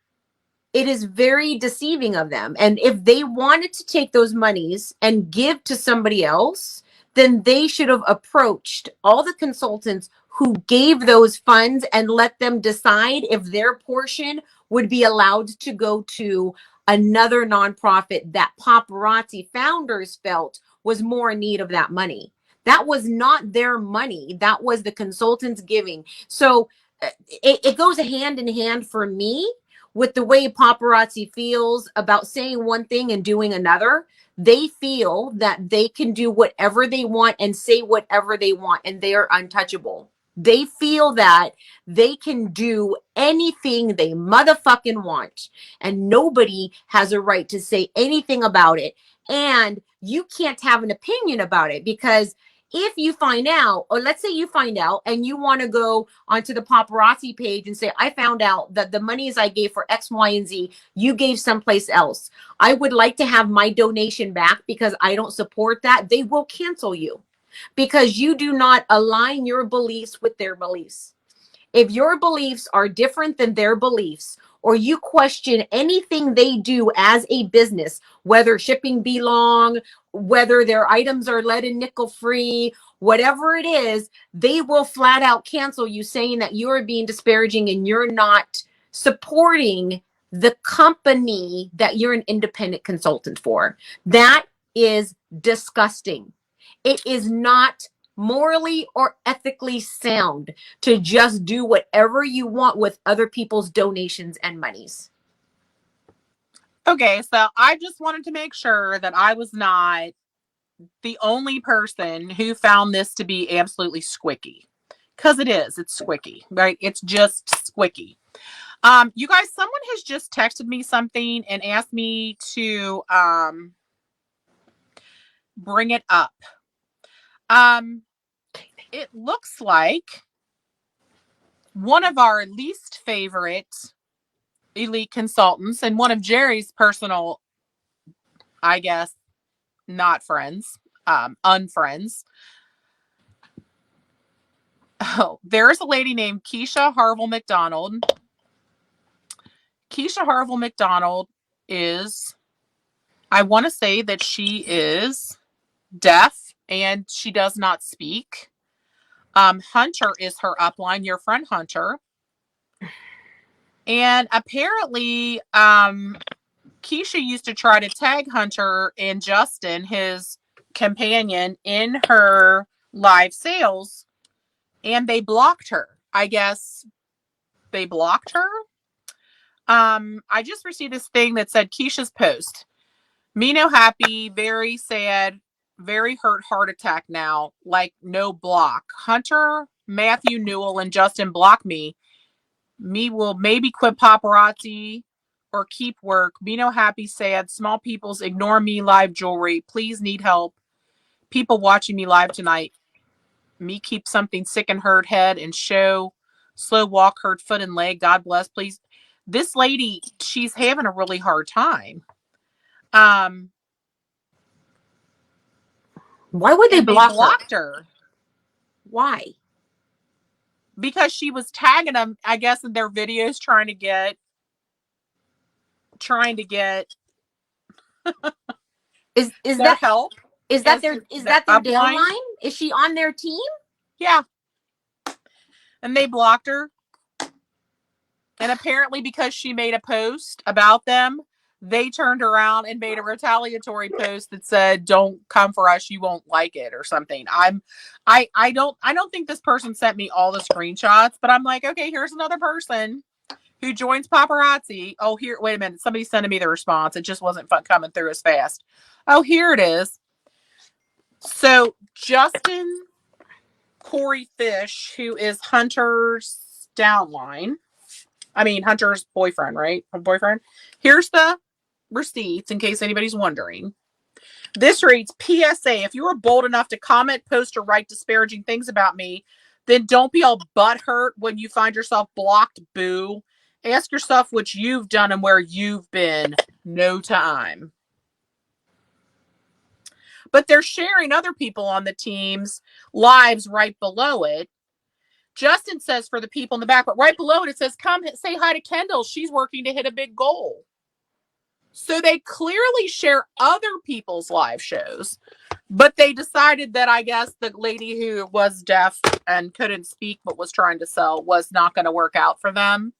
it is very deceiving of them. And if they wanted to take those monies and give to somebody else, then they should have approached all the consultants who gave those funds and let them decide if their portion would be allowed to go to another nonprofit that Paparazzi founders felt was more in need of that money. That was not their money. That was the consultants giving. So it goes hand in hand for me with the way Paparazzi feels about saying one thing and doing another. They feel that they can do whatever they want and say whatever they want, and they are untouchable. They feel that they can do anything they motherfucking want, and nobody has a right to say anything about it. And you can't have an opinion about it, because if you find out, or let's say you find out and you want to go onto the Paparazzi page and say, I found out that the monies I gave for X, Y, and Z, you gave someplace else. I would like to have my donation back because I don't support that. They will cancel you because you do not align your beliefs with their beliefs. If your beliefs are different than their beliefs, or you question anything they do as a business, whether shipping be long, whether their items are lead and nickel free, whatever it is, they will flat out cancel you, saying that you are being disparaging and you're not supporting the company that you're an independent consultant for. That is disgusting. It is not morally or ethically sound to just do whatever you want with other people's donations and monies. Okay, so I just wanted to make sure that I was not the only person who found this to be absolutely squicky. Because it is. It's squicky, right? It's just squicky. You guys, someone has just texted me something and asked me to bring it up. It looks like one of our least favorite elite consultants and one of Jerry's personal, I guess, not friends, unfriends. Oh, there's a lady named Keisha Harville McDonald. Keisha Harville McDonald is, I want to say that she is deaf and she does not speak. Hunter is her upline, your friend Hunter. And apparently, Keisha used to try to tag Hunter and Justin, his companion, in her live sales, and they blocked her. I guess they blocked her. I just received this thing that said Keisha's post. Me no happy, very sad, very hurt, heart attack now. Like no block. Hunter, Matthew Newell, and Justin block me. Me will maybe quit paparazzi or keep work. Me no happy, sad. Small peoples ignore me. Live jewelry. Please need help. People watching me live tonight. Me keep something sick and hurt head and show. Slow walk, hurt foot and leg. God bless, please. This lady, she's having a really hard time. Why would they block blocked her? Why? Because she was tagging them, I guess, in their videos, trying to get is their that help? Is that their downline? Is she on their team? Yeah. And they blocked her. And apparently because she made a post about them, they turned around and made a retaliatory post that said, "Don't come for us, you won't like it," or something. I don't think this person sent me all the screenshots, but I'm like, okay, here's another person who joins paparazzi. Oh, here, wait a minute. Somebody's sending me the response. It just wasn't coming through as fast. Oh, here it is. So Justin Corey Fish, who is Hunter's downline, Hunter's boyfriend, right? Boyfriend. Here's the receipts in case anybody's wondering. This reads, PSA, if you are bold enough to comment, post, or write disparaging things about me, then don't be all butthurt when you find yourself blocked, boo. Ask yourself what you've done and where you've been. No time. But they're sharing other people on the team's lives right below it. Justin says for the people in the back, but right below it, it says, come say hi to Kendall. She's working to hit a big goal. So they clearly share other people's live shows, but they decided that I guess the lady who was deaf and couldn't speak but was trying to sell was not going to work out for them.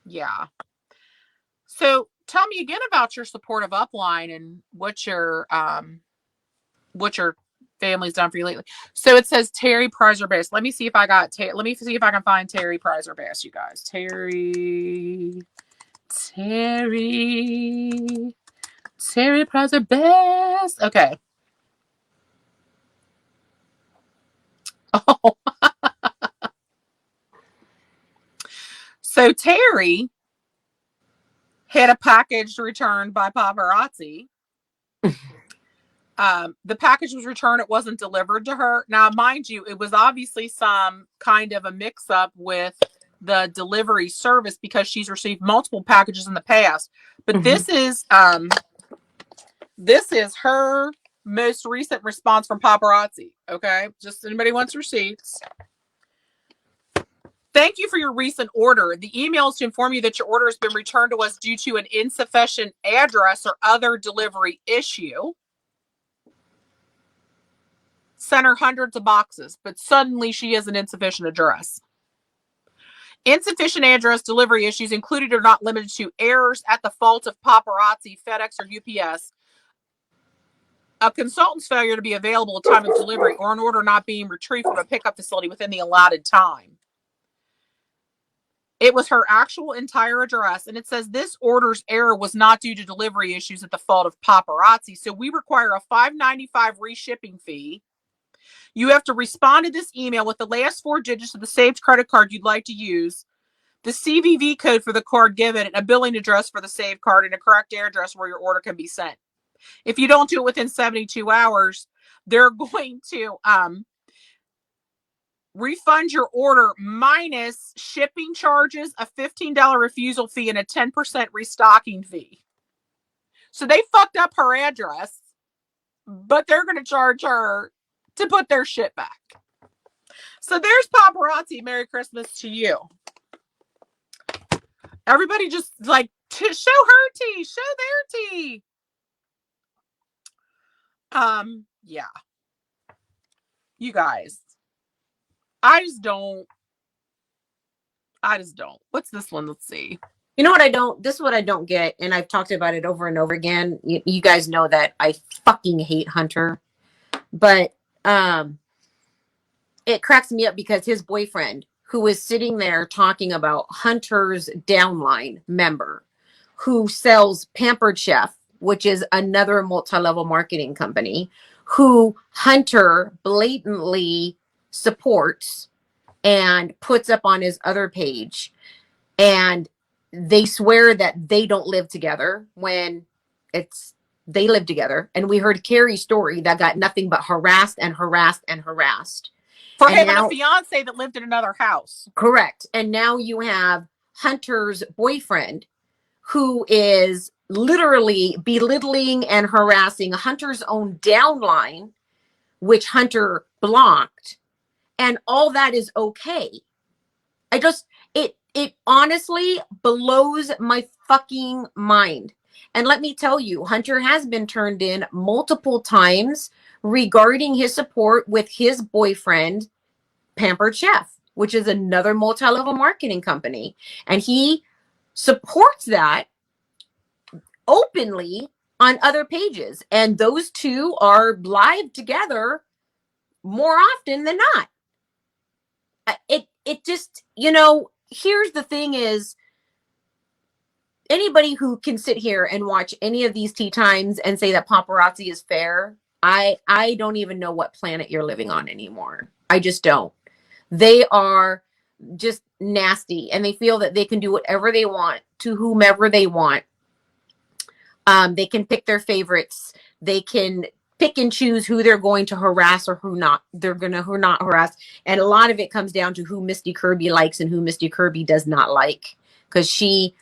Yeah. So tell me again about your supportive upline and what your family's done for you lately. So it says Terry Prizer Bass. Let me see if I can find Terry Prizer Bass, you guys. Terry Prizer Bass. Okay. Oh. So Terry had a package returned by paparazzi. The package was returned. It wasn't delivered to her. Now, mind you, it was obviously some kind of a mix-up with the delivery service because she's received multiple packages in the past. But this is her most recent response from paparazzi. Okay, just anybody wants receipts. Thank you for your recent order. The email is to inform you that your order has been returned to us due to an insufficient address or other delivery issue. Sent her hundreds of boxes, but suddenly she has an insufficient address. Insufficient address, delivery issues included or not limited to errors at the fault of Paparazzi, FedEx, or UPS, a consultant's failure to be available at time of delivery, or an order not being retrieved from a pickup facility within the allotted time. It was her actual entire address, and it says this order's error was not due to delivery issues at the fault of Paparazzi. So we require a $5.95 reshipping fee. You have to respond to this email with the last 4 digits of the saved credit card you'd like to use, the CVV code for the card given, a billing address for the saved card, and a correct address where your order can be sent. If you don't do it within 72 hours, they're going to refund your order minus shipping charges, a $15 refusal fee, and a 10% restocking fee. So they fucked up her address, but they're going to charge her to put their shit back. So there's Paparazzi. Merry Christmas to you. Everybody just like to show her tea, show their tea. Yeah. You guys. I just don't. What's this one? Let's see. You know what I don't, this is what I don't get, and I've talked about it over and over again. You guys know that I fucking hate Hunter, but it cracks me up because his boyfriend, who was sitting there talking about Hunter's downline member, who sells Pampered Chef, which is another multi-level marketing company, who Hunter blatantly supports and puts up on his other page, and they swear that they don't live together when they live together. And we heard Carrie's story that got nothing but harassed and harassed and harassed. For him and a fiance that lived in another house. Correct. And now you have Hunter's boyfriend, who is literally belittling and harassing Hunter's own downline, which Hunter blocked. And all that is okay. It honestly blows my fucking mind. And let me tell you, Hunter has been turned in multiple times regarding his support with his boyfriend, Pampered Chef, which is another multi-level marketing company. And he supports that openly on other pages. And those two are live together more often than not. It just, here's the thing is, anybody who can sit here and watch any of these tea times and say that paparazzi is fair, I don't even know what planet you're living on anymore. I just don't. They are just nasty, and they feel that they can do whatever they want to whomever they want. They can pick their favorites. They can pick and choose who they're going to harass or who not. Who not harass. And a lot of it comes down to who Misty Kirby likes and who Misty Kirby does not like. Because she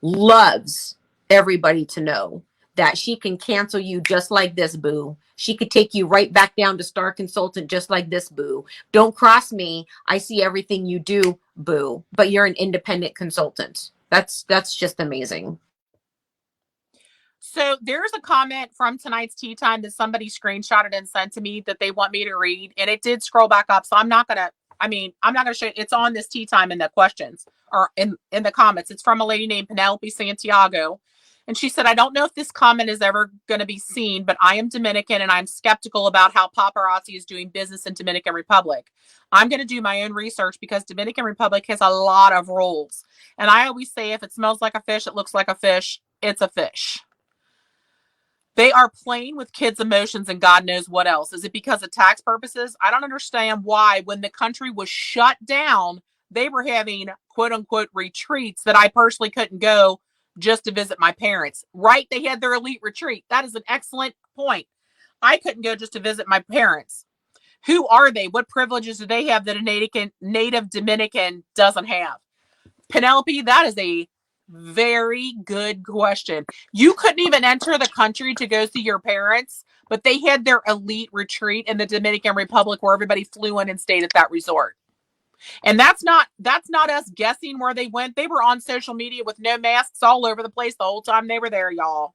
loves everybody to know that she can cancel you just like this, boo. She could take you right back down to Star Consultant just like this, boo. Don't cross me. I see everything you do, boo. But you're an independent consultant. That's just amazing. So there's a comment from tonight's tea time that somebody screenshotted and sent to me that they want me to read, and it did scroll back up. So I'm not gonna show you. It's on this tea time in the questions or in the comments. It's from a lady named Penelope Santiago. And she said, I don't know if this comment is ever going to be seen, but I am Dominican and I'm skeptical about how paparazzi is doing business in Dominican Republic. I'm going to do my own research because Dominican Republic has a lot of rules. And I always say, if it smells like a fish, it looks like a fish, it's a fish. They are playing with kids' emotions and God knows what else. Is it because of tax purposes? I don't understand why, when the country was shut down, they were having quote unquote retreats that I personally couldn't go just to visit my parents. Right? They had their elite retreat. That is an excellent point. I couldn't go just to visit my parents. Who are they? What privileges do they have that a native Dominican doesn't have? Penelope, that is a very good question. You couldn't even enter the country to go see your parents, but they had their elite retreat in the Dominican Republic where everybody flew in and stayed at that resort. And that's not us guessing where they went. They were on social media with no masks all over the place the whole time they were there, y'all.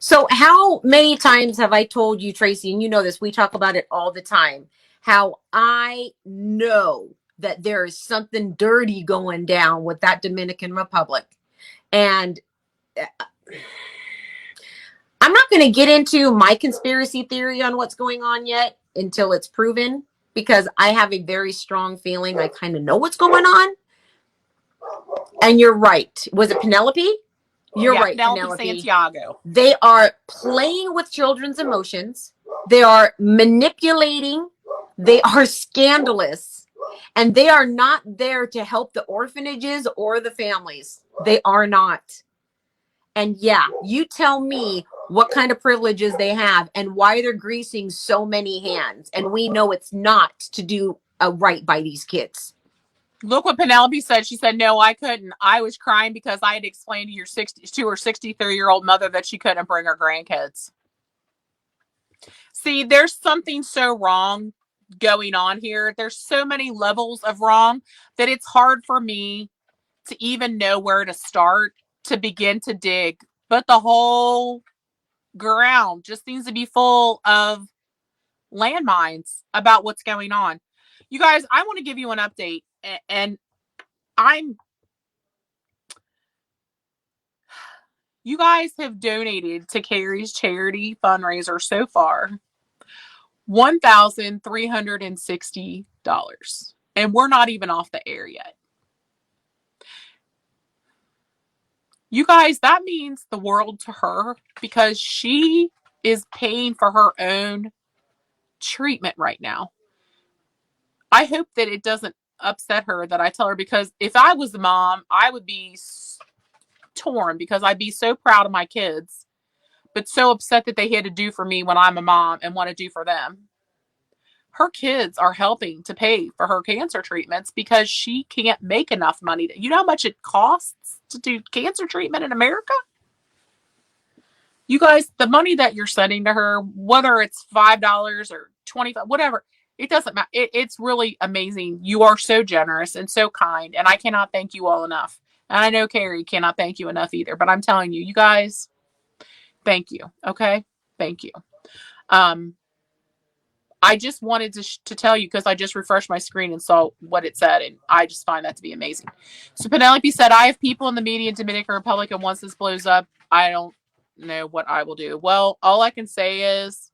So how many times have I told you, Tracy, and you know this, we talk about it all the time, how I know that there is something dirty going down with that Dominican Republic. And I'm not going to get into my conspiracy theory on what's going on yet until it's proven, because I have a very strong feeling I kind of know what's going on. And you're right. Was it Penelope? You're Yeah, right, Penelope Santiago. They are playing with children's emotions. They are manipulating. They are scandalous. And they are not there to help the orphanages or the families. They are not. And yeah, you tell me what kind of privileges they have and why they're greasing so many hands. And we know it's not to do right by these kids. Look what Penelope said. She said, no, I couldn't. I was crying because I had explained to her 63-year-old mother that she couldn't bring her grandkids. See, there's something so wrong going on here. There's so many levels of wrong that it's hard for me to even know where to start to begin to dig. But the whole ground just seems to be full of landmines about what's going on. You guys, I want to give you an update, and you guys have donated to Carrie's charity fundraiser so far $1,360, and we're not even off the air yet. You guys, that means the world to her, because she is paying for her own treatment right now. I hope that it doesn't upset her that I tell her, because if I was the mom, I would be torn, because I'd be so proud of my kids, but so upset that they had to do for me when I'm a mom and want to do for them. Her kids are helping to pay for her cancer treatments because she can't make enough money. You know how much it costs to do cancer treatment in America? You guys, the money that you're sending to her, whether it's $5 or $25, whatever, it doesn't matter. It's really amazing. You are so generous and so kind, and I cannot thank you all enough. And I know Carrie cannot thank you enough either, but I'm telling you, you guys, thank you. Okay? Thank you. I just wanted to tell you, because I just refreshed my screen and saw what it said, and I just find that to be amazing. So Penelope said, I have people in the media in Dominican Republic, and once this blows up, I don't know what I will do. Well, all I can say is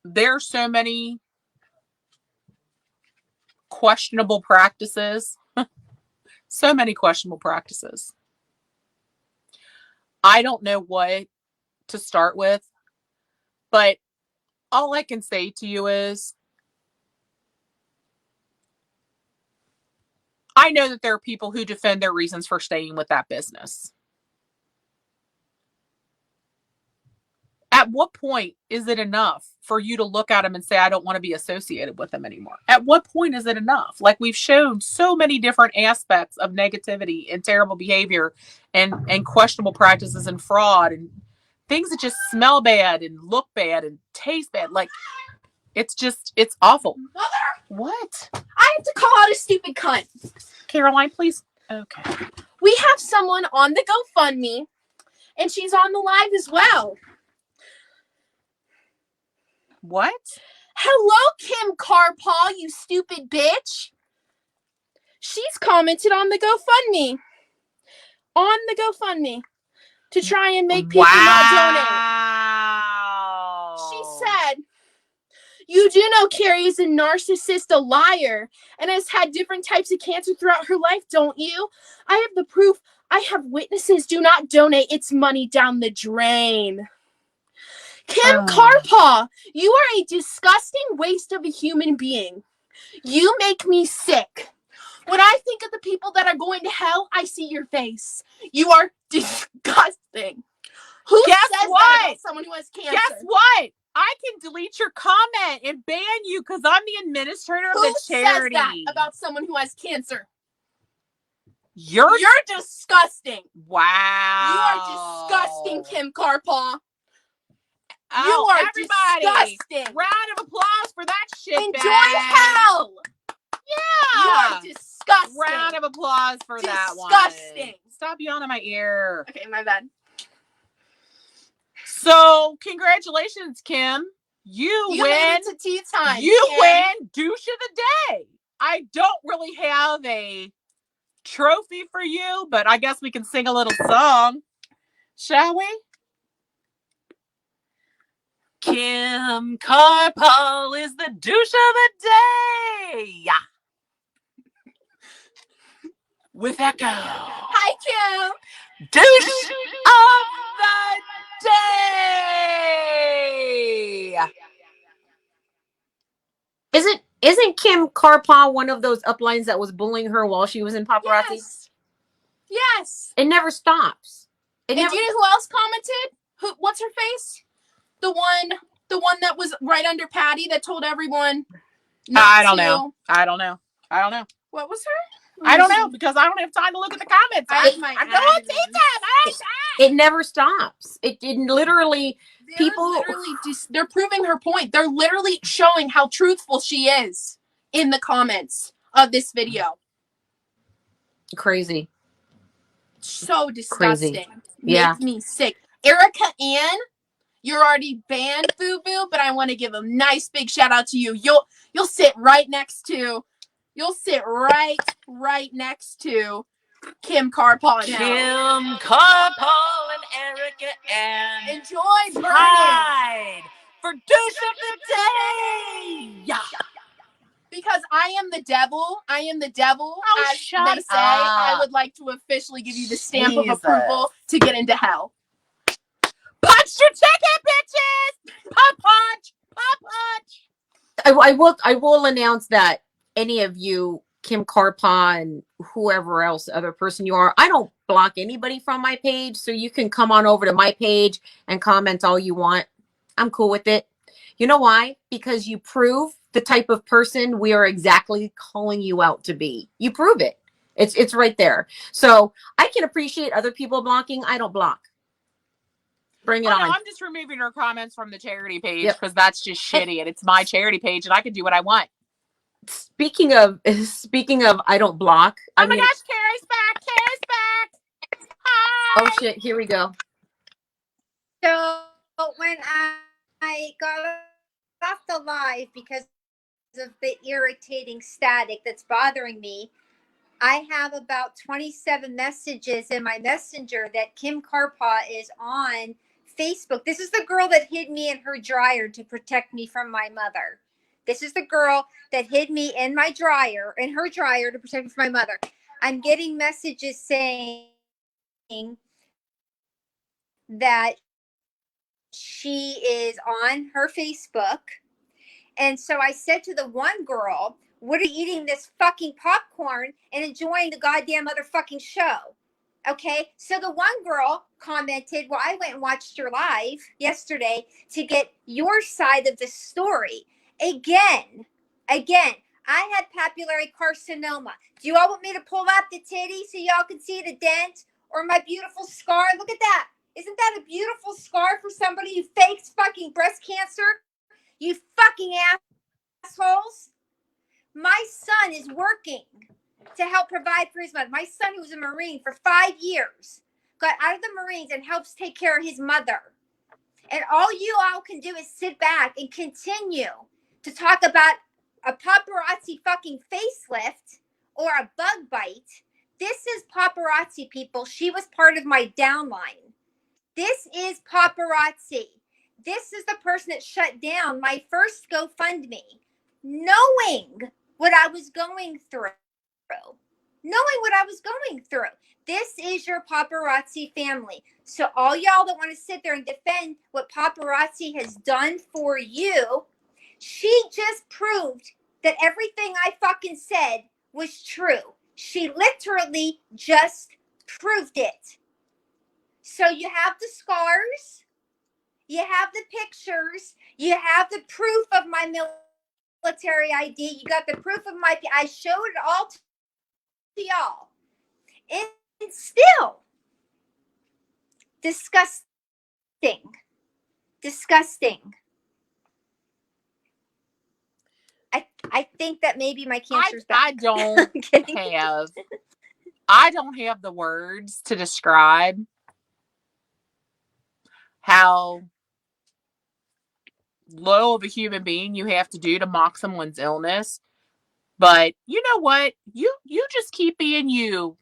there are so many questionable practices. So many questionable practices. I don't know what to start with, but all I can say to you is I know that there are people who defend their reasons for staying with that business. At what point is it enough for you to look at them and say, I don't want to be associated with them anymore? At what point is it enough? Like, we've shown so many different aspects of negativity and terrible behavior and questionable practices and fraud and things that just smell bad and look bad and taste bad. Like, it's awful. Mother! What? I have to call out a stupid cunt. Caroline, please. Okay. We have someone on the GoFundMe, and she's on the live as well. What? Hello, Kim Carpaw, you stupid bitch. She's commented on the GoFundMe. On the GoFundMe. To try and make people not donate. She said, you do know Carrie is a narcissist, a liar, and has had different types of cancer throughout her life, don't you? I have the proof. I have witnesses. Do not donate. It's money down the drain. Kim Carpaw, you are a disgusting waste of a human being. You make me sick. When I think of the people that are going to hell, I see your face. You are disgusting. Who says that about someone who has cancer? Guess what? I can delete your comment and ban you because I'm the administrator of the charity. Who says that about someone who has cancer? You're disgusting. Wow. You are disgusting, Kim Carpaw. Oh, you are everybody, disgusting. Round of applause for that shit. Enjoy hell. Yeah. You are disgusting. Round of applause for that one. Disgusting. Stop yelling in my ear. Okay, my bad. So, congratulations, Kim. You made win. it to tea time. You Kim. win douche of the day. I don't really have a trophy for you, but I guess we can sing a little song, shall we? Kim Carpal is the douche of the day. With echo. Hi, Kim. Douche of the day. Isn't Kim Carpaw one of those uplines that was bullying her while she was in paparazzi? Yes. Yes. It never stops. And do you know who else commented? What's her face? The one that was right under Patty that told everyone I don't know. What was her? I don't know because I don't have time to look at the comments. I'm going to tea time. It never stops. It literally They're proving her point. They're literally showing how truthful she is in the comments of this video. crazy. So disgusting. Crazy. Yeah. Makes me sick. Erica Ann, you're already banned, Boo Boo, but I want to give a nice big shout out to you. You'll sit right next to Kim Carpaw. Kim Carpal and Erica Ann. Enjoy burning. Tied for douche of the day. Yeah. Because I am the devil. Oh, as shut they say. up. I would like to officially give you the stamp of Jesus. approval to get into hell. Punch your ticket, bitches. Pop punch. I will announce that any of you, Kim Carpaw and whoever else, other person you are, I don't block anybody from my page, so you can come on over to my page and comment all you want. I'm cool with it. You know why? Because you prove the type of person we are exactly calling you out to be. You prove it. It's right there. So I can appreciate other people blocking. I don't block. Bring it on. No, I'm just removing her comments from the charity page because that's just shitty, and it's my charity page, and I can do what I want. Speaking of, I don't block. Oh my gosh, Carrie's back. Hi. Oh shit! Here we go. So when I got off the live because of the irritating static that's bothering me, I have about 27 messages in my messenger that Kim Carpaw is on Facebook. This is the girl that hid me in her dryer to protect me from my mother. This is the girl that hid me in her dryer to protect me from my mother. I'm getting messages saying that she is on her Facebook. And so I said to the one girl, what are you eating this fucking popcorn and enjoying the goddamn motherfucking show? Okay. So the one girl commented, well, I went and watched your live yesterday to get your side of the story. Again, I had papillary carcinoma. Do you all want me to pull out the titty so y'all can see the dent or my beautiful scar? Look at that. Isn't that a beautiful scar for somebody who fakes fucking breast cancer? You fucking assholes. My son is working to help provide for his mother. My son, who was a Marine for 5 years, got out of the Marines and helps take care of his mother. And all you all can do is sit back and continue to talk about a paparazzi fucking facelift or a bug bite. This is paparazzi, people. She was part of my downline. This is paparazzi. This is the person that shut down my first GoFundMe, knowing what I was going through. This is your paparazzi family. So all y'all that want to sit there and defend what paparazzi has done for you, she just proved that everything I fucking said was true. She literally just proved it. So you have the scars, you have the pictures, you have the proof of my military ID, you got the proof of I showed it all to y'all. And still, disgusting. I think that maybe my cancer's back. I don't have the words to describe how low of a human being you have to do to mock someone's illness. But you know what? You just keep being you.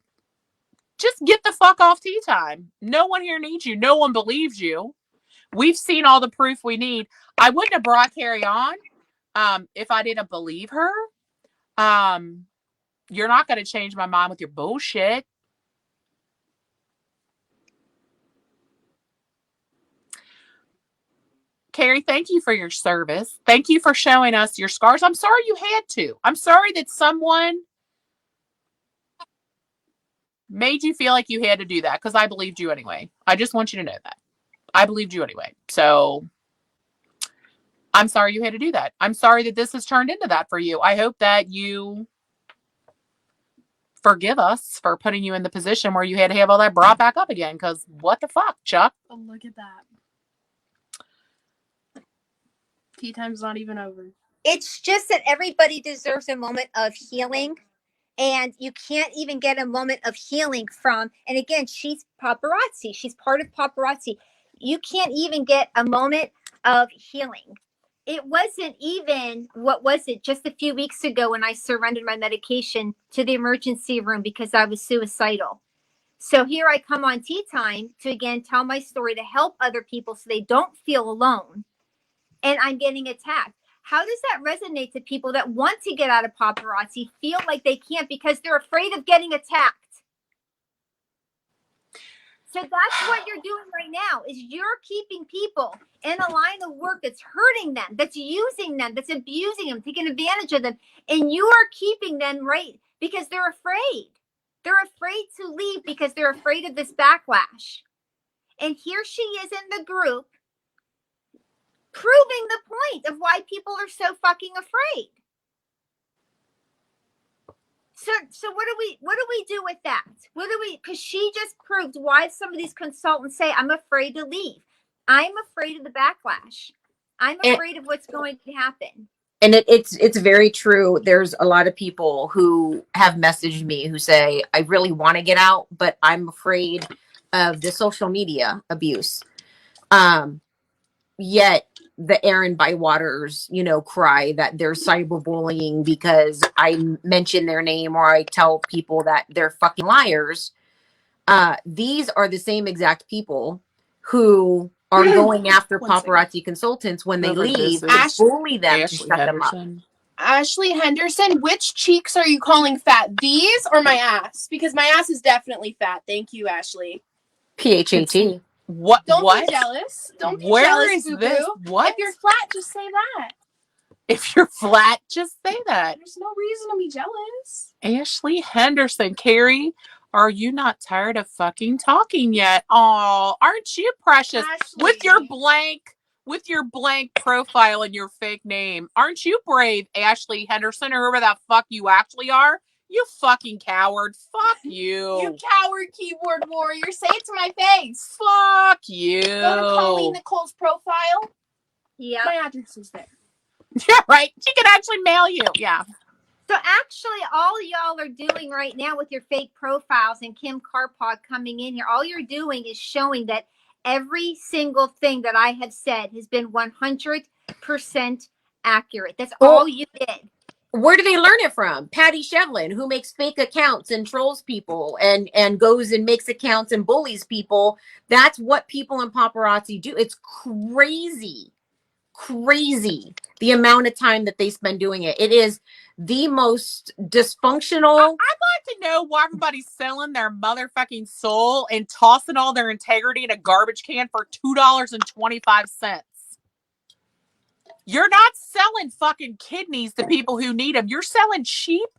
Just get the fuck off tea time. No one here needs you. No one believes you. We've seen all the proof we need. I wouldn't have brought Carrie on if I didn't believe her. You're not going to change my mind with your bullshit. Carrie, thank you for your service. Thank you for showing us your scars. I'm sorry you had to. I'm sorry that someone made you feel like you had to do that, because I believed you anyway. I just want you to know that. I believed you anyway. So I'm sorry you had to do that. I'm sorry that this has turned into that for you. I hope that you forgive us for putting you in the position where you had to have all that brought back up again, because what the fuck, Chuck? Oh, look at that. Tea time's not even over. It's just that everybody deserves a moment of healing. And you can't even get a moment of healing from, and again, she's paparazzi. She's part of paparazzi. You can't even get a moment of healing. It wasn't even, what was it, just a few weeks ago when I surrendered my medication to the emergency room because I was suicidal. So here I come on Tea Time to again tell my story to help other people so they don't feel alone. And I'm getting attacked. How does that resonate to people that want to get out of paparazzi, feel like they can't because they're afraid of getting attacked? So that's what you're doing right now, is you're keeping people in a line of work that's hurting them, that's using them, that's abusing them, taking advantage of them. And you are keeping them right because they're afraid. They're afraid to leave because they're afraid of this backlash. And here she is in the group, proving the point of why people are so fucking afraid. So what do we do with that? Because she just proved why some of these consultants say, I'm afraid to leave. I'm afraid of the backlash. I'm afraid of what's going to happen. And it's very true. There's a lot of people who have messaged me who say, I really want to get out, but I'm afraid of the social media abuse. Yet the Aaron Bywaters, cry that they're cyberbullying because I mention their name or I tell people that they're fucking liars. These are the same exact people who are going after paparazzi consultants when they leave and bully them to shut them up. Ashley Henderson, which cheeks are you calling fat? These or my ass? Because my ass is definitely fat. Thank you, Ashley. PHAT. What? Don't what? be jealous. Don't be Where jealous, is boo-boo. this? What? If you're flat, just say that. If you're flat, just say that. There's no reason to be jealous. Ashley Henderson, Carrie, are you not tired of fucking talking yet? Oh, aren't you precious? Ashley. With your blank profile and your fake name. Aren't you brave, Ashley Henderson, or whoever the fuck you actually are? You fucking coward. Fuck you. You coward keyboard warrior. Say it to my face. Fuck you. Go to Colleen Nicole's profile. Yeah. My address is there. Yeah, right. She can actually mail you. Yeah. So actually, all y'all are doing right now with your fake profiles and Kim Karpog coming in here, all you're doing is showing that every single thing that I have said has been 100% accurate. That's all you did. Where do they learn it from? Patty Shevlin, who makes fake accounts and trolls people and goes and makes accounts and bullies people. That's what people in paparazzi do. It's crazy the amount of time that they spend doing it. It is the most dysfunctional. I'd like to know why everybody's selling their motherfucking soul and tossing all their integrity in a garbage can for $2.25. You're not selling fucking kidneys to people who need them. You're selling cheap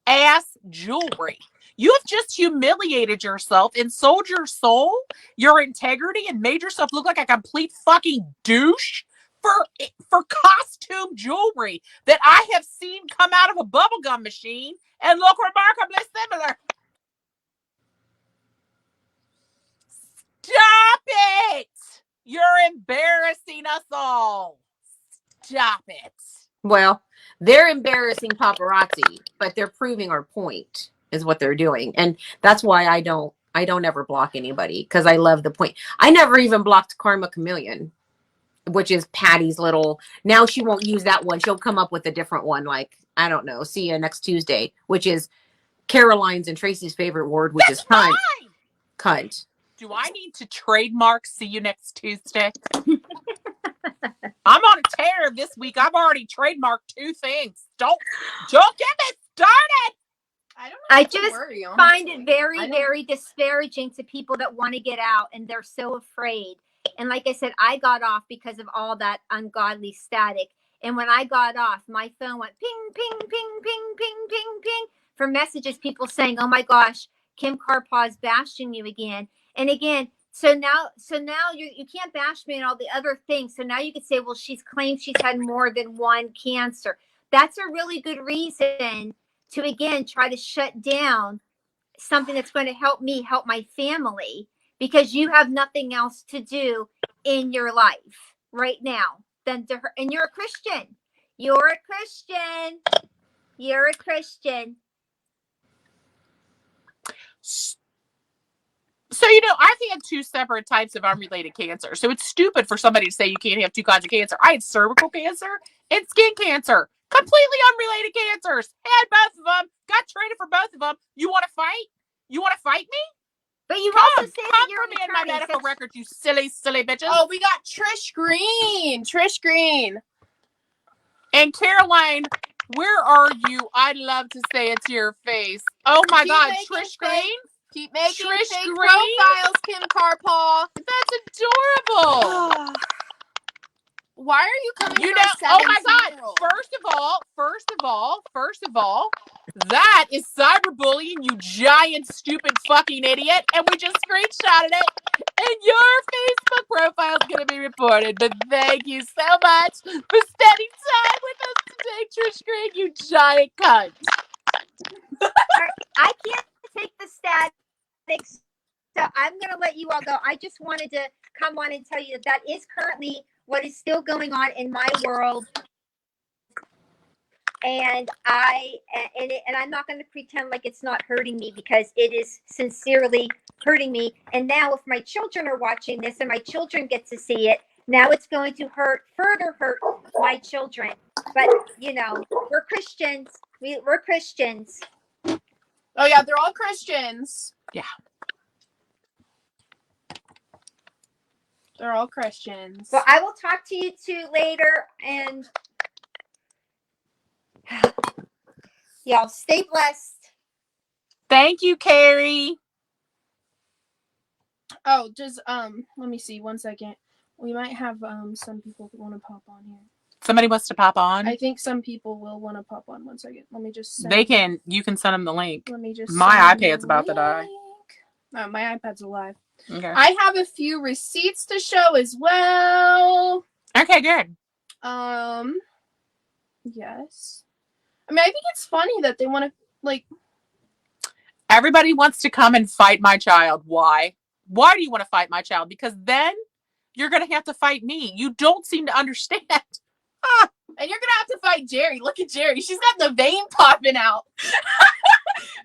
ass jewelry. You have just humiliated yourself and sold your soul, your integrity, and made yourself look like a complete fucking douche for costume jewelry that I have seen come out of a bubblegum machine and look remarkably similar. Stop it! You're embarrassing us all. Stop it. Well, they're embarrassing paparazzi, but they're proving our point is what they're doing. And that's why I don't ever block anybody, because I love the point. I never even blocked Karma Chameleon which is Patty's little. Now she won't use that one. She'll come up with a different one. Like, I don't know. See you next Tuesday, which is Caroline's and Tracy's favorite word, which is cunt. Cunt. Do I need to trademark see you next Tuesday? I'm on a tear this week. I've already trademarked 2 things. Don't get me started. I just find it very, very disparaging to people that want to get out and they're so afraid. And like I said, I got off because of all that ungodly static. And when I got off, my phone went ping, ping, ping, ping, ping, ping, ping for messages, people saying, oh my gosh, Kim Carpaw's bashing you again. And again, so now you can't bash me and all the other things. So now you could say, well, she's claimed she's had more than one cancer. That's a really good reason to, again, try to shut down something that's going to help me help my family, because you have nothing else to do in your life right now than to her. And you're a Christian. You're a Christian. You're a Christian. So, you know, I've had 2 separate types of unrelated cancer. So it's stupid for somebody to say you can't have 2 kinds of cancer. I had cervical cancer and skin cancer. Completely unrelated cancers. Had both of them. Got treated for both of them. You want to fight? You want to fight me? But you Come, also say that you're for me in my medical records, you silly, silly bitches. Oh, we got Trish Green. Trish Green. And Caroline, where are you? I'd love to say it to your face. Oh my God, Trish Green? Keep making Trish fake Green? profiles, Kim Carpaw. That's adorable. Why are you coming You for know, a oh my God. 17-year-old? First of all, that is cyberbullying, you giant, stupid fucking idiot. And we just screenshotted it. And your Facebook profile is going to be reported. But thank you so much for spending time with us today, Trish Green, you giant cunt. I can't take the statics, so I'm going to let you all go. I just wanted to come on and tell you that is currently what is still going on in my world. And I'm not going to pretend like it's not hurting me, because it is sincerely hurting me. And now if my children are watching this and my children get to see it, now it's going to further hurt my children. But, you know, we're Christians. We're Christians. Oh, yeah, they're all Christians. Yeah. They're all Christians. Well, I will talk to you 2 later, and y'all stay blessed. Thank you, Carrie. Oh, just let me see 1 second. We might have some people that want to pop on here. Somebody wants to pop on? I think some people will want to pop on. 1 second. Let me just send you can send them the link. Let me just My iPad's about to die. Oh, my iPad's alive. Okay. I have a few receipts to show as well. Okay, good. Yes. I mean, I think it's funny that they want to, like... Everybody wants to come and fight my child. Why? Why do you want to fight my child? Because then you're going to have to fight me. You don't seem to understand. And you're going to have to fight Jerry. Look at Jerry. She's got the vein popping out.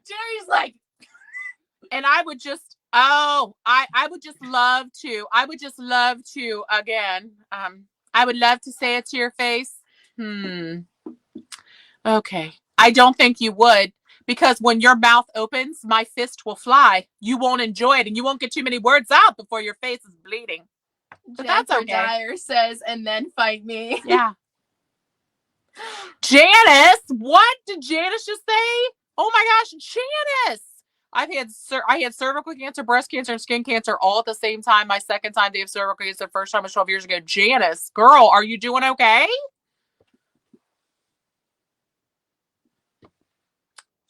Jerry's like... And I would just, I would just love to, again, I would love to say it to your face. Okay. I don't think you would, because when your mouth opens, my fist will fly. You won't enjoy it, and you won't get too many words out before your face is bleeding. But that's okay. Dyer says, and then fight me. Yeah. Janice, what did Janice just say? Oh my gosh, Janice. I had cervical cancer, breast cancer, and skin cancer all at the same time. My second time to have cervical cancer, first time was 12 years ago. Janice, girl, are you doing okay?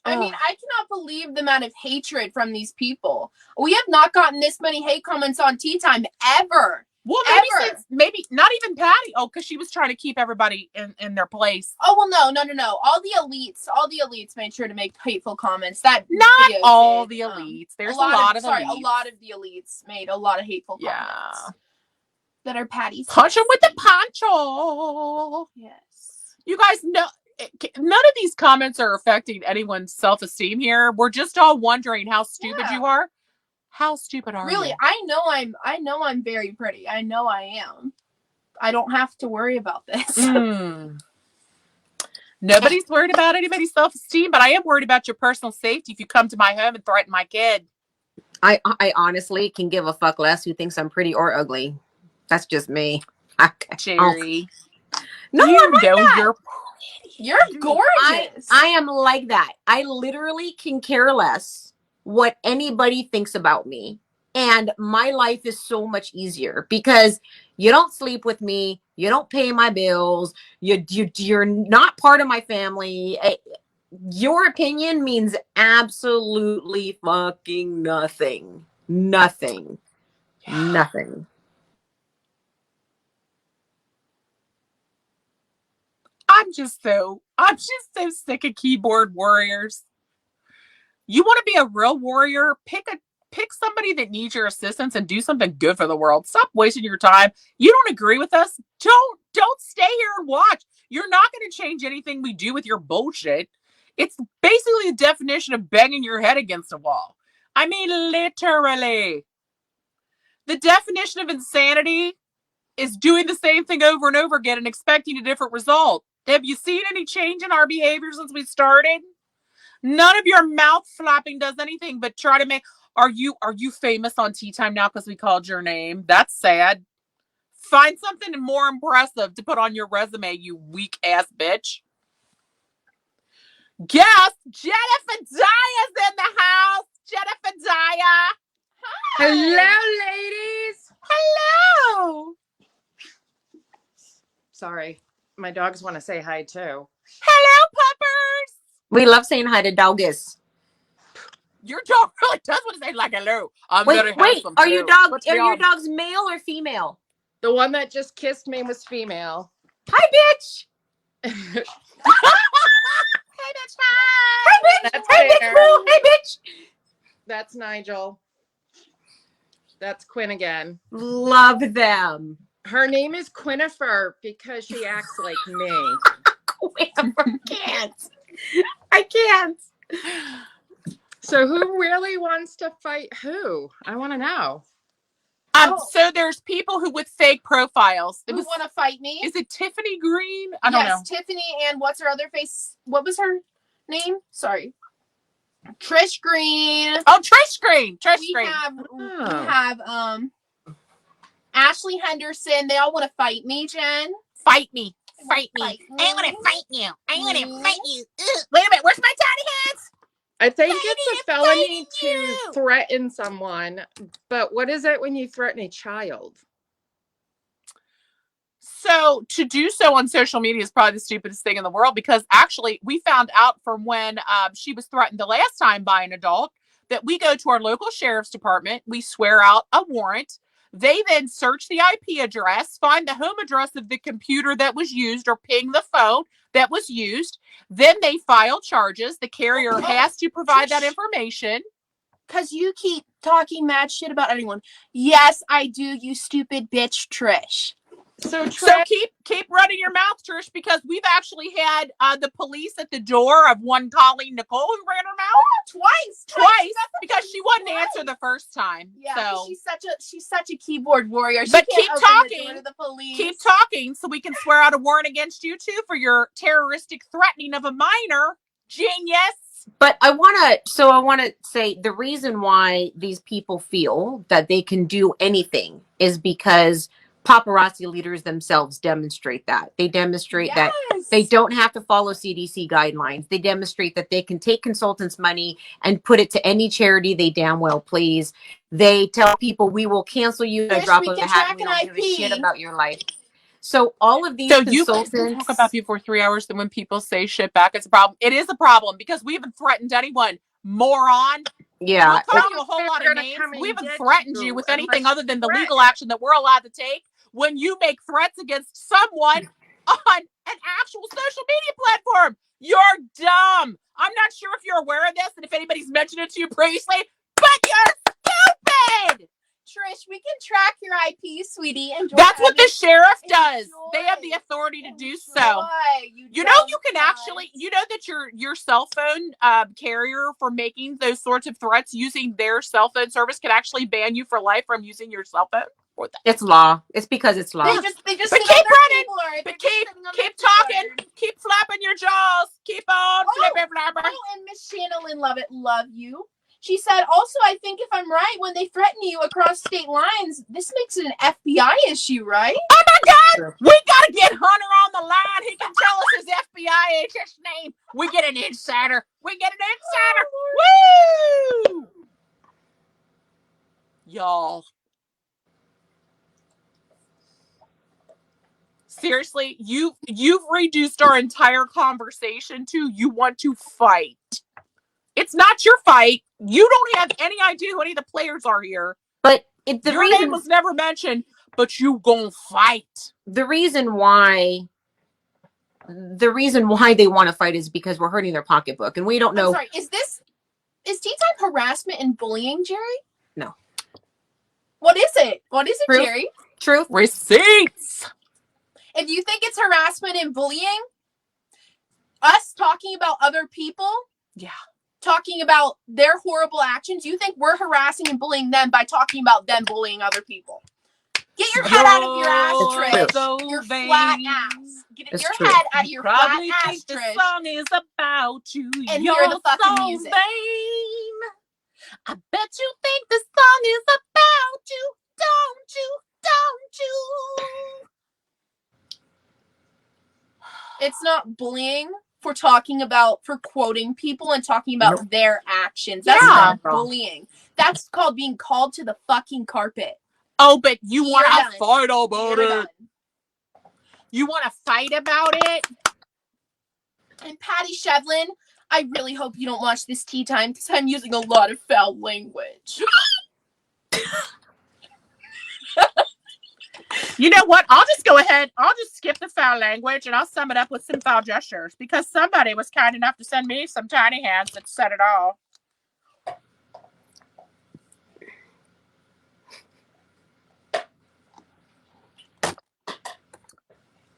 I mean, I cannot believe the amount of hatred from these people. We have not gotten this many hate comments on Tea Time ever. Well, maybe not even Patty. Oh, because she was trying to keep everybody in their place. Oh, well, no. All the elites made sure to make hateful comments. That not all the elites. There's a lot of elites. A lot of the elites made a lot of hateful comments. That are Patty's. Punch them with the poncho. Yes. You guys know, none of these comments are affecting anyone's self-esteem here. We're just all wondering how stupid you are. How stupid are you? Really, I know I'm very pretty. I know I am. I don't have to worry about this. Nobody's worried about anybody's self-esteem, but I am worried about your personal safety if you come to my home and threaten my kid. I honestly can give a fuck less who thinks I'm pretty or ugly. That's just me. Jerry. No, you I'm like know that. You're gorgeous. I am like that. I literally can care less what anybody thinks about me. And my life is so much easier because you don't sleep with me. You don't pay my bills. You're not part of my family. Your opinion means absolutely fucking nothing. Nothing. Nothing. I'm just so sick of keyboard warriors. You want to be a real warrior? Pick somebody that needs your assistance and do something good for the world. Stop wasting your time. You don't agree with us? Don't stay here and watch. You're not going to change anything we do with your bullshit. It's basically the definition of banging your head against a wall. I mean, literally. The definition of insanity is doing the same thing over and over again and expecting a different result. Have you seen any change in our behavior since we started? None of your mouth flapping does anything but try to make. Are you famous on Tea Time now because we called your name? That's sad. Find something more impressive to put on your resume, you weak ass bitch. Guess Jennifer Dia's in the house. Jennifer Dia. Hi. Hello, ladies. Hello. Sorry, my dogs want to say hi too. Hello, puppers. We love saying hi to doggies. Your dog really does want to say like hello. I'm Wait, very wait. handsome Are too. your Let's be dogs honest. male or female? The one that just kissed me was female. Hi, bitch. Hey, bitch. Hi. Hi, bitch. That's Hey, bitch. fair. Boo. Hey, bitch. That's Nigel. That's Quinn again. Love them. Her name is Quinnifer because she acts like me. I can't. I can't. So who really wants to fight who? I want to know. So there's people who with fake profiles. Who want to fight me? Is it Tiffany Green? I don't know. Tiffany and what's her other face? What was her name? Sorry. Trish Green. Oh, Trish Green. We have Ashley Henderson. They all want to fight me, Jen. Fight me. Fight me. Fight me. I want to fight you. I want to fight you. Ugh. Wait a minute. Where's my tiny hands? I think it's a felony to threaten someone, but what is it when you threaten a child? So to do so on social media is probably the stupidest thing in the world because actually we found out from when she was threatened the last time by an adult that we go to our local sheriff's department, we swear out a warrant. They then search the IP address, find the home address of the computer that was used or ping the phone that was used. Then they file charges. The carrier has to provide that information. Because you keep talking mad shit about anyone. Yes, I do, you stupid bitch, Trish. So keep running your mouth, Trish, because we've actually had the police at the door of one Colleen Nicole who ran her mouth twice because she wouldn't answer the first time. Yeah, so she's such a keyboard warrior. She but can't keep open talking. the door to the police. Keep talking so we can swear out a warrant against you too for your terroristic threatening of a minor. Genius. But I want to say the reason why these people feel that they can do anything is because paparazzi leaders themselves demonstrate that. They demonstrate that they don't have to follow CDC guidelines. They demonstrate that they can take consultants' money and put it to any charity they damn well please. They tell people we will cancel you at a drop of a hat. We don't give a shit about your life. So all of these consultants. You can talk about people for 3 hours, then when people say shit back, it's a problem. It is a problem because we haven't threatened anyone, moron. Yeah. We'll call you a whole lot of names. We haven't threatened you with anything other than the legal action that we're allowed to take when you make threats against someone on an actual social media platform. You're dumb. I'm not sure if you're aware of this and if anybody's mentioned it to you previously, but you're stupid. Trish, we can track your IP, sweetie. Enjoy. That's what the sheriff does. They have the authority to do so. You know, you can actually, you know that your cell phone carrier for making those sorts of threats using their cell phone service can actually ban you for life from using your cell phone. It's law. It's because it's law. They just But sit keep on their running. keyboard. They're But just sitting on their keep talking. keyboard. Keep flapping your jaws. Keep on flipping flapper. Oh, and Miss Shannon Lovett, love you. She said, also, I think if I'm right, when they threaten you across state lines, this makes it an FBI issue, right? Oh my God! Sure. We gotta get Hunter on the line. He can tell us his FBI agent's name. We get an insider. We get an insider. Woo! Y'all. Seriously, you've reduced our entire conversation to you want to fight. It's not your fight. You don't have any idea who any of the players are here. But Your name was never mentioned, but you gonna fight. the reason why they want to fight is because we're hurting their pocketbook, and we don't know. I'm sorry, is tea time harassment and bullying, Jerry? No. What is it? What is it, Truth. Jerry? Truth. Receipts. If you think it's harassment and bullying, us talking about other people, Yeah, talking about their horrible actions, you think we're harassing and bullying them by talking about them bullying other people. Get your head out of your ass, It's Trish. so Your vain. flat ass. Get It's your true. head out of your flat Probably ass, think the Trish. song is about you. And You're hear the fucking so music. vain. I bet you think the song is about you. Don't you? Don't you? It's not bullying for quoting people and talking about Nope. their actions. That's Yeah. not bullying. That's called being called to the fucking carpet. Oh, but you You're want to done. fight about You're it. done. You want to fight about it? And Patty Shevlin, I really hope you don't watch this tea time because I'm using a lot of foul language. You know what? I'll just go ahead. I'll just skip the foul language and I'll sum it up with some foul gestures because somebody was kind enough to send me some tiny hands that said it all.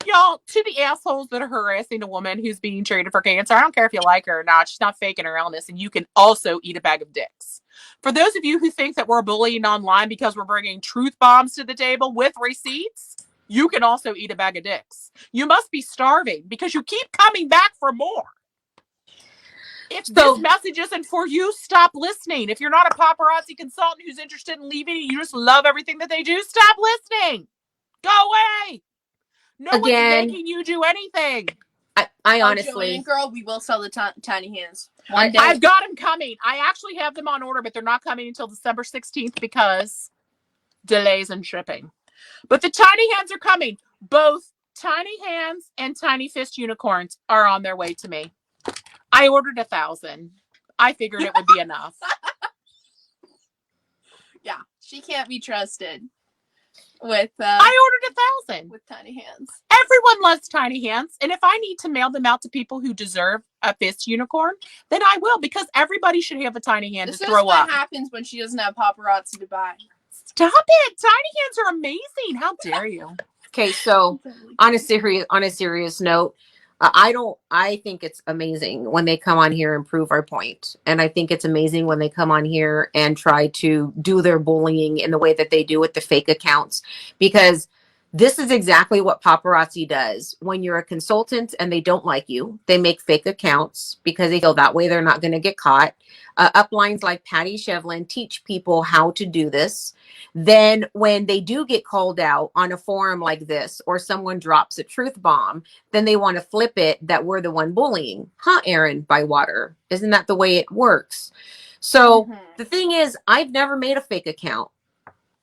Y'all, to the assholes that are harassing a woman who's being treated for cancer, I don't care if you like her or not. She's not faking her illness, and you can also eat a bag of dicks. For those of you who think that we're bullying online because we're bringing truth bombs to the table with receipts, you can also eat a bag of dicks. You must be starving because you keep coming back for more. If this message isn't for you, stop listening. If you're not a paparazzi consultant who's interested in leaving, you just love everything that they do, stop listening. Go away. No one's making you do anything. I honestly, Joanne, girl, we will sell the tiny hands one day. I've got them coming. I actually have them on order, but they're not coming until December 16th because delays in shipping. But the tiny hands are coming. Both tiny hands and tiny fist unicorns are on their way to me. I ordered 1,000. I figured it would be enough. Yeah, she can't be trusted with I ordered 1,000 with tiny hands. Everyone loves tiny hands, and if I need to mail them out to people who deserve a fist unicorn, then I will, because everybody should have a tiny hand This to is throw what up. happens when she doesn't have paparazzi to buy. Stop it! Tiny hands are amazing. How dare you? okay, so on a serious note, I think it's amazing when they come on here and prove our point. And I think it's amazing when they come on here and try to do their bullying in the way that they do with the fake accounts, because this is exactly what paparazzi does. When you're a consultant and they don't like you, they make fake accounts because they feel that way they're not going to get caught. Uplines like Patty Shevlin teach people how to do this. Then when they do get called out on a forum like this, or someone drops a truth bomb, then they want to flip it that we're the one bullying. Huh, Aaron Bywater? Isn't that the way it works? So the thing is, I've never made a fake account.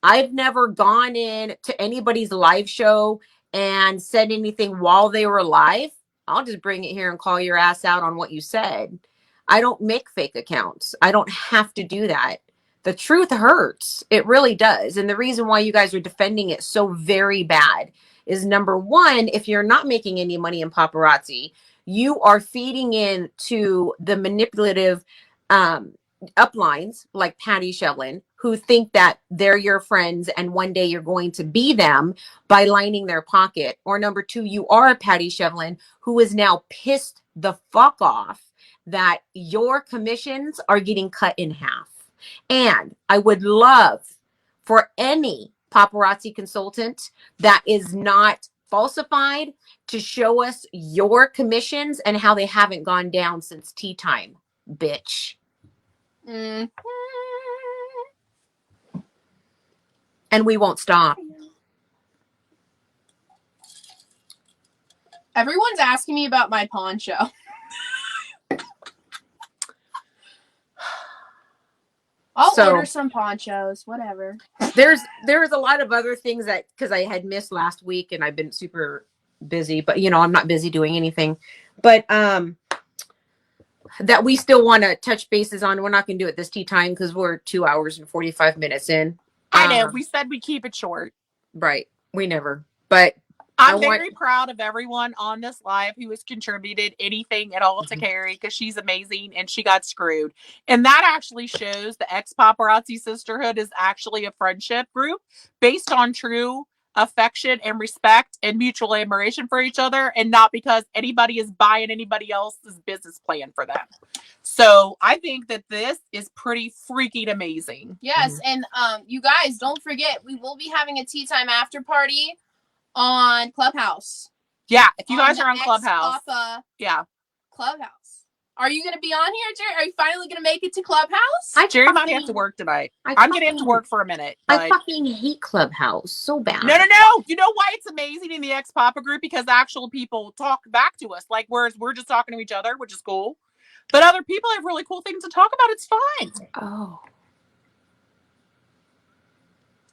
I've never gone in to anybody's live show and said anything while they were live. I'll just bring it here and call your ass out on what you said. I don't make fake accounts. I don't have to do that. The truth hurts. It really does. And the reason why you guys are defending it so very bad is, number one, if you're not making any money in paparazzi, you are feeding into the manipulative uplines like Patty Shevlin, who think that they're your friends and one day you're going to be them by lining their pocket. Or number two, you are a Patty Shevlin who is now pissed the fuck off that your commissions are getting cut in half. And I would love for any paparazzi consultant that is not falsified to show us your commissions and how they haven't gone down since tea time, bitch. Mm. And we won't stop. Everyone's asking me about my poncho. I'll order some ponchos, whatever. There's a lot of other things that, because I had missed last week and I've been super busy, but you know, I'm not busy doing anything. But that we still want to touch bases on. We're not going to do it this tea time because we're 2 hours and 45 minutes in. I know. We said we keep it short. Right. We never. But I'm very proud of everyone on this live who has contributed anything at all to Carrie, because she's amazing and she got screwed. And that actually shows the ex paparazzi sisterhood is actually a friendship group based on true affection and respect and mutual admiration for each other, and not because anybody is buying anybody else's business plan for them. So I think that this is pretty freaking amazing. Yes, and you guys, don't forget, we will be having a tea time after party on Clubhouse. Yeah, if you guys are on Clubhouse. Yeah. Clubhouse. Are you going to be on here, Jerry? Are you finally going to make it to Clubhouse? Jerry might have to work tonight. I'm going to have to work for a minute. I fucking hate Clubhouse so bad. No. You know why it's amazing in the ex-Papa group? Because actual people talk back to us. Like, we're just talking to each other, which is cool. But other people have really cool things to talk about. It's fun. Oh.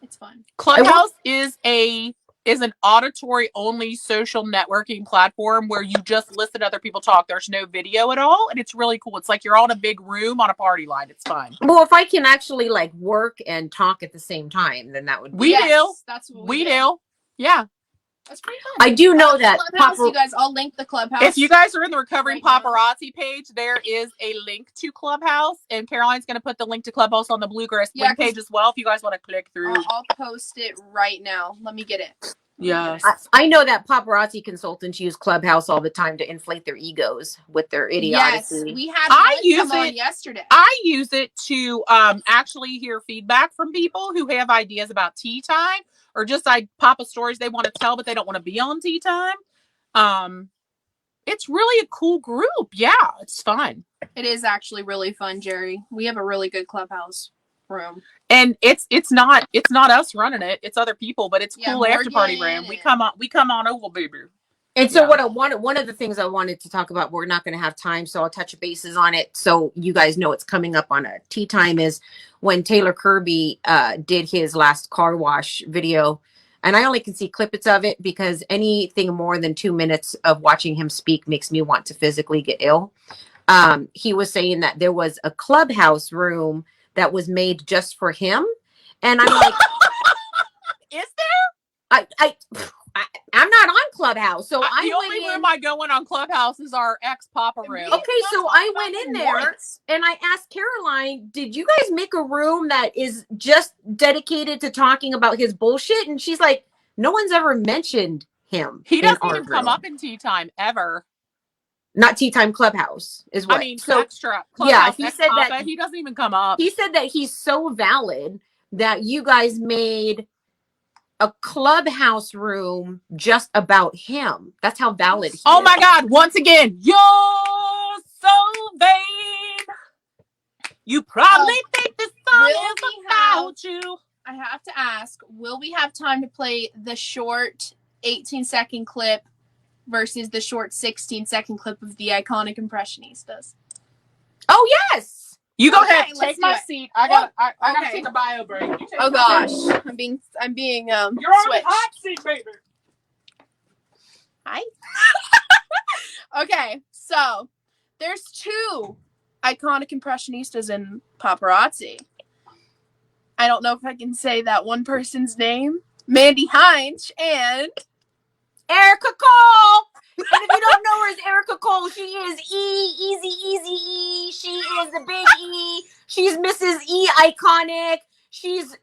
It's fun. Clubhouse is an auditory only social networking platform where you just listen to other people talk. There's no video at all, and it's really cool. It's like you're on a big room on a party line. It's fun. Well, if I can actually like work and talk at the same time, then that would be That's what we do. Yeah. That's pretty fun. I do know that you guys, I'll link the Clubhouse. If you guys are in the Recovering Paparazzi page, there is a link to Clubhouse, and Caroline's going to put the link to Clubhouse on the Bluegrass link page as well if you guys want to click through. I'll post it right now. Let me get it. Yes. I know that paparazzi consultants use Clubhouse all the time to inflate their egos with their idiocy. Yes, we had one come on yesterday. I use it to actually hear feedback from people who have ideas about tea time, or just Papa stories they want to tell, but they don't want to be on tea time. It's really a cool group. Yeah, it's fun. It is actually really fun, Jerry. We have a really good Clubhouse room. And it's not us running it. It's other people, but it's cool after party room. We come on over, baby. And so one of the things I wanted to talk about, we're not going to have time, so I'll touch bases on it so you guys know it's coming up on a tea time, is when Taylor Kirby did his last car wash video. And I only can see clippets of it because anything more than 2 minutes of watching him speak makes me want to physically get ill. He was saying that there was a Clubhouse room that was made just for him. And I'm like, is there? I'm not on Clubhouse. So the only room I go in on Clubhouse is our ex-Papa room. Okay, so I went in there and I asked Caroline, did you guys make a room that is just dedicated to talking about his bullshit? And she's like, no one's ever mentioned him. He doesn't even come up in tea time ever. Not tea time, Clubhouse is what. I mean, so extra. Yeah, he said that he doesn't even come up. He said that he's so valid that you guys made a Clubhouse room just about him. That's how valid he is. Oh my God. Once again, you're so vain. You probably think this song is about you. I have to ask, will we have time to play the short 18-second clip versus the short 16-second clip of the iconic Impressionistas? Oh, yes. You go ahead. Take my seat. I gotta take a bio break. Oh gosh, I'm being You're on the hot seat, baby. Hi. Okay, so there's two iconic Impressionistas in paparazzi. I don't know if I can say that one person's name. Mandy Heinz and Erica Cole. And if you don't know her as Erica Cole, she is Easy E. She is the big E. She's Mrs. E iconic. She's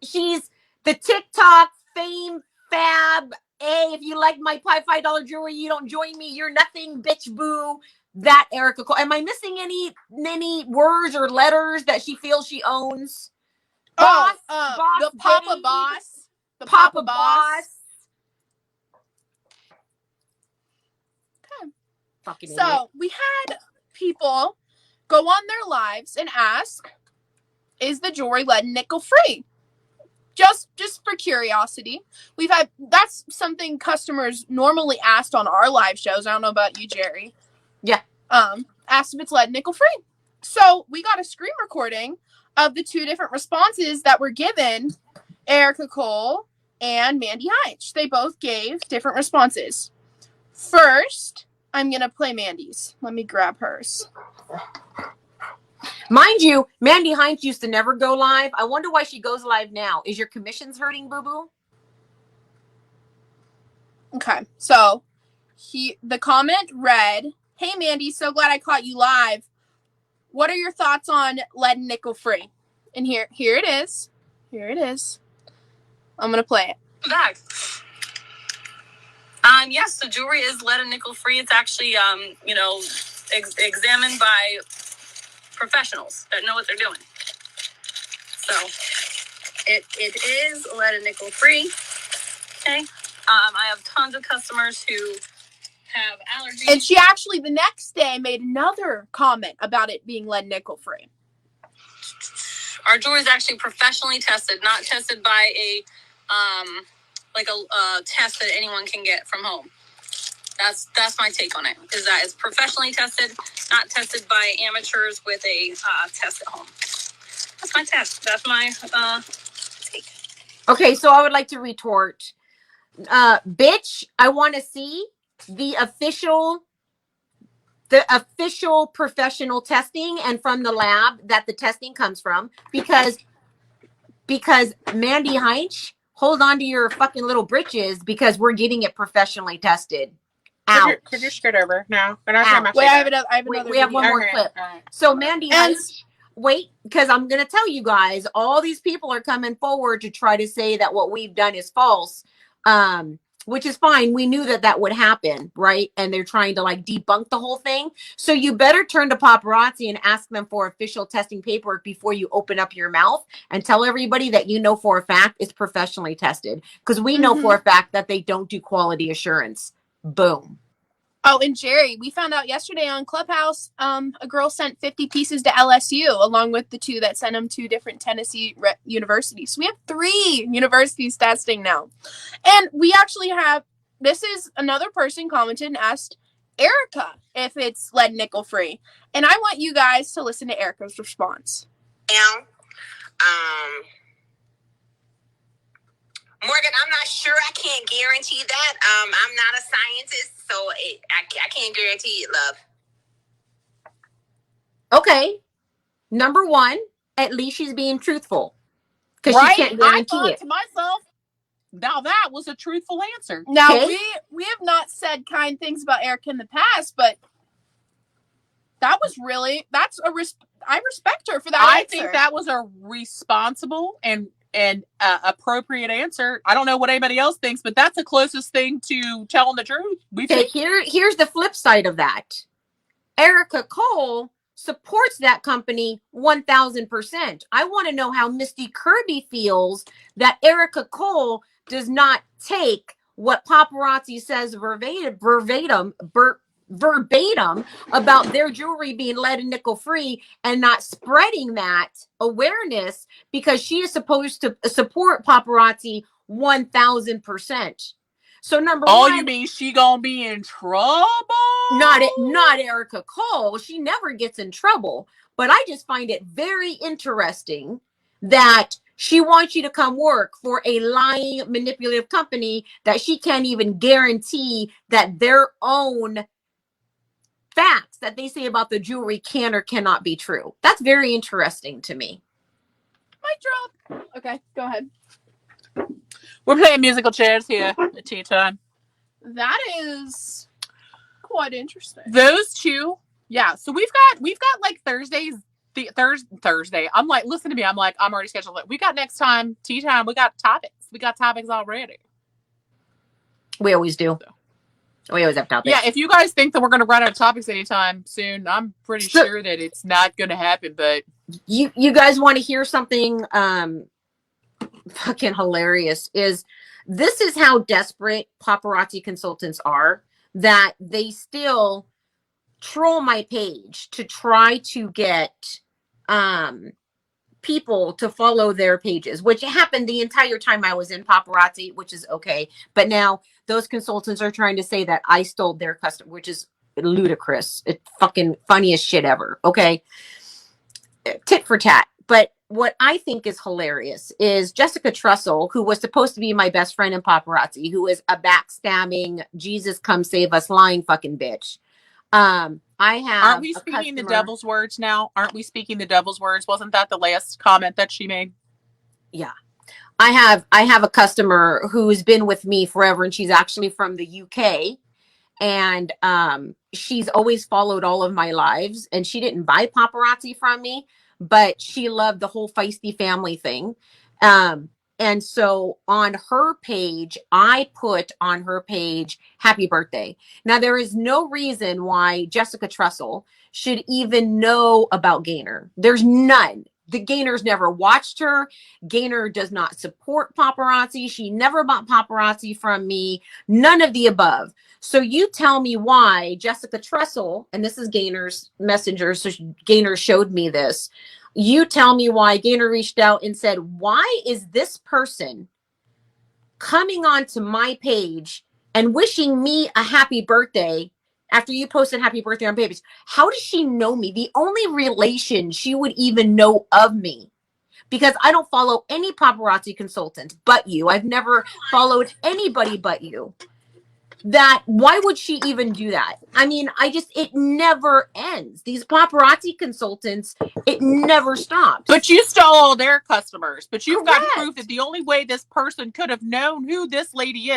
the TikTok fame fab. Hey, if you like my $5 jewelry, you don't join me. You're nothing, bitch boo. That Erica Cole. Am I missing any words or letters that she feels she owns? the Papa Boss. the Papa Papa Boss. Okay. Fucking idiot. So we had people go on their lives and ask, is the jewelry lead and nickel free? Just for curiosity. That's something customers normally asked on our live shows. I don't know about you, Jerry. Yeah. Asked if it's lead and nickel free. So we got a screen recording of the two different responses that were given, Erica Cole and Mandy Heinz. They both gave different responses. First, I'm going to play Mandy's. Let me grab hers. Mind you, Mandy Heinz used to never go live. I wonder why she goes live now. Is your commissions hurting, boo-boo? Okay, so the comment read, "Hey Mandy, so glad I caught you live. What are your thoughts on lead and nickel free?" And here it is. Here it is. I'm going to play it. Back. Yes, the jewelry is lead and nickel free. It's actually, examined by professionals that know what they're doing. So it is lead and nickel free. Okay. I have tons of customers who have allergies. And she actually the next day made another comment about it being lead nickel free. Our jewelry is actually professionally tested, not tested by a test that anyone can get from home. That's my take on it. Is that it's professionally tested, not tested by amateurs with a test at home. That's my test. That's my take. Okay, so I would like to retort. Bitch, I want to see the official professional testing and from the lab that the testing comes from, because Mandy Heinz, hold on to your fucking little britches, because we're getting it professionally tested. Could you skirt over now? Wait, I have another. We have one more clip. Right. So Mandy Heinz, wait, because I'm going to tell you guys, all these people are coming forward to try to say that what we've done is false, which is fine. We knew that would happen, right? And they're trying to like debunk the whole thing. So you better turn to Paparazzi and ask them for official testing paperwork before you open up your mouth and tell everybody that you know for a fact it's professionally tested, because we know for a fact that they don't do quality assurance. Boom. Oh, and Jerry, we found out yesterday on Clubhouse, a girl sent 50 pieces to LSU along with the two that sent them to different Tennessee universities. So we have 3 universities testing now. And we actually have, this is another person commented and asked Erica if it's lead nickel free. And I want you guys to listen to Erica's response. Morgan, I'm not sure. I can't guarantee that. I'm not a scientist, so I can't guarantee it, love. Okay. Number one, at least she's being truthful, because Right? she can't guarantee I thought it. to myself, now that was a truthful answer. Now, Okay. we have not said kind things about Erica in the past, but that was really, I respect her for that I answer. think that was a responsible and appropriate answer. I don't know what anybody else thinks, but that's the closest thing to telling the truth. Okay, here's the flip side of that. Erica Cole supports that company 1,000%. I want to know how Misty Kirby feels that Erica Cole does not take what Paparazzi says verbatim about their jewelry being lead and nickel free and not spreading that awareness, because she is supposed to support Paparazzi 1,000%. So number one, you mean she gonna be in trouble? Not Erica Cole. She never gets in trouble. But I just find it very interesting that she wants you to come work for a lying, manipulative company that she can't even guarantee that their own facts that they say about the jewelry can or cannot be true. That's very interesting to me. Mic drop. Okay, go ahead. We're playing musical chairs here at tea time. That is quite interesting. Those two, yeah. So we've got like Thursdays. Thursday. I'm like, listen to me. I'm like, I'm already scheduled. We got next time tea time. We got topics. We got topics already. We always do. We always have topics. Yeah, if you guys think that we're going to run out of topics anytime soon, I'm pretty sure that it's not going to happen. But you guys want to hear something fucking hilarious is this is how desperate paparazzi consultants are, that they still troll my page to try to get people to follow their pages, which happened the entire time I was in paparazzi, which is okay. But now those consultants are trying to say that I stole their customer, which is ludicrous. It's fucking funniest shit ever. Okay. Tit for tat. But what I think is hilarious is Jessica Trussell, who was supposed to be my best friend in paparazzi, who is a backstabbing, Jesus come save us, lying fucking bitch. I have Aren't we a speaking the customer. devil's words now? Aren't we speaking the devil's words? Wasn't that the last comment that she made? Yeah. I have a customer who's been with me forever, and she's actually from the UK, and she's always followed all of my lives, and she didn't buy paparazzi from me, but she loved the whole feisty family thing. And so on her page, I put on her page happy birthday. Now there is no reason why Jessica Trussell should even know about Gaynor. There's none. The Gaynor's never watched her. Gaynor does not support paparazzi. She never bought paparazzi from me. None of the above. So you tell me why Jessica Trussell, and this is Gaynor's messenger, so Gaynor showed me this. You tell me why Gaynor reached out and said, why is this person coming onto my page and wishing me a happy birthday after you posted happy birthday on page? How does she know me? The only relation she would even know of me, because I don't follow any paparazzi consultants but you. I've never followed anybody but you. That why would she even do that? I mean, it never ends. These paparazzi consultants, it never stops. But you stole all their customers. But you've got Correct. proof that the only way this person could have known who this lady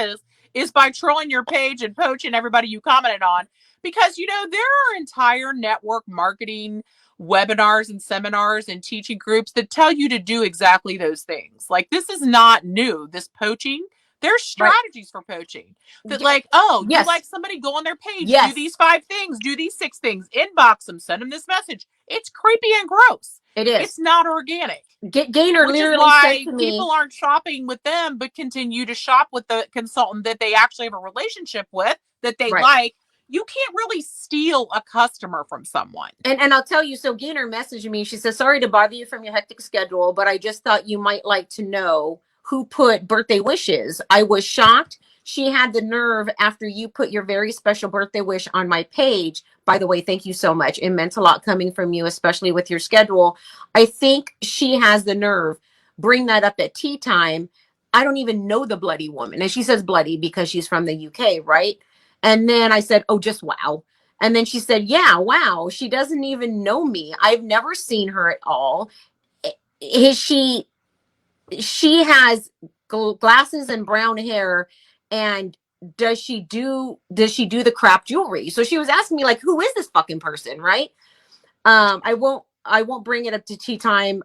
is by trolling your page and poaching everybody you commented on. Because, you know, there are entire network marketing webinars and seminars and teaching groups that tell you to do exactly those things. Like, this is not new, this poaching. There's strategies for poaching that, like, oh, you like somebody, go on their page, do these 5 things, do these 6 things, inbox them, send them this message. It's creepy and gross. It is. It's not organic. Gaynor Which literally is why said to me, people aren't shopping with them, but continue to shop with the consultant that they actually have a relationship with, that they like. You can't really steal a customer from someone. And I'll tell you, so Gaynor messaged me. She says, sorry to bother you from your hectic schedule, but I just thought you might like to know who put birthday wishes. I was shocked she had the nerve after you put your very special birthday wish on my page. By the way, thank you so much. It meant a lot coming from you, especially with your schedule. I think she has the nerve. Bring that up at tea time. I don't even know the bloody woman. And she says bloody because she's from the UK, right? And then I said, oh, just wow. And then she said, yeah, wow. She doesn't even know me. I've never seen her at all. She has glasses and brown hair, and does she do the crap jewelry? So she was asking me, like, who is this fucking person, right? I won't bring it up to tea time.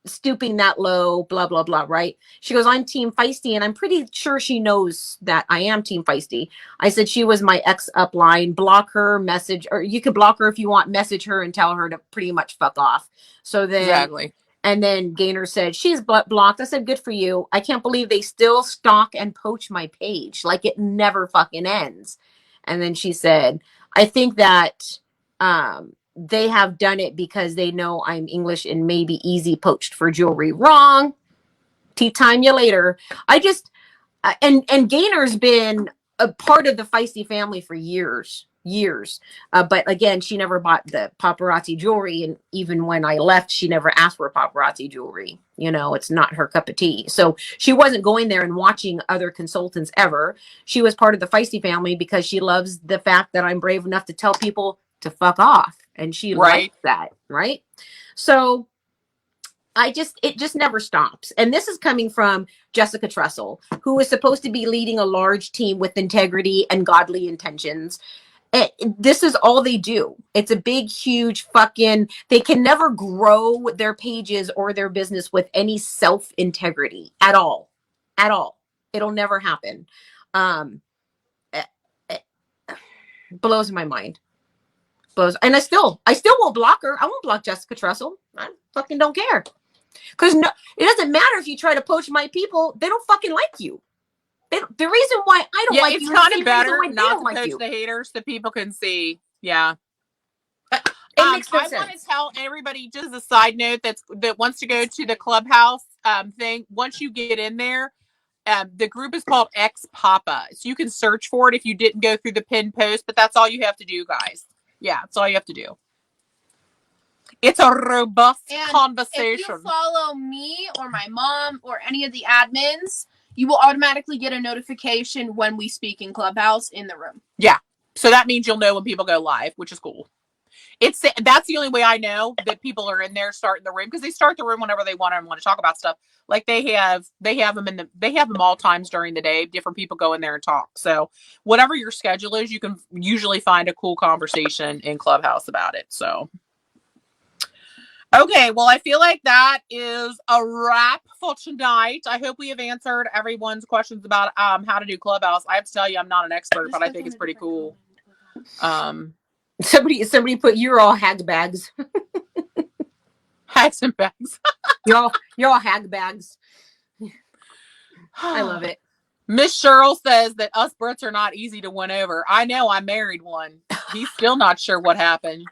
Stooping that low, blah blah blah, right? She goes, I'm team feisty, and I'm pretty sure she knows that I am team feisty. I said she was my ex upline. Block her, message, or you could block her if you want, message her and tell her to pretty much fuck off. So then And then Gaynor said, she's blocked. I said, good for you. I can't believe they still stalk and poach my page. Like, it never fucking ends. And then she said, I think that they have done it because they know I'm English and maybe easy poached for jewelry. Wrong. Tea time you later. And Gaynor's been a part of the feisty family for years. But again, she never bought the paparazzi jewelry. And even when I left, she never asked for paparazzi jewelry. You know, it's not her cup of tea. So she wasn't going there and watching other consultants ever. She was part of the feisty family because she loves the fact that I'm brave enough to tell people to fuck off. And she likes that, right? So it just never stops. And this is coming from Jessica Trussell, who is supposed to be leading a large team with integrity and godly intentions. This is all they do. It's a big, huge fucking, they can never grow their pages or their business with any self-integrity at all. At all. It'll never happen. It blows my mind. And I still won't block her. I won't block Jessica Trussell. I fucking don't care. Because no, it doesn't matter if you try to poach my people; they don't fucking like you. The reason why I don't like it's you is kind the of same reason better why they not don't to like poach you. the haters so people can see. Yeah. It makes no I sense. want to tell everybody, just a side note, that wants to go to the clubhouse thing. Once you get in there, the group is called X Papa. So you can search for it if you didn't go through the pinned post, but that's all you have to do, guys. Yeah, that's all you have to do. It's a robust conversation. If you follow me or my mom or any of the admins, you will automatically get a notification when we speak in Clubhouse in the room. Yeah. So that means you'll know when people go live, which is cool. That's the only way I know that people are in there starting the room, because they start the room whenever they want to talk about stuff. Like they have them all times during the day. Different people go in there and talk. So whatever your schedule is, you can usually find a cool conversation in Clubhouse about it. So okay, well, I feel like that is a wrap for tonight. I hope we have answered everyone's questions about how to do Clubhouse. I have to tell you, I'm not an expert, but I think it's pretty cool. Somebody put, you're all hag bags. Hats and bags. You're all hag bags. I love it. Miss Cheryl says that us Brits are not easy to win over. I know, I married one. He's still not sure what happened.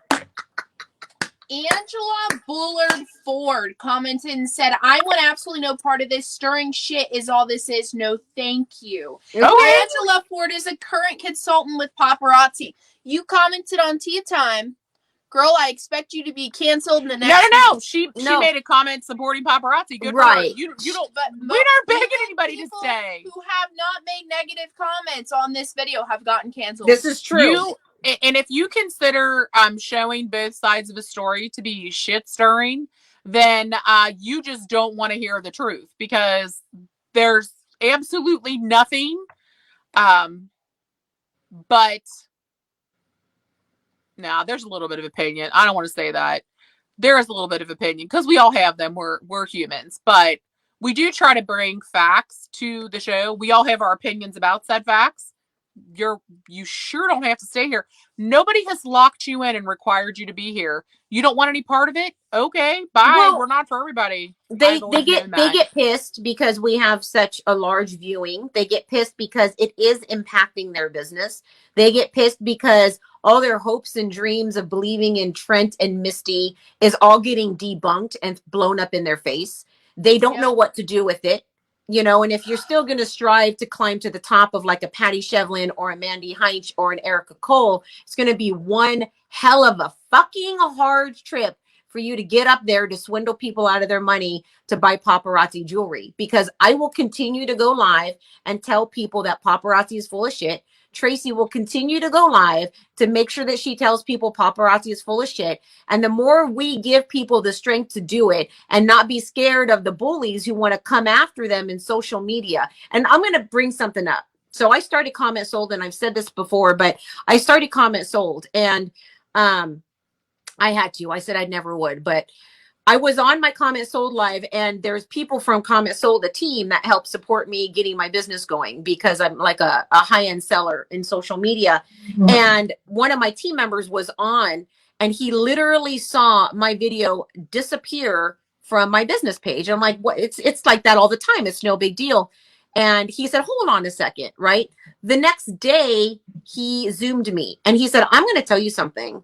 Angela Bullard Ford commented and said, I want absolutely no part of this. Stirring shit is all this is. No, thank you. Okay. Angela Ford is a current consultant with Paparazzi. You commented on Tea Time. Girl, I expect you to be canceled in the next No. She made a comment supporting Paparazzi. Good right. For her. You don't. But we aren't begging anybody to stay. Who have not made negative comments on this video have gotten canceled. This is true. And if you consider showing both sides of a story to be shit stirring, then you just don't want to hear the truth, because there's absolutely nothing. But now there's a little bit of opinion. I don't want to say that. There is a little bit of opinion, because we all have them. We're humans, but we do try to bring facts to the show. We all have our opinions about said facts. You sure don't have to stay here. Nobody has locked you in and required you to be here. You don't want any part of it? Okay, bye. Well, we're not for everybody. They get pissed because we have such a large viewing. They get pissed because it is impacting their business. They get pissed because all their hopes and dreams of believing in Trent and Misty is all getting debunked and blown up in their face. They don't know what to do with it. You know, and if you're still going to strive to climb to the top of like a Patty Shevlin or a Mandy Heinch or an Erica Cole, it's going to be one hell of a fucking hard trip for you to get up there to swindle people out of their money to buy paparazzi jewelry. Because I will continue to go live and tell people that paparazzi is full of shit. Tracy will continue to go live to make sure that she tells people paparazzi is full of shit. And the more we give people the strength to do it and not be scared of the bullies who want to come after them in social media. And I'm going to bring something up. So I started Comment Sold, and I've said this before, but I started Comment Sold, and I had to. I said I never would, but I was on my Comment Sold live, and there's people from Comment Sold, the team that helped support me getting my business going, because I'm like a high-end seller in social media. Mm-hmm. And one of my team members was on, and he literally saw my video disappear from my business page. I'm like, what? It's like that all the time. It's no big deal. And he said, hold on a second, right? The next day, he Zoomed me, and he said, I'm going to tell you something.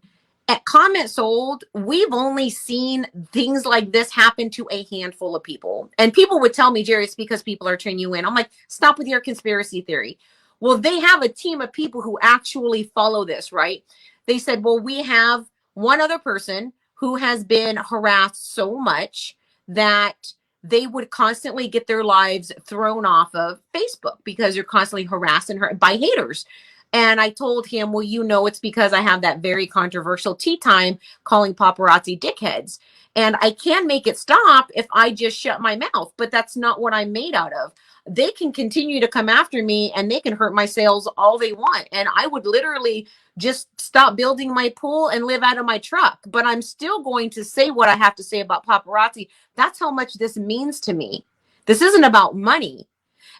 At Comment Sold, we've only seen things like this happen to a handful of people. And people would tell me, Jerry, it's because people are turning you in. I'm like, stop with your conspiracy theory. Well, they have a team of people who actually follow this, right? They said, well, we have one other person who has been harassed so much that they would constantly get their lives thrown off of Facebook because they're constantly harassed and by haters. And I told him, well, you know, it's because I have that very controversial Tea Time calling paparazzi dickheads. And I can make it stop if I just shut my mouth, but that's not what I'm made out of. They can continue to come after me and they can hurt my sales all they want. And I would literally just stop building my pool and live out of my truck. But I'm still going to say what I have to say about paparazzi. That's how much this means to me. This isn't about money.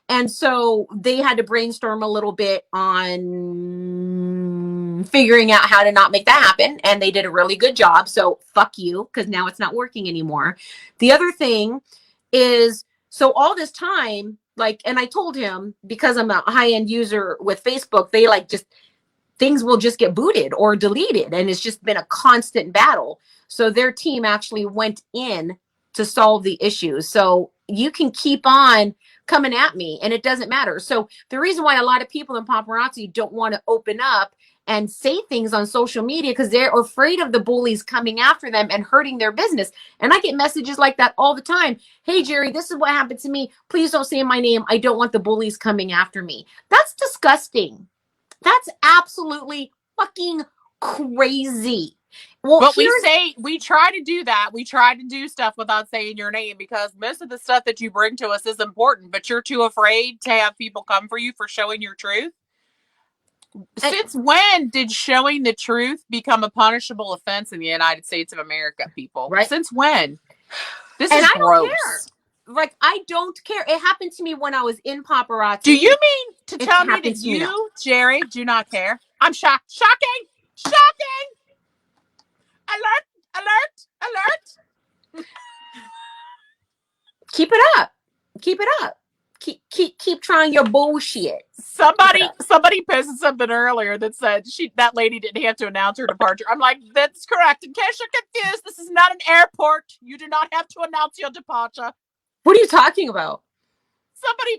And so they had to brainstorm a little bit on figuring out how to not make that happen. And they did a really good job. So fuck you, because now it's not working anymore. The other thing is, so all this time, like, and I told him, because I'm a high-end user with Facebook, they like just, things will just get booted or deleted. And it's just been a constant battle. So their team actually went in to solve the issues. So you can keep on coming at me and it doesn't matter. So the reason why a lot of people in paparazzi don't want to open up and say things on social media, because they're afraid of the bullies coming after them and hurting their business. And I get messages like that all the time. Hey, Jerry, this is what happened to me. Please don't say my name. I don't want the bullies coming after me. That's disgusting. That's absolutely fucking crazy. Well, But we try to do that. We try to do stuff without saying your name, because most of the stuff that you bring to us is important, but you're too afraid to have people come for you for showing your truth. Since when did showing the truth become a punishable offense in the United States of America, people? Right. Since when? This and is I gross. don't care. Like, I don't care. It happened to me when I was in paparazzi. Do you mean to tell me that happens to me now. you, Jerry, do not care? I'm shocked. Shocking! Shocking! Alert! Alert! Alert! Keep it up. Keep it up. Keep trying your bullshit. Somebody posted something earlier that said that lady didn't have to announce her departure. I'm like, that's correct. In case you're confused, this is not an airport. You do not have to announce your departure. What are you talking about?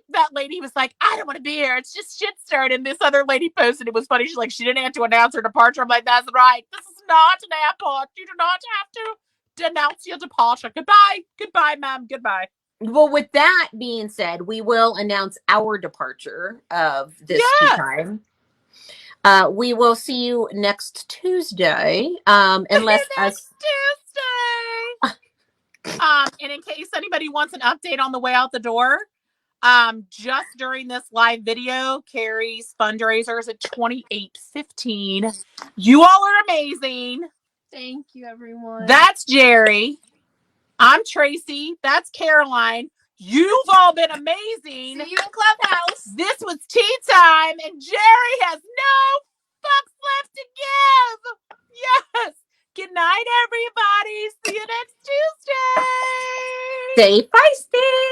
That lady was like, I don't want to be here. It's just shit started. And this other lady posted, it was funny. She's like, she didn't have to announce her departure. I'm like, that's right. This is not an airport. You do not have to announce your departure. Goodbye. Goodbye, ma'am. Goodbye. Well, with that being said, we will announce our departure of this time. We will see you next Tuesday. Unless next Tuesday. And in case anybody wants an update on the way out the door, just during this live video, Carrie's fundraiser is at 28:15. You all are amazing. Thank you, everyone. That's Jerry. I'm Tracy. That's Caroline. You've all been amazing. See you in Clubhouse. This was tea time, and Jerry has no fucks left to give. Yes. Good night, everybody. See you next Tuesday. Stay feisty.